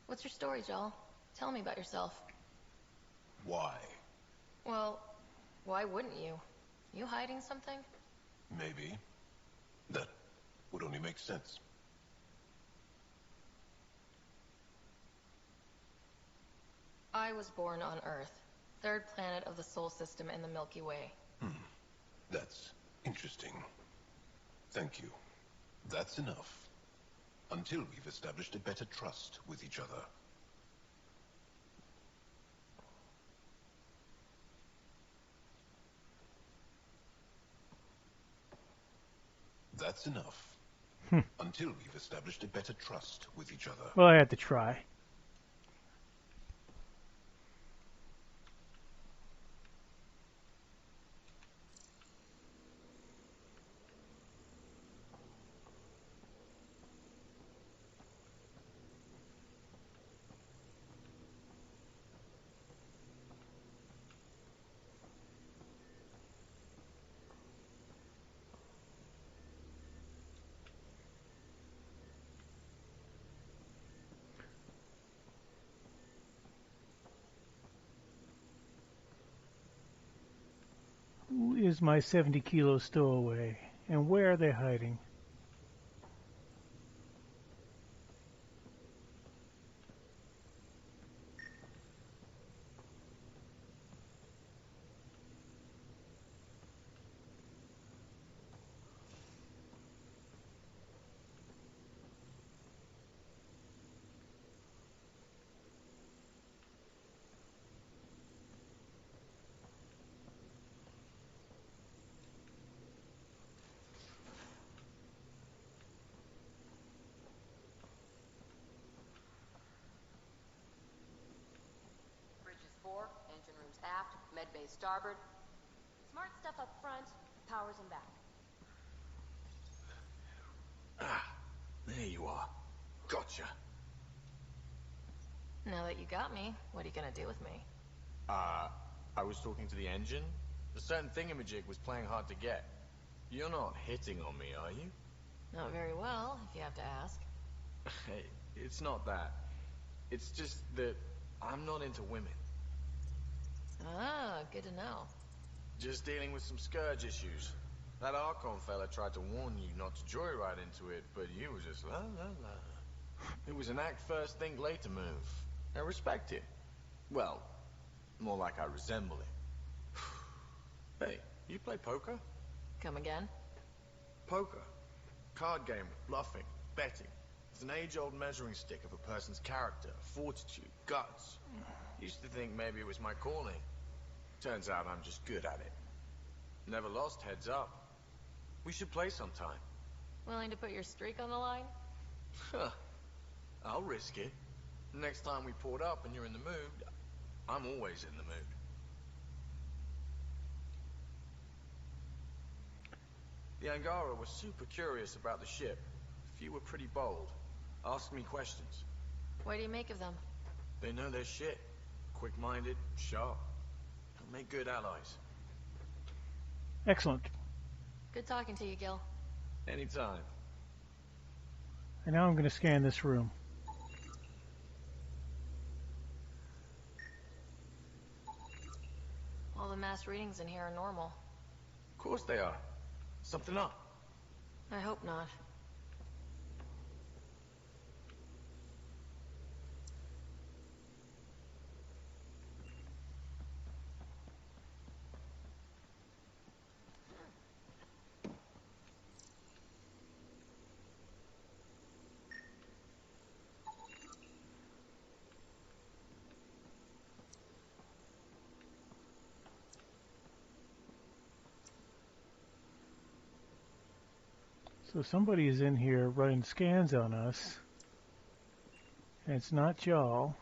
What's your story, Joel? Tell me about yourself. Why? Well, why wouldn't you? You hiding something? Maybe. That would only make sense. I was born on Earth, third planet of the Sol system in the Milky Way. That's interesting. Thank you. That's enough. Until we've established a better trust with each other. That's enough. Until we've established a better trust with each other. Well, I had to try. Who is my 70-kilo stowaway? And where are they hiding? Bridges fore, engine rooms aft, med bay starboard. Smart stuff up front, powers in back. There you are. Gotcha. Now that you got me, what are you gonna do with me? I was talking to the engine. The certain thingamajig was playing hard to get. You're not hitting on me, are you? Not very well, if you have to ask. Hey, it's not that. It's just that I'm not into women. Ah, good to know. Just dealing with some scourge issues. That Archon fella tried to warn you not to joyride into it, but you were just la la la. It was an act first, think later move. I respect it. Well, more like I resemble it. Hey, you play poker? Come again? Poker. Card game with bluffing, betting. It's an age-old measuring stick of a person's character, fortitude, guts. Used to think maybe it was my calling. Turns out I'm just good at it. Never lost heads up. We should play sometime. Willing to put your streak on the line? Huh. I'll risk it. Next time we port up and you're in the mood, I'm always in the mood. The Angara was super curious about the ship. A few were pretty bold. Asked me questions. What do you make of them? They know their shit. Quick-minded, sharp. They'll make good allies. Excellent. Good talking to you, Gil. Anytime. And now I'm going to scan this room. All the mass readings in here are normal. Of course they are. Something up. I hope not. So somebody is in here running scans on us. And it's not y'all.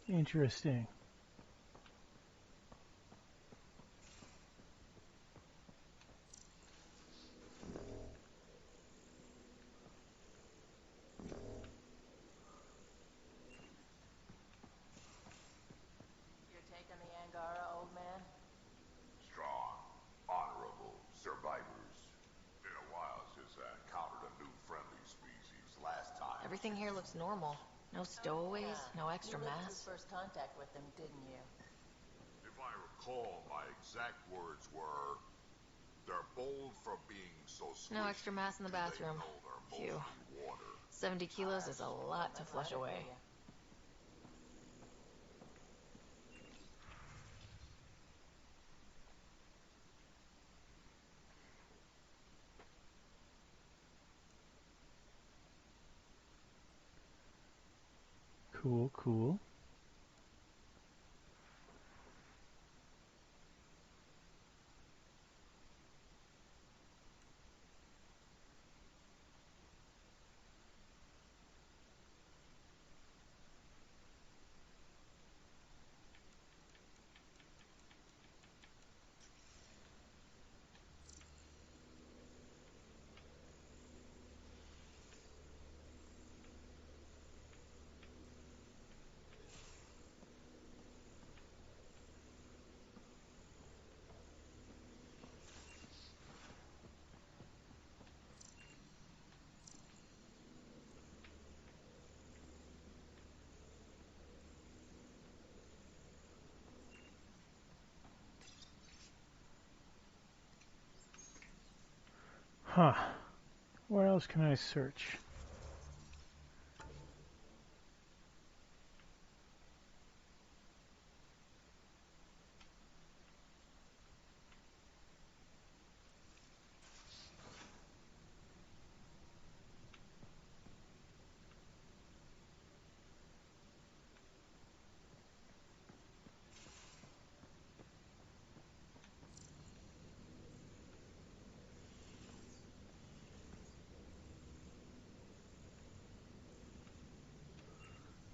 Interesting. Your take on the Angara, old man? Strong, honorable survivors. Been a while since I encountered a new friendly species. Last time. Everything here looks normal. No stowaways, no extra You lived mass. through first contact with them, didn't you? If I recall, my exact words were, "They're bold for being so squishy. No extra mass in the bathroom. Phew. 70 kilos is a lot to flush away. Cool, cool. Huh. Where else can I search?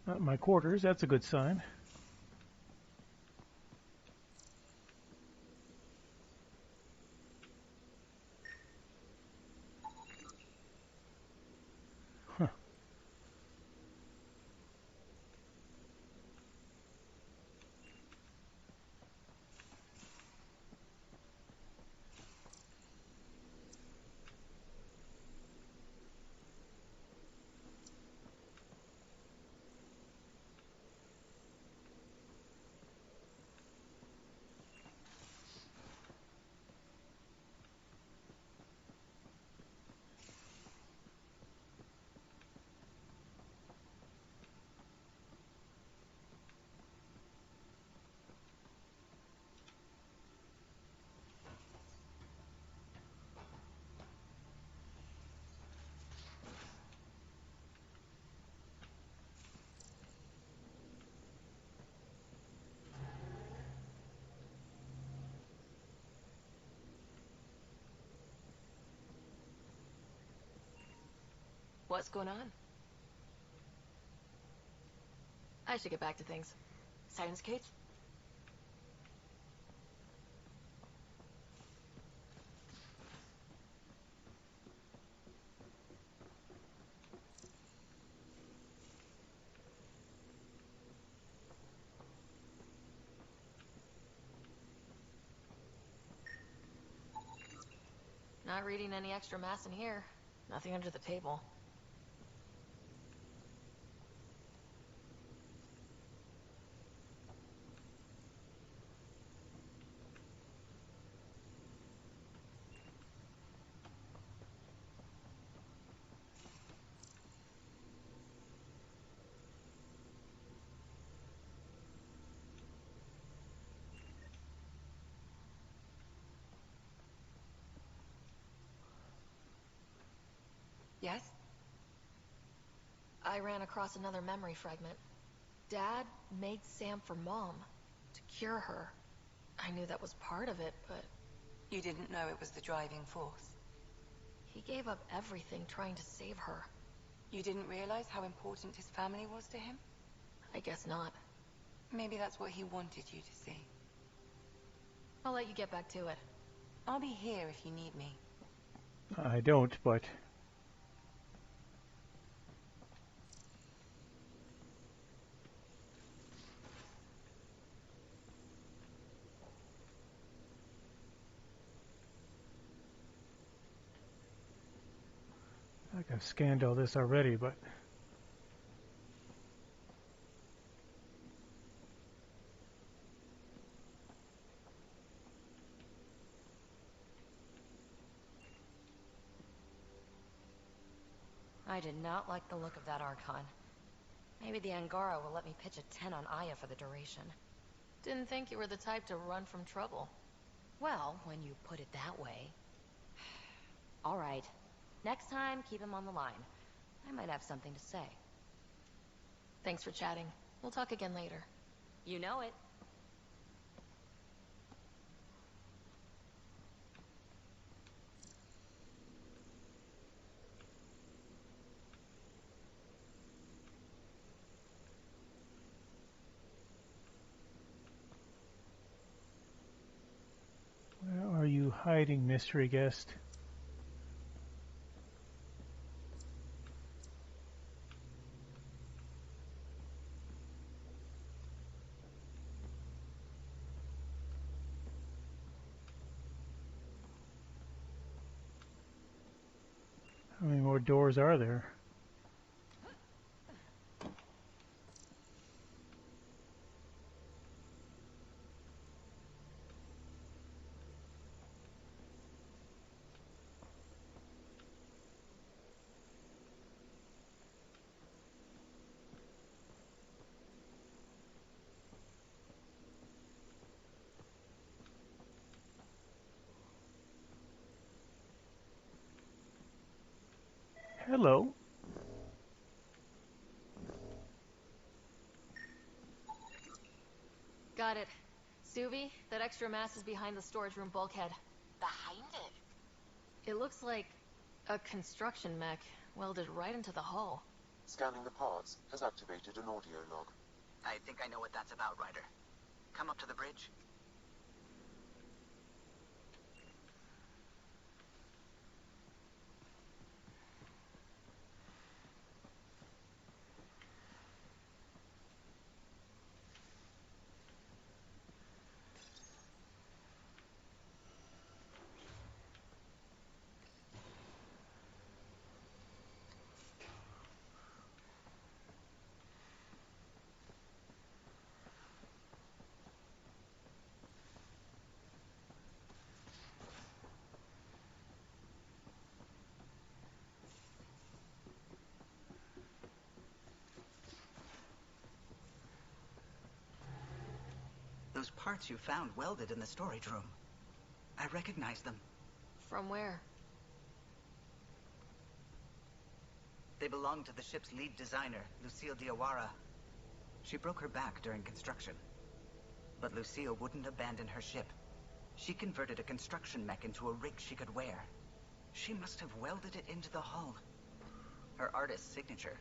Not my quarters, that's a good sign. What's going on? I should get back to things. Science, Kate? Not reading any extra mass in here. Nothing under the table. Yes? I ran across another memory fragment. Dad made Sam for Mom, to cure her. I knew that was part of it, but... You didn't know it was the driving force? He gave up everything trying to save her. You didn't realize how important his family was to him? I guess not. Maybe that's what he wanted you to see. I'll let you get back to it. I'll be here if you need me. I don't, but... I've scanned all this already, but... I did not like the look of that Archon. Maybe the Angara will let me pitch a 10 on Aya for the duration. Didn't think you were the type to run from trouble. Well, when you put it that way. All right. Next time, keep him on the line. I might have something to say. Thanks for chatting. We'll talk again later. You know it. Where are you hiding, mystery guest? How many more doors are there? Hello. Got it. Suvi, that extra mass is behind the storage room bulkhead. Behind it? It looks like a construction mech welded right into the hull. Scanning the parts has activated an audio log. I think I know what that's about, Ryder. Come up to the bridge. Those parts you found welded in the storage room. I recognize them. From where? They belong to the ship's lead designer, Lucille Diawara. She broke her back during construction. But Lucille wouldn't abandon her ship. She converted a construction mech into a rig she could wear. She must have welded it into the hull. Her artist's signature.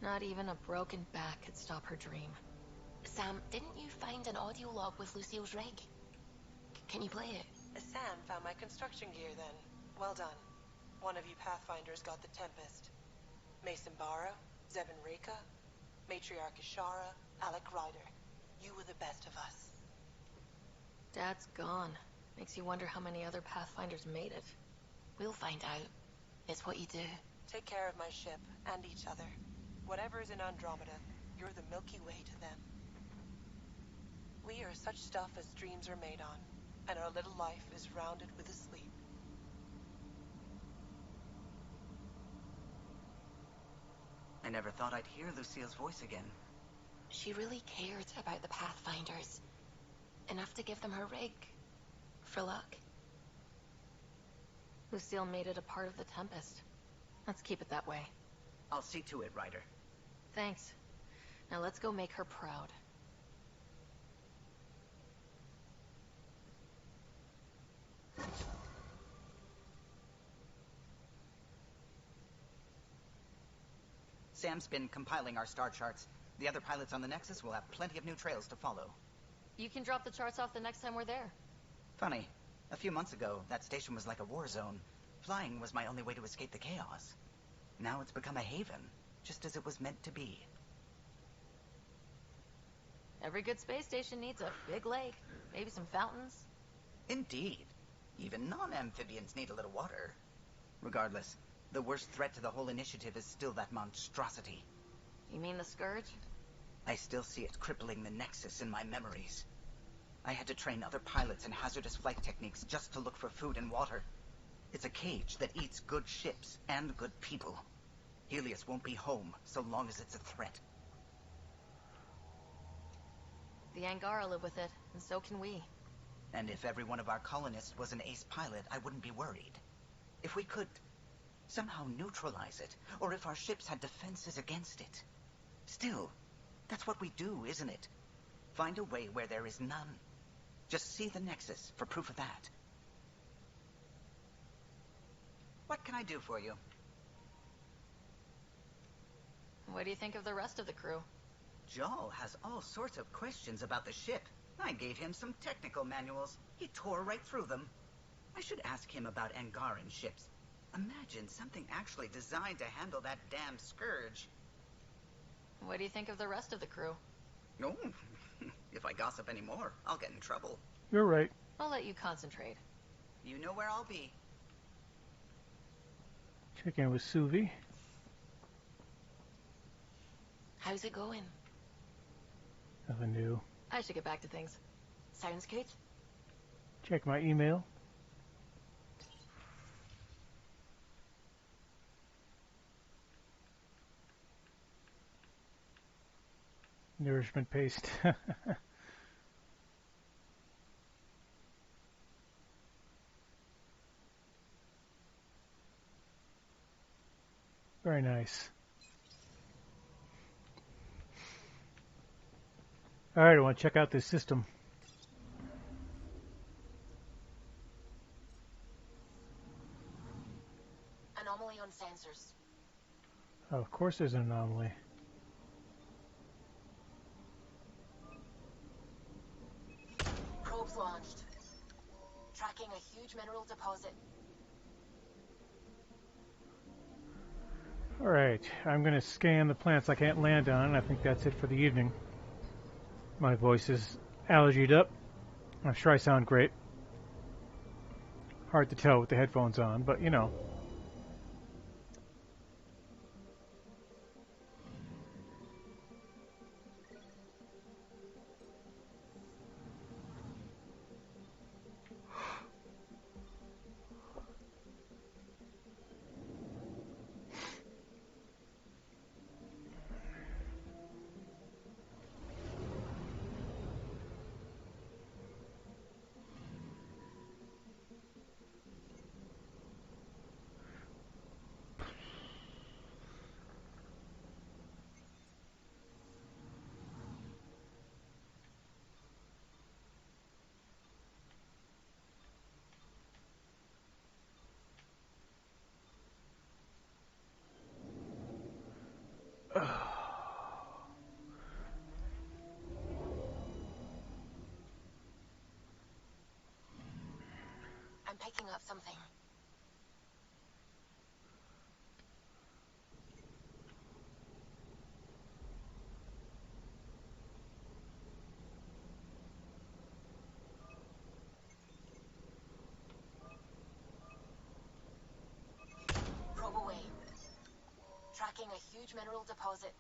Not even a broken back could stop her dream. Sam, didn't you find an audio log with Lucille's rig? Can you play it? Sam found my construction gear then. Well done. One of you Pathfinders got the Tempest. Mason Barra, Zevin Reka, Matriarch Ishara, Alec Ryder. You were the best of us. Dad's gone. Makes you wonder how many other Pathfinders made it. We'll find out. It's what you do. Take care of my ship, and each other. Whatever is in Andromeda, you're the Milky Way to them. We are such stuff as dreams are made on, and our little life is rounded with a sleep. I never thought I'd hear Lucille's voice again. She really cared about the Pathfinders. Enough to give them her rig. For luck. Lucille made it a part of the Tempest. Let's keep it that way. I'll see to it, Ryder. Thanks. Now let's go make her proud. Sam's been compiling our star charts. The other pilots on the Nexus will have plenty of new trails to follow. You can drop the charts off the next time we're there. Funny. A few months ago, that station was like a war zone. Flying was my only way to escape the chaos. Now it's become a haven, just as it was meant to be. Every good space station needs a big lake, maybe some fountains. Indeed. Even non-amphibians need a little water. Regardless, the worst threat to the whole initiative is still that monstrosity. You mean the Scourge? I still see it crippling the Nexus in my memories. I had to train other pilots in hazardous flight techniques just to look for food and water. It's a cage that eats good ships and good people. Helios won't be home so long as it's a threat. The Angara live with it, and so can we. And if every one of our colonists was an ace pilot, I wouldn't be worried. If we could somehow neutralize it, or if our ships had defenses against it. Still, that's what we do, isn't it? Find a way where there is none. Just see the Nexus for proof of that. What can I do for you? What do you think of the rest of the crew? Joel has all sorts of questions about the ship. I gave him some technical manuals. He tore right through them. I should ask him about Angaran ships. Imagine something actually designed to handle that damn Scourge. What do you think of the rest of the crew? Oh, if I gossip anymore, I'll get in trouble. You're right. I'll let you concentrate. You know where I'll be. Check in with Suvi. How's it going? Nothing new. I should get back to things. Sounds good. Check my email. Nourishment paste. Very nice. Alright, I want to check out this system. Anomaly on sensors. Oh, of course there's an anomaly. Probes launched. Tracking a huge mineral deposit. Alright, I'm going to scan the plants I can't land on, and I think that's it for the evening. My voice is allergied up. I'm sure I sound great. Hard to tell with the headphones on, but you know. picking up something. Probe away. Tracking a huge mineral deposit.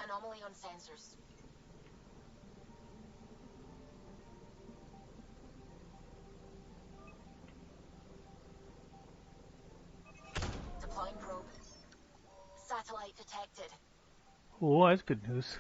Anomaly on sensors. Deploying probe. Satellite detected. Oh, that's good news.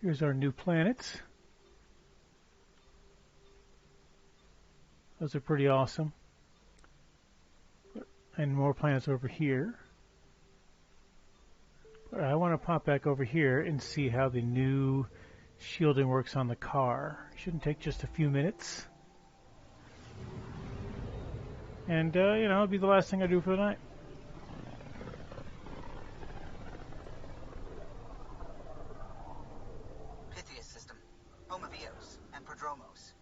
Here's our new planets. Those are pretty awesome. And more planets over here. I want to pop back over here and see how the new shielding works on the car. Shouldn't take just a few minutes. And, you know, it'll be the last thing I do for the night. Pythias system. Home of Eos and Prodromos.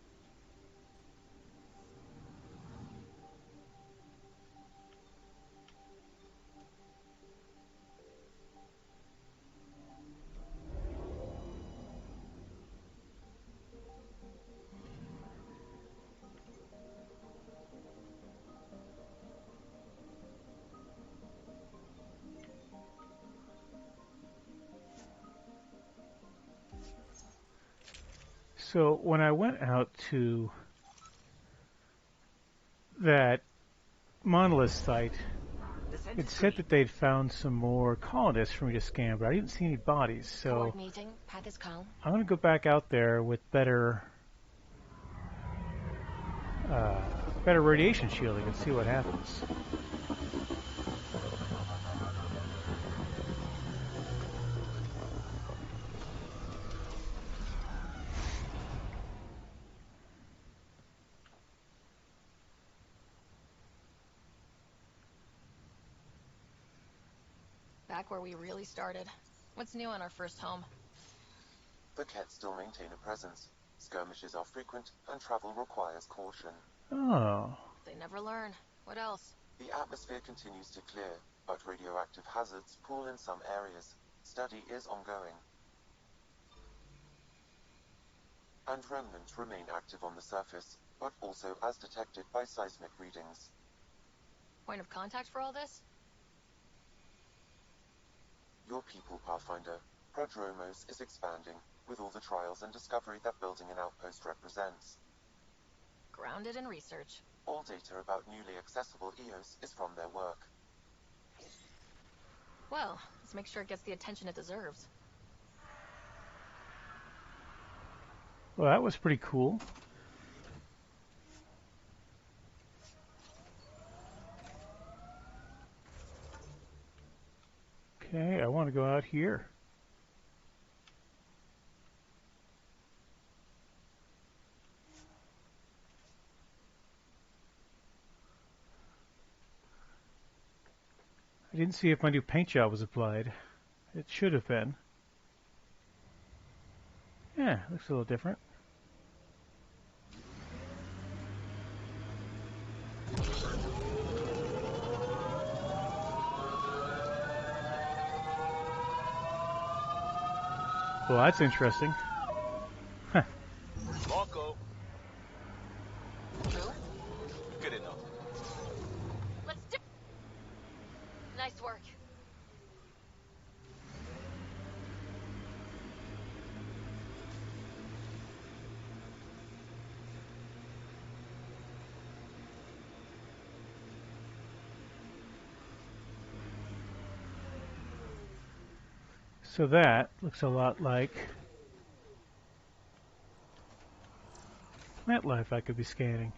So when I went out to that monolith site, it said that they'd found some more colonists for me to scan, but I didn't see any bodies. So Coordinating. Path is calm. I'm going to go back out there with better radiation shielding and see what happens. Back where we really started. What's new on our first home? The Kett still maintain a presence. Skirmishes are frequent, and travel requires caution. Oh. They never learn. What else? The atmosphere continues to clear, but radioactive hazards pool in some areas. Study is ongoing. And remnants remain active on the surface, but also as detected by seismic readings. Point of contact for all this? Your people, Pathfinder. Prodromos is expanding, with all the trials and discovery that building an outpost represents. Grounded in research. All data about newly accessible Eos is from their work. Well, let's make sure it gets the attention it deserves. Well, that was pretty cool. Okay, I want to go out here. I didn't see if my new paint job was applied. It should have been. Yeah, looks a little different. Well, that's interesting. Huh. Marco. Who? Good enough. Let's do. Nice work. So that looks a lot like plant life I could be scanning.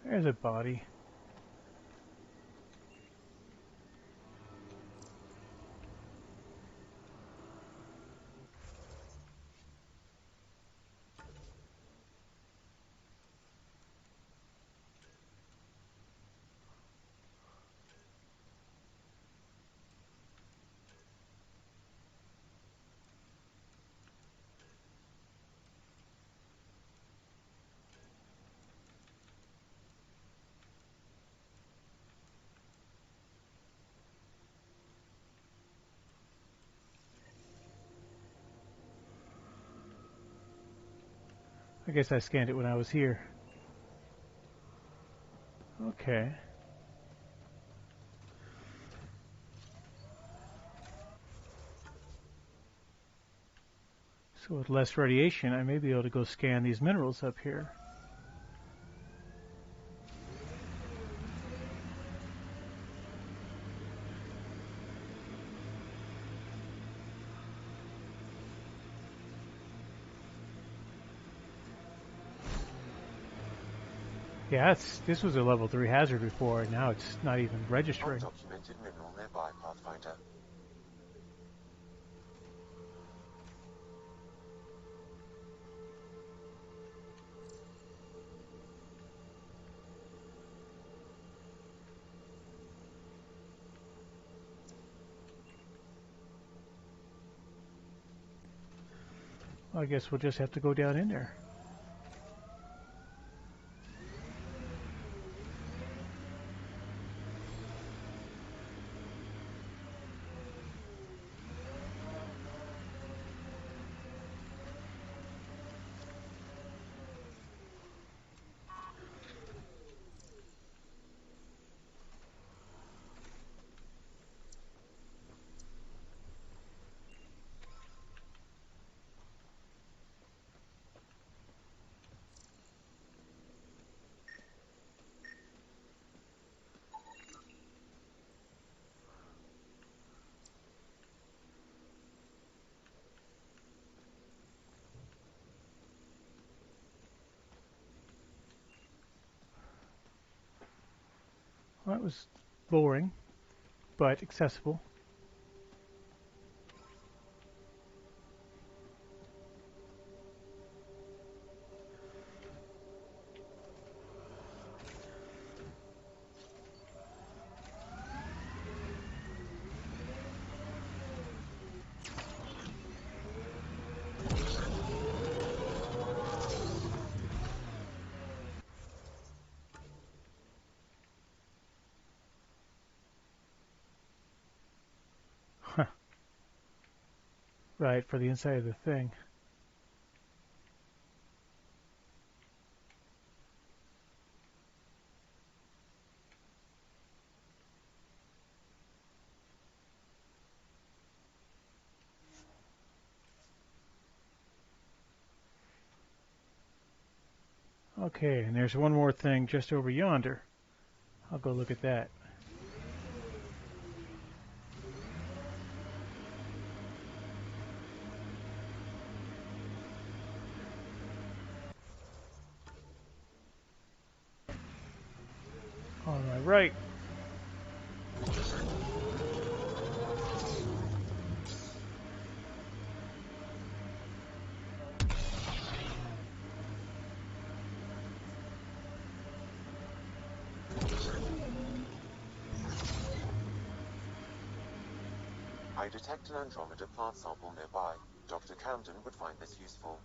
There's a body. I guess I scanned it when I was here. Okay. So with less radiation, I may be able to go scan these minerals up here. Yeah, this was a level 3 hazard before, and now it's not even registering. Undocumented mineral nearby, Pathfinder. Well, I guess we'll just have to go down in there. Well, that was boring, but accessible. Right, for the inside of the thing. Okay, and there's one more thing just over yonder. I'll go look at that. On my right. I detect an Andromeda plant sample nearby. Dr. Camden would find this useful.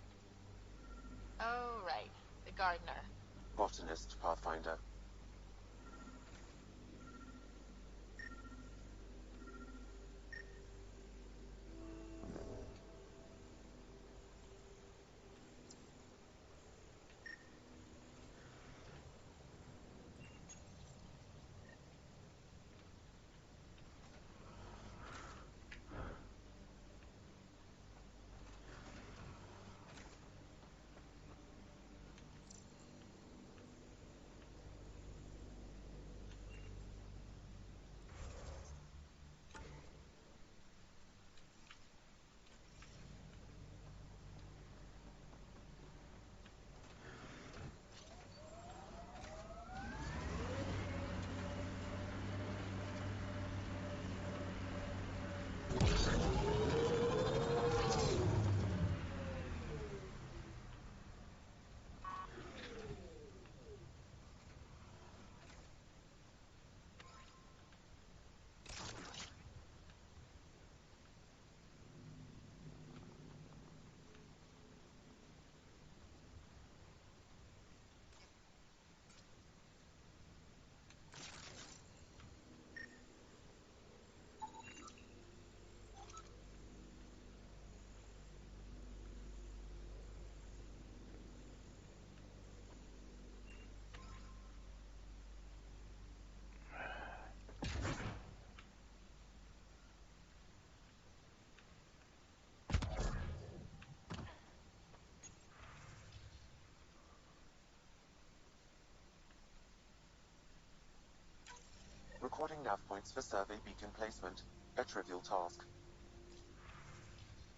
Oh, right. The gardener. Botanist, Pathfinder. Recording nav points for survey beacon placement. A trivial task.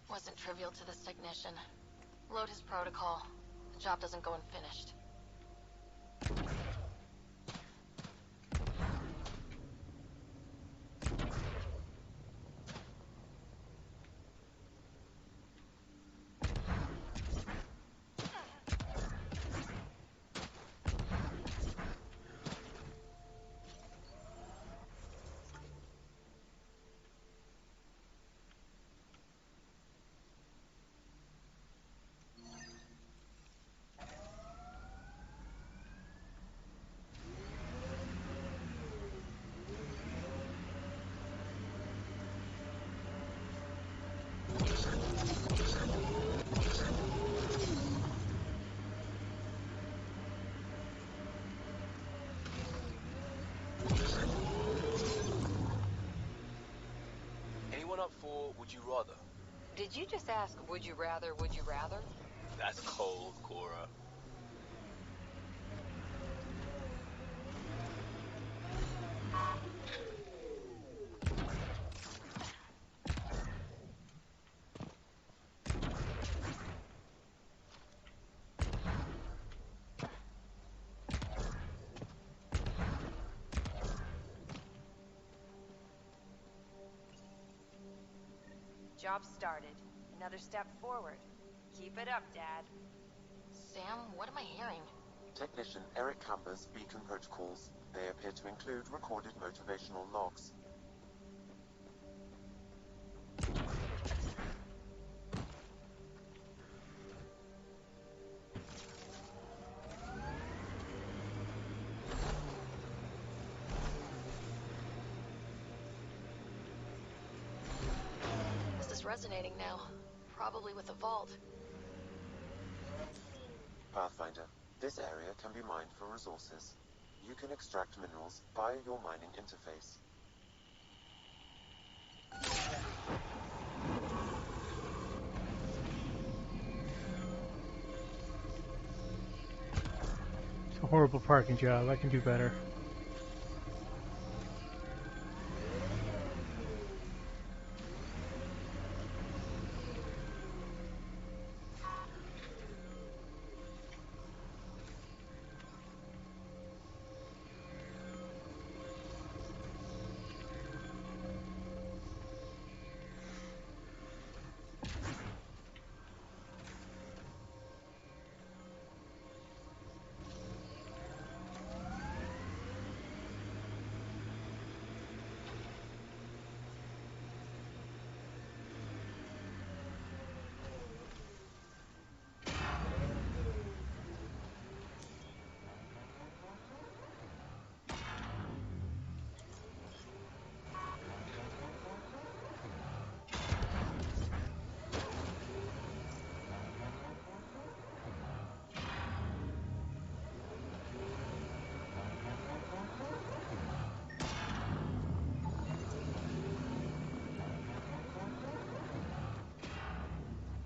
Wasn't trivial to this technician. Load his protocol. The job doesn't go unfinished. Anyone up for Would You Rather? Did you just ask, would you rather, would you rather? That's cold, Cora. Job started. Another step forward. Keep it up, Dad. Sam, what am I hearing? Technician Eric Camber's beacon protocols. They appear to include recorded motivational logs. Is this resonating now? Probably with the vault. Pathfinder, this area can be mined for resources. You can extract minerals via your mining interface. It's a horrible parking job. I can do better.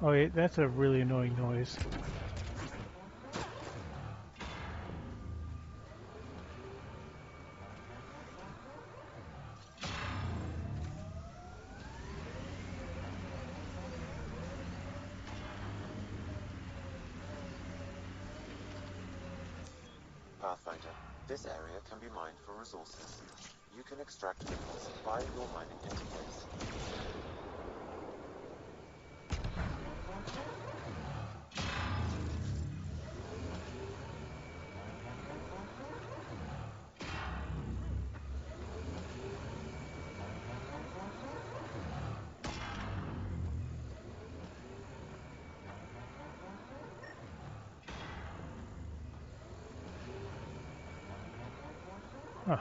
Oh, yeah, that's a really annoying noise. Pathfinder, this area can be mined for resources. You can extract minerals via your mining interface. Huh.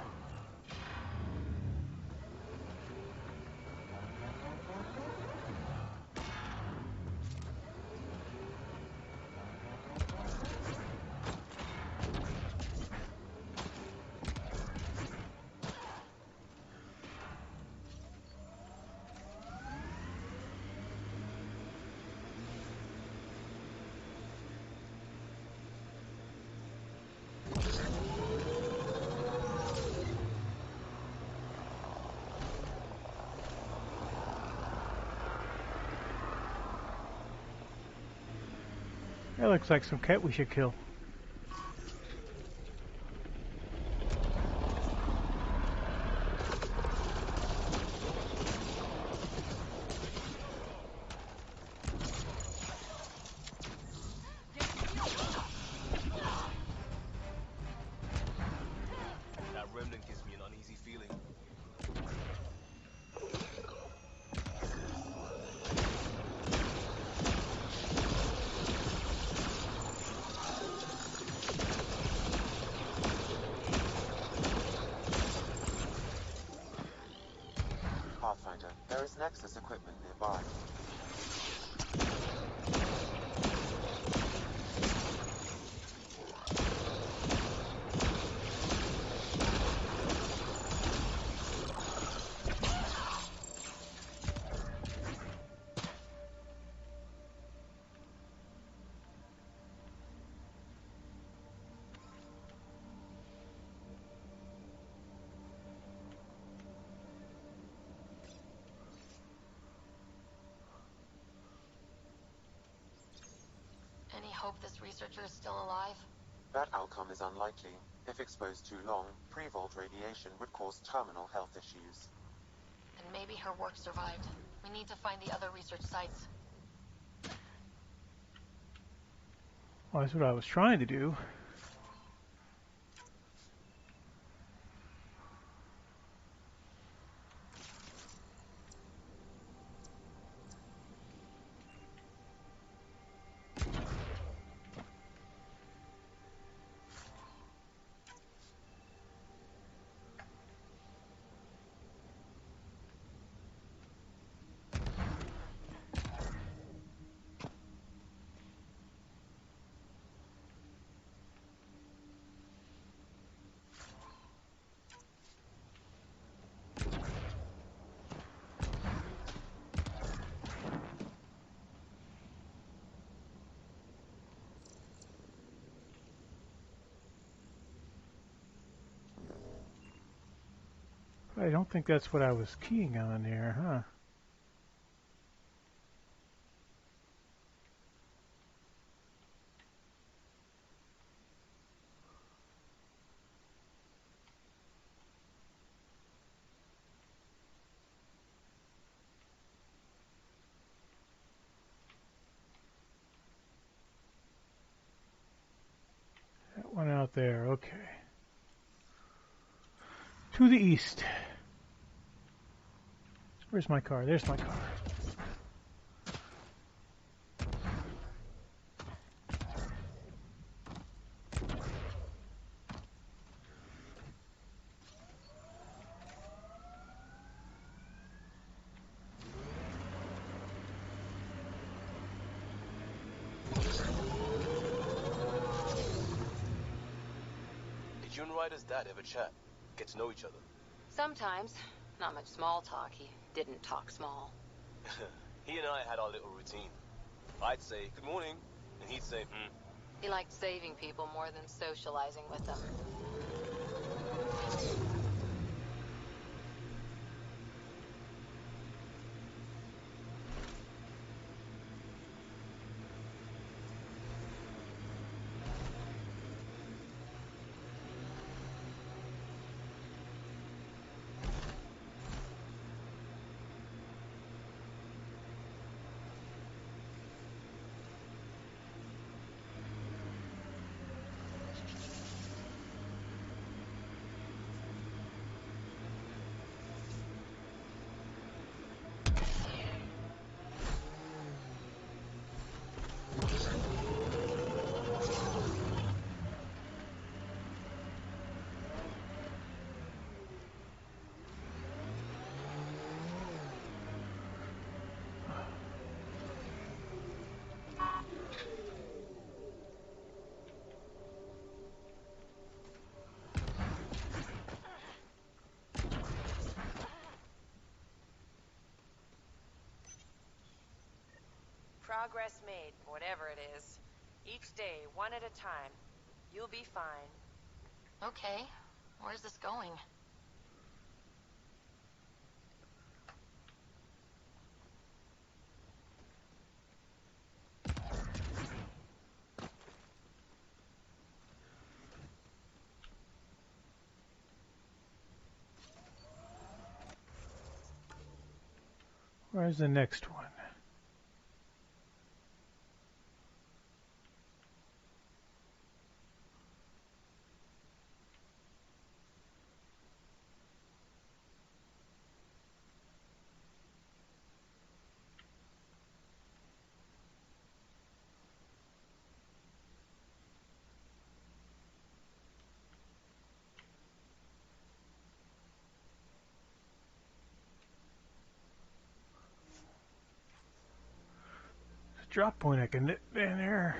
That looks like some cat we should kill. That remnant gives me an uneasy feeling. Pathfinder, there is Nexus equipment nearby. Any hope this researcher is still alive? That outcome is unlikely. If exposed too long, pre-vault radiation would cause terminal health issues. Then maybe her work survived. We need to find the other research sites. Well, that's what I was trying to do. I don't think that's what I was keying on there, huh? That one out there, okay. To the east. Where's my car? There's my car. Did you and Ryder's dad ever chat? Get to know each other? Sometimes. Not much small talk. He didn't talk small. He and I had our little routine. I'd say, good morning, and he'd say, He liked saving people more than socializing with them. Progress made, whatever it is. Each day, one at a time. You'll be fine. Okay. Where's this going? Where's the next one? Drop point I can nip in there.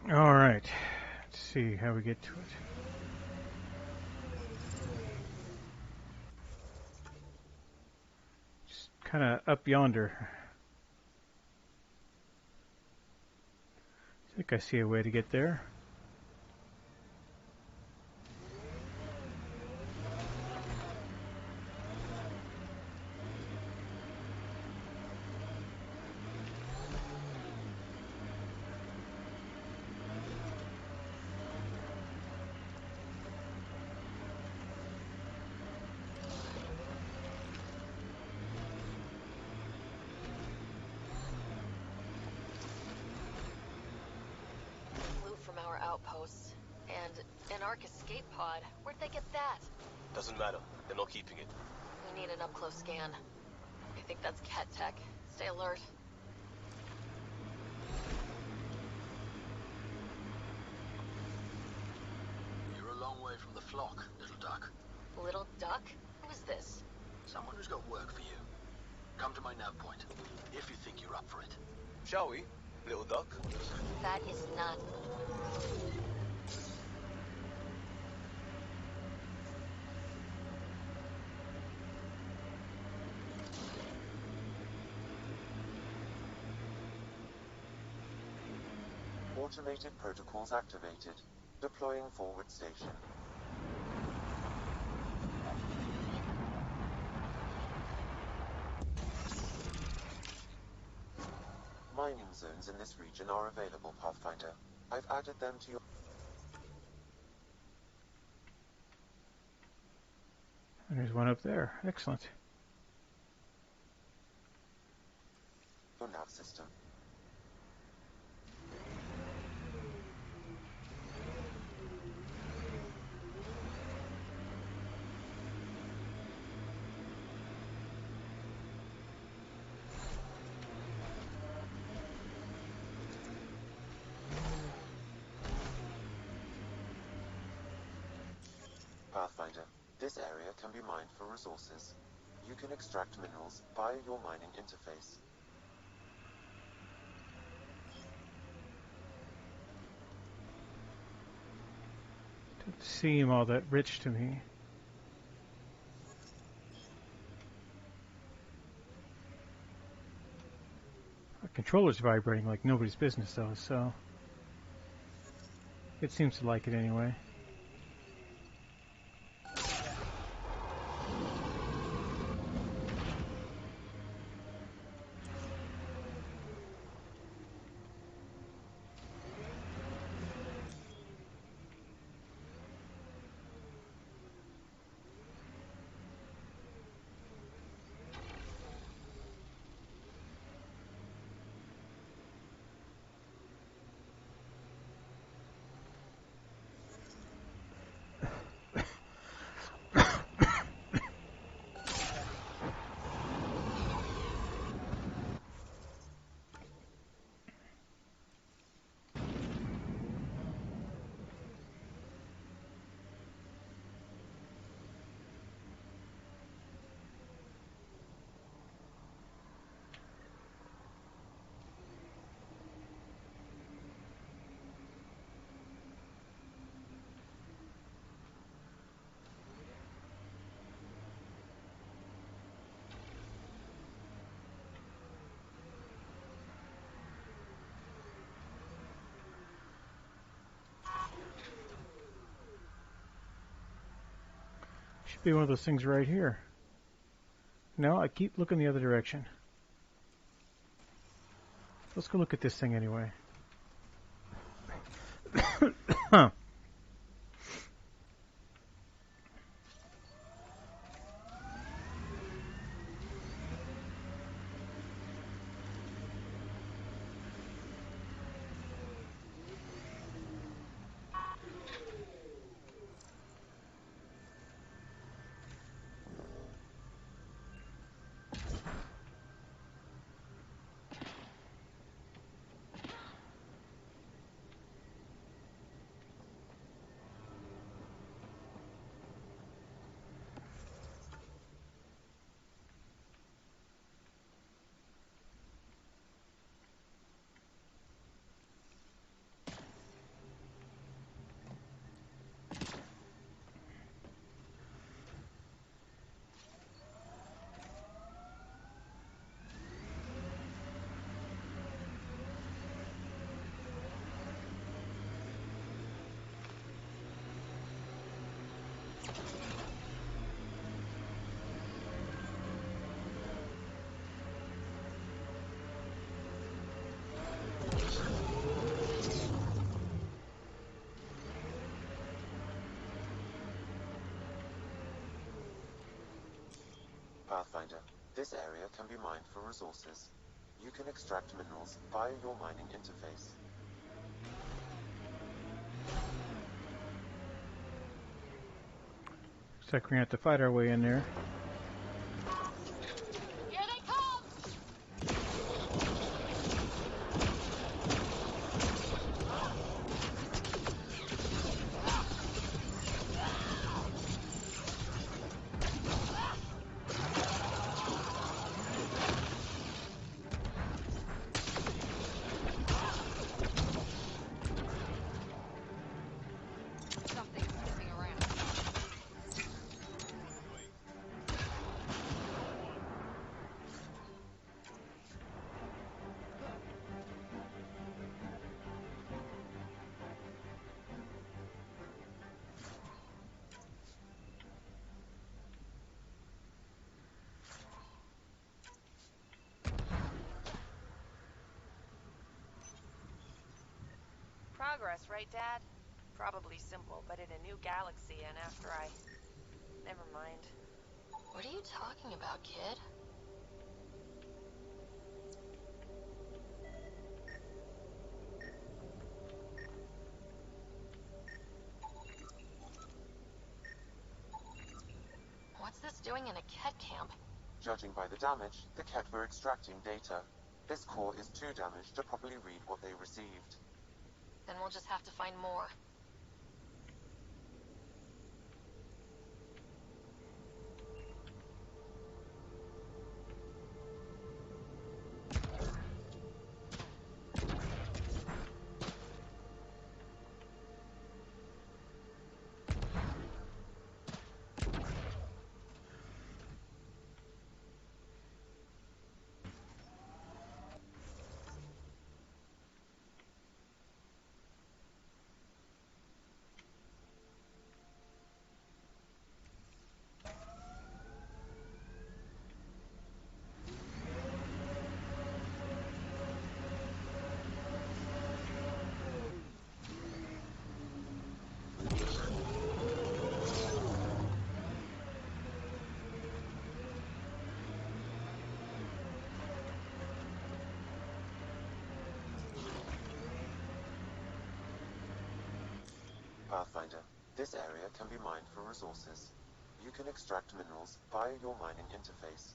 All right. Let's see how we get to it. Just kind of up yonder. I think I see a way to get there. From our outposts. And an Ark escape pod. Where'd they get that? doesn't matter. They're not keeping it. We need an up-close scan. I think that's cat tech. Stay alert. You're a long way from the flock, little duck. Little duck? Who is this? Someone who's got work for you. Come to my nav point, if you think you're up for it. Shall we, little duck? That is not... Automated protocols activated. Deploying forward station. Mining zones in this region are available, Pathfinder. I've added them to your There's one up there. Excellent. nav system. Pathfinder, this area can be mined for resources. You can extract minerals via your mining interface. Doesn't seem all that rich to me. The controller's vibrating like nobody's business though, so it seems to like it anyway. Should be one of those things right here. No, I keep looking the other direction. Let's go look at this thing anyway. Huh. Pathfinder, this area can be mined for resources. You can extract minerals via your mining interface. Looks like we're gonna have to fight our way in there. Here they come! Something's sniffing around. progress, right, Dad? Probably simple, but in a new galaxy, and after I... Never mind. What are you talking about, kid? What's this doing in a Ket camp? Judging by the damage, the Ket were extracting data. This core is too damaged to properly read what they received. Then we'll just have to find more. Pathfinder, this area can be mined for resources. You can extract minerals via your mining interface.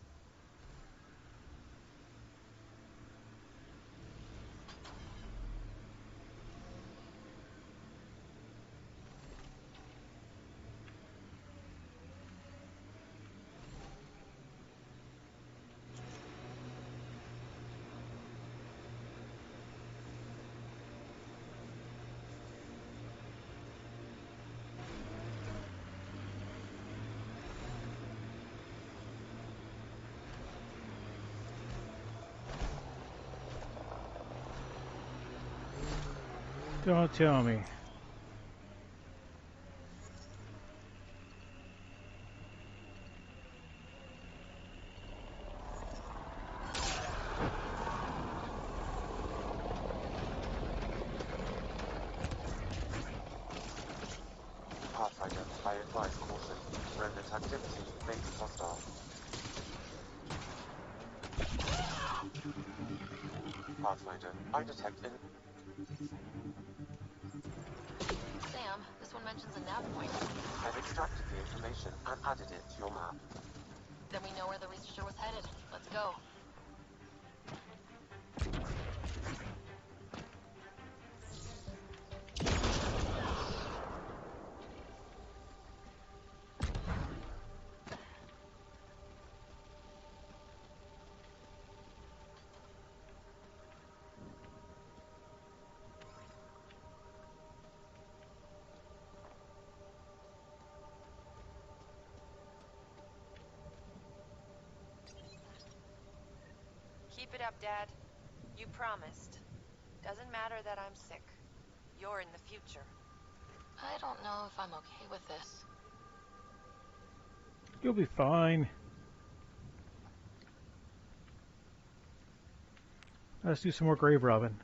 Don't tell me. Pathfinder, I advise caution. Remnant activity may be hostile. Pathfinder, I detect in... Sam, this one mentions a nav point. I've extracted the information and added it to your map. Then we know where the researcher was headed. Let's go. Keep it up, Dad. You promised. Doesn't matter that I'm sick. You're in the future. I don't know if I'm okay with this. You'll be fine. Let's do some more grave robbing.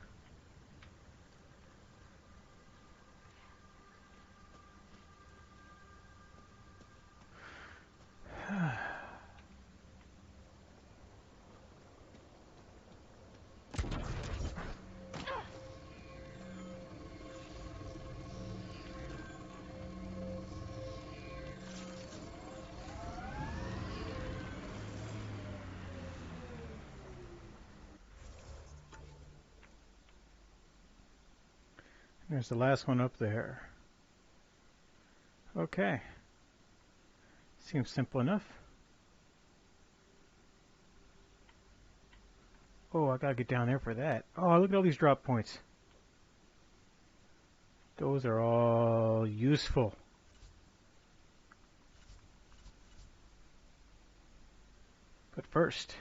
There's the last one up there. Okay. Seems simple enough. Oh, I gotta get down there for that. Oh, look at all these drop points. Those are all useful. But first...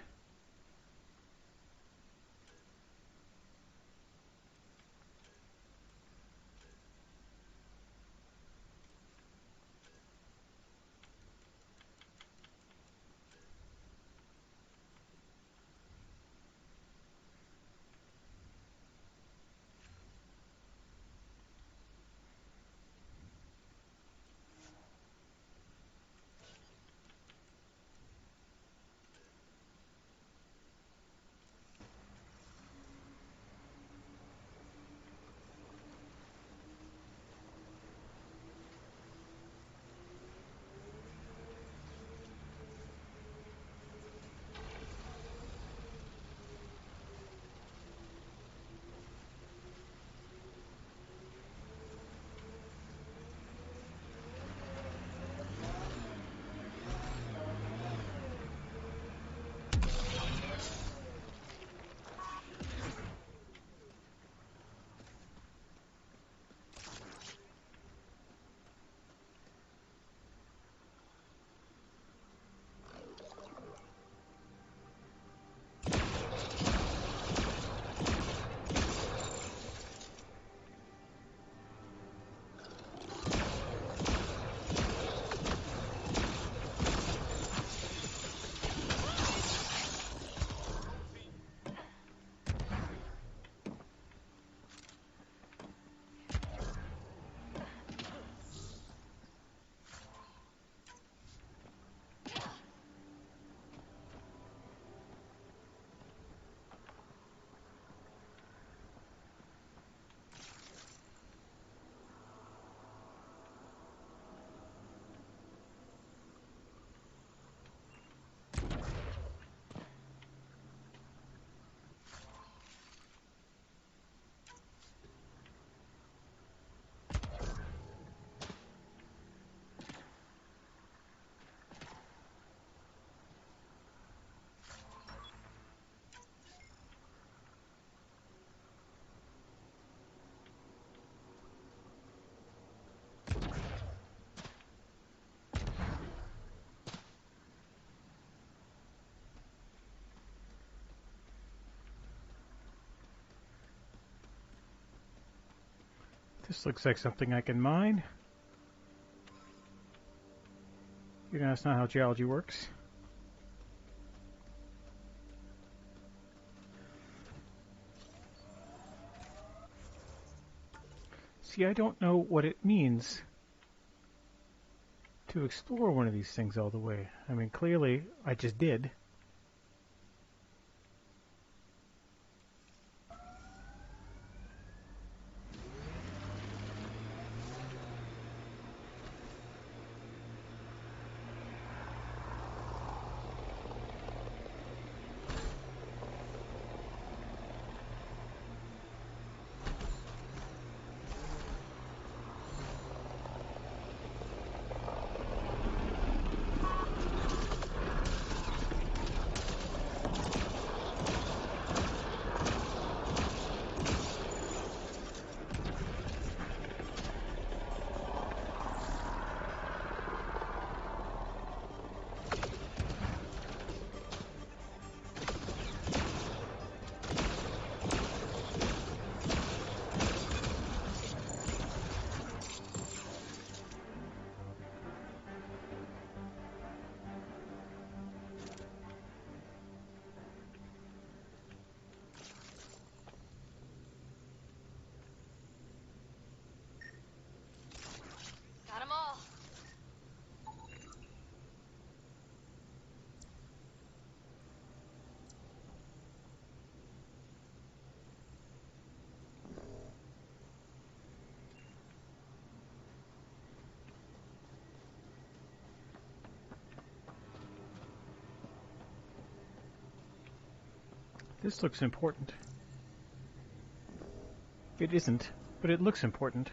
This looks like something I can mine. You know, that's not how geology works. See, I don't know what it means to explore one of these things all the way. I mean, clearly, I just did. Got 'em all. This looks important. It isn't, but it looks important.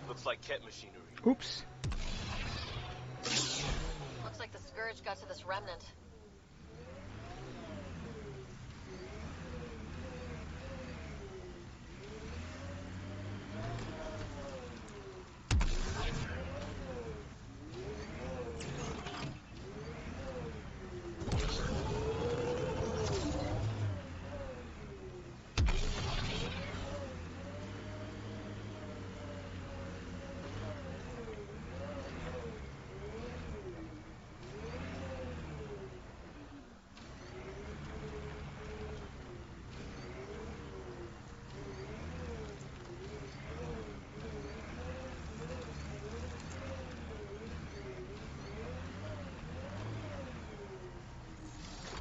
Looks like Ket machinery. Oops. Looks like the Scourge got to this remnant.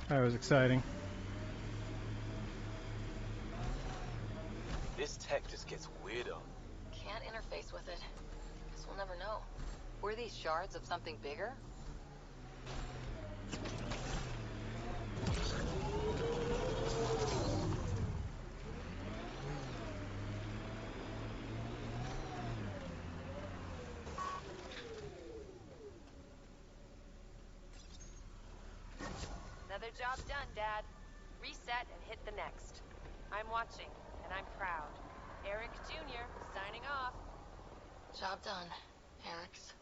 That was exciting. This tech just gets weirder. Can't interface with it. Guess we'll never know. Were these shards of something bigger? Another job done, Dad. Reset and hit the next. I'm watching, and I'm proud. Eric Jr. signing off. Job done, Eric's.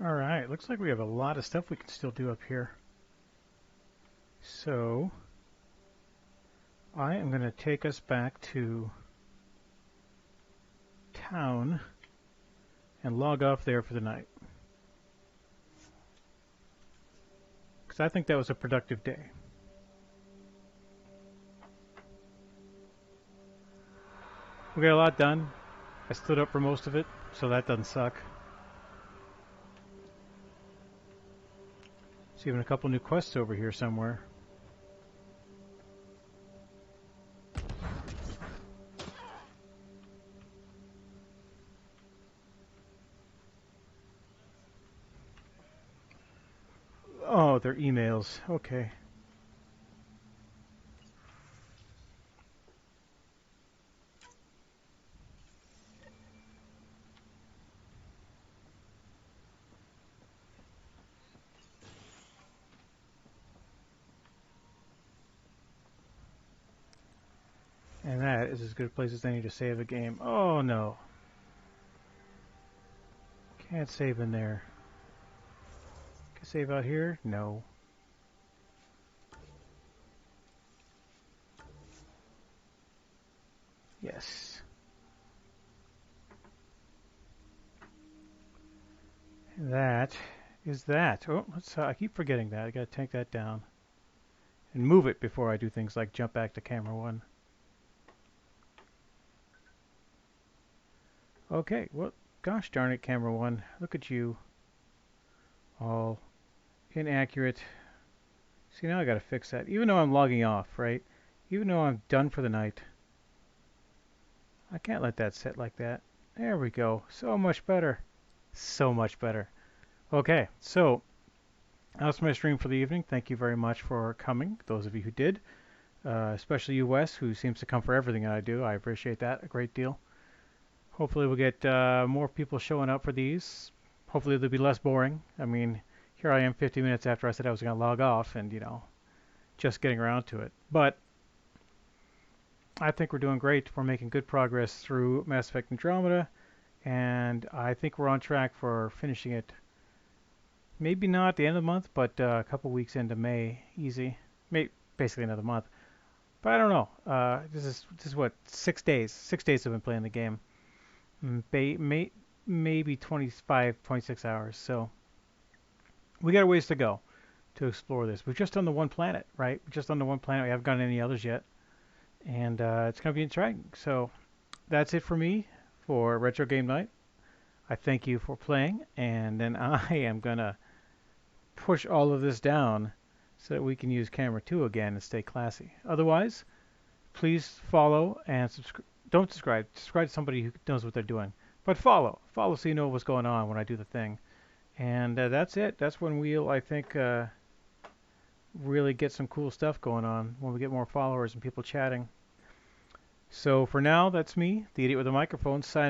Alright, looks like we have a lot of stuff we can still do up here. So, I am going to take us back to town and log off there for the night. Because I think that was a productive day. We got a lot done. I stood up for most of it, so that doesn't suck. There's even a couple new quests over here somewhere. Oh, they're emails. Okay. And that is as good a place as any to save a game. Oh no. Can't save in there. Can I save out here? No. Yes. And that is that. Oh, let's. I keep forgetting that. I gotta take that down and move it before I do things like jump back to camera one. Okay. Well, gosh darn it, camera one. Look at you. All inaccurate. See, now I gotta fix that. Even though I'm logging off, right? Even though I'm done for the night. I can't let that sit like that. There we go. So much better. So much better. Okay, so that's my stream for the evening. Thank you very much for coming, those of you who did. Especially you, Wes, who seems to come for everything I do. I appreciate that a great deal. Hopefully we'll get more people showing up for these. Hopefully they'll be less boring. I mean, here I am 50 minutes after I said I was going to log off and, you know, just getting around to it. But I think we're doing great. We're making good progress through Mass Effect Andromeda, and I think we're on track for finishing it. Maybe not at the end of the month, but a couple weeks into May, easy. Basically another month. But I don't know. This is what 6 days. 6 days I've been playing the game. Maybe 25, 26 hours. So we got a ways to go to explore this. We've just done the one planet, right? We've just done the one planet. We haven't gone any others yet, and it's gonna be interesting. So that's it for me for Retro Game Night. I thank you for playing, and then I am gonna push all of this down so that we can use camera 2 again and stay classy. Otherwise, please follow and subscribe. Don't subscribe. Subscribe to somebody who knows what they're doing. But follow. Follow so you know what's going on when I do the thing. And that's it. That's when we'll, I think, really get some cool stuff going on when we get more followers and people chatting. So for now, that's me, the idiot with the microphone, signing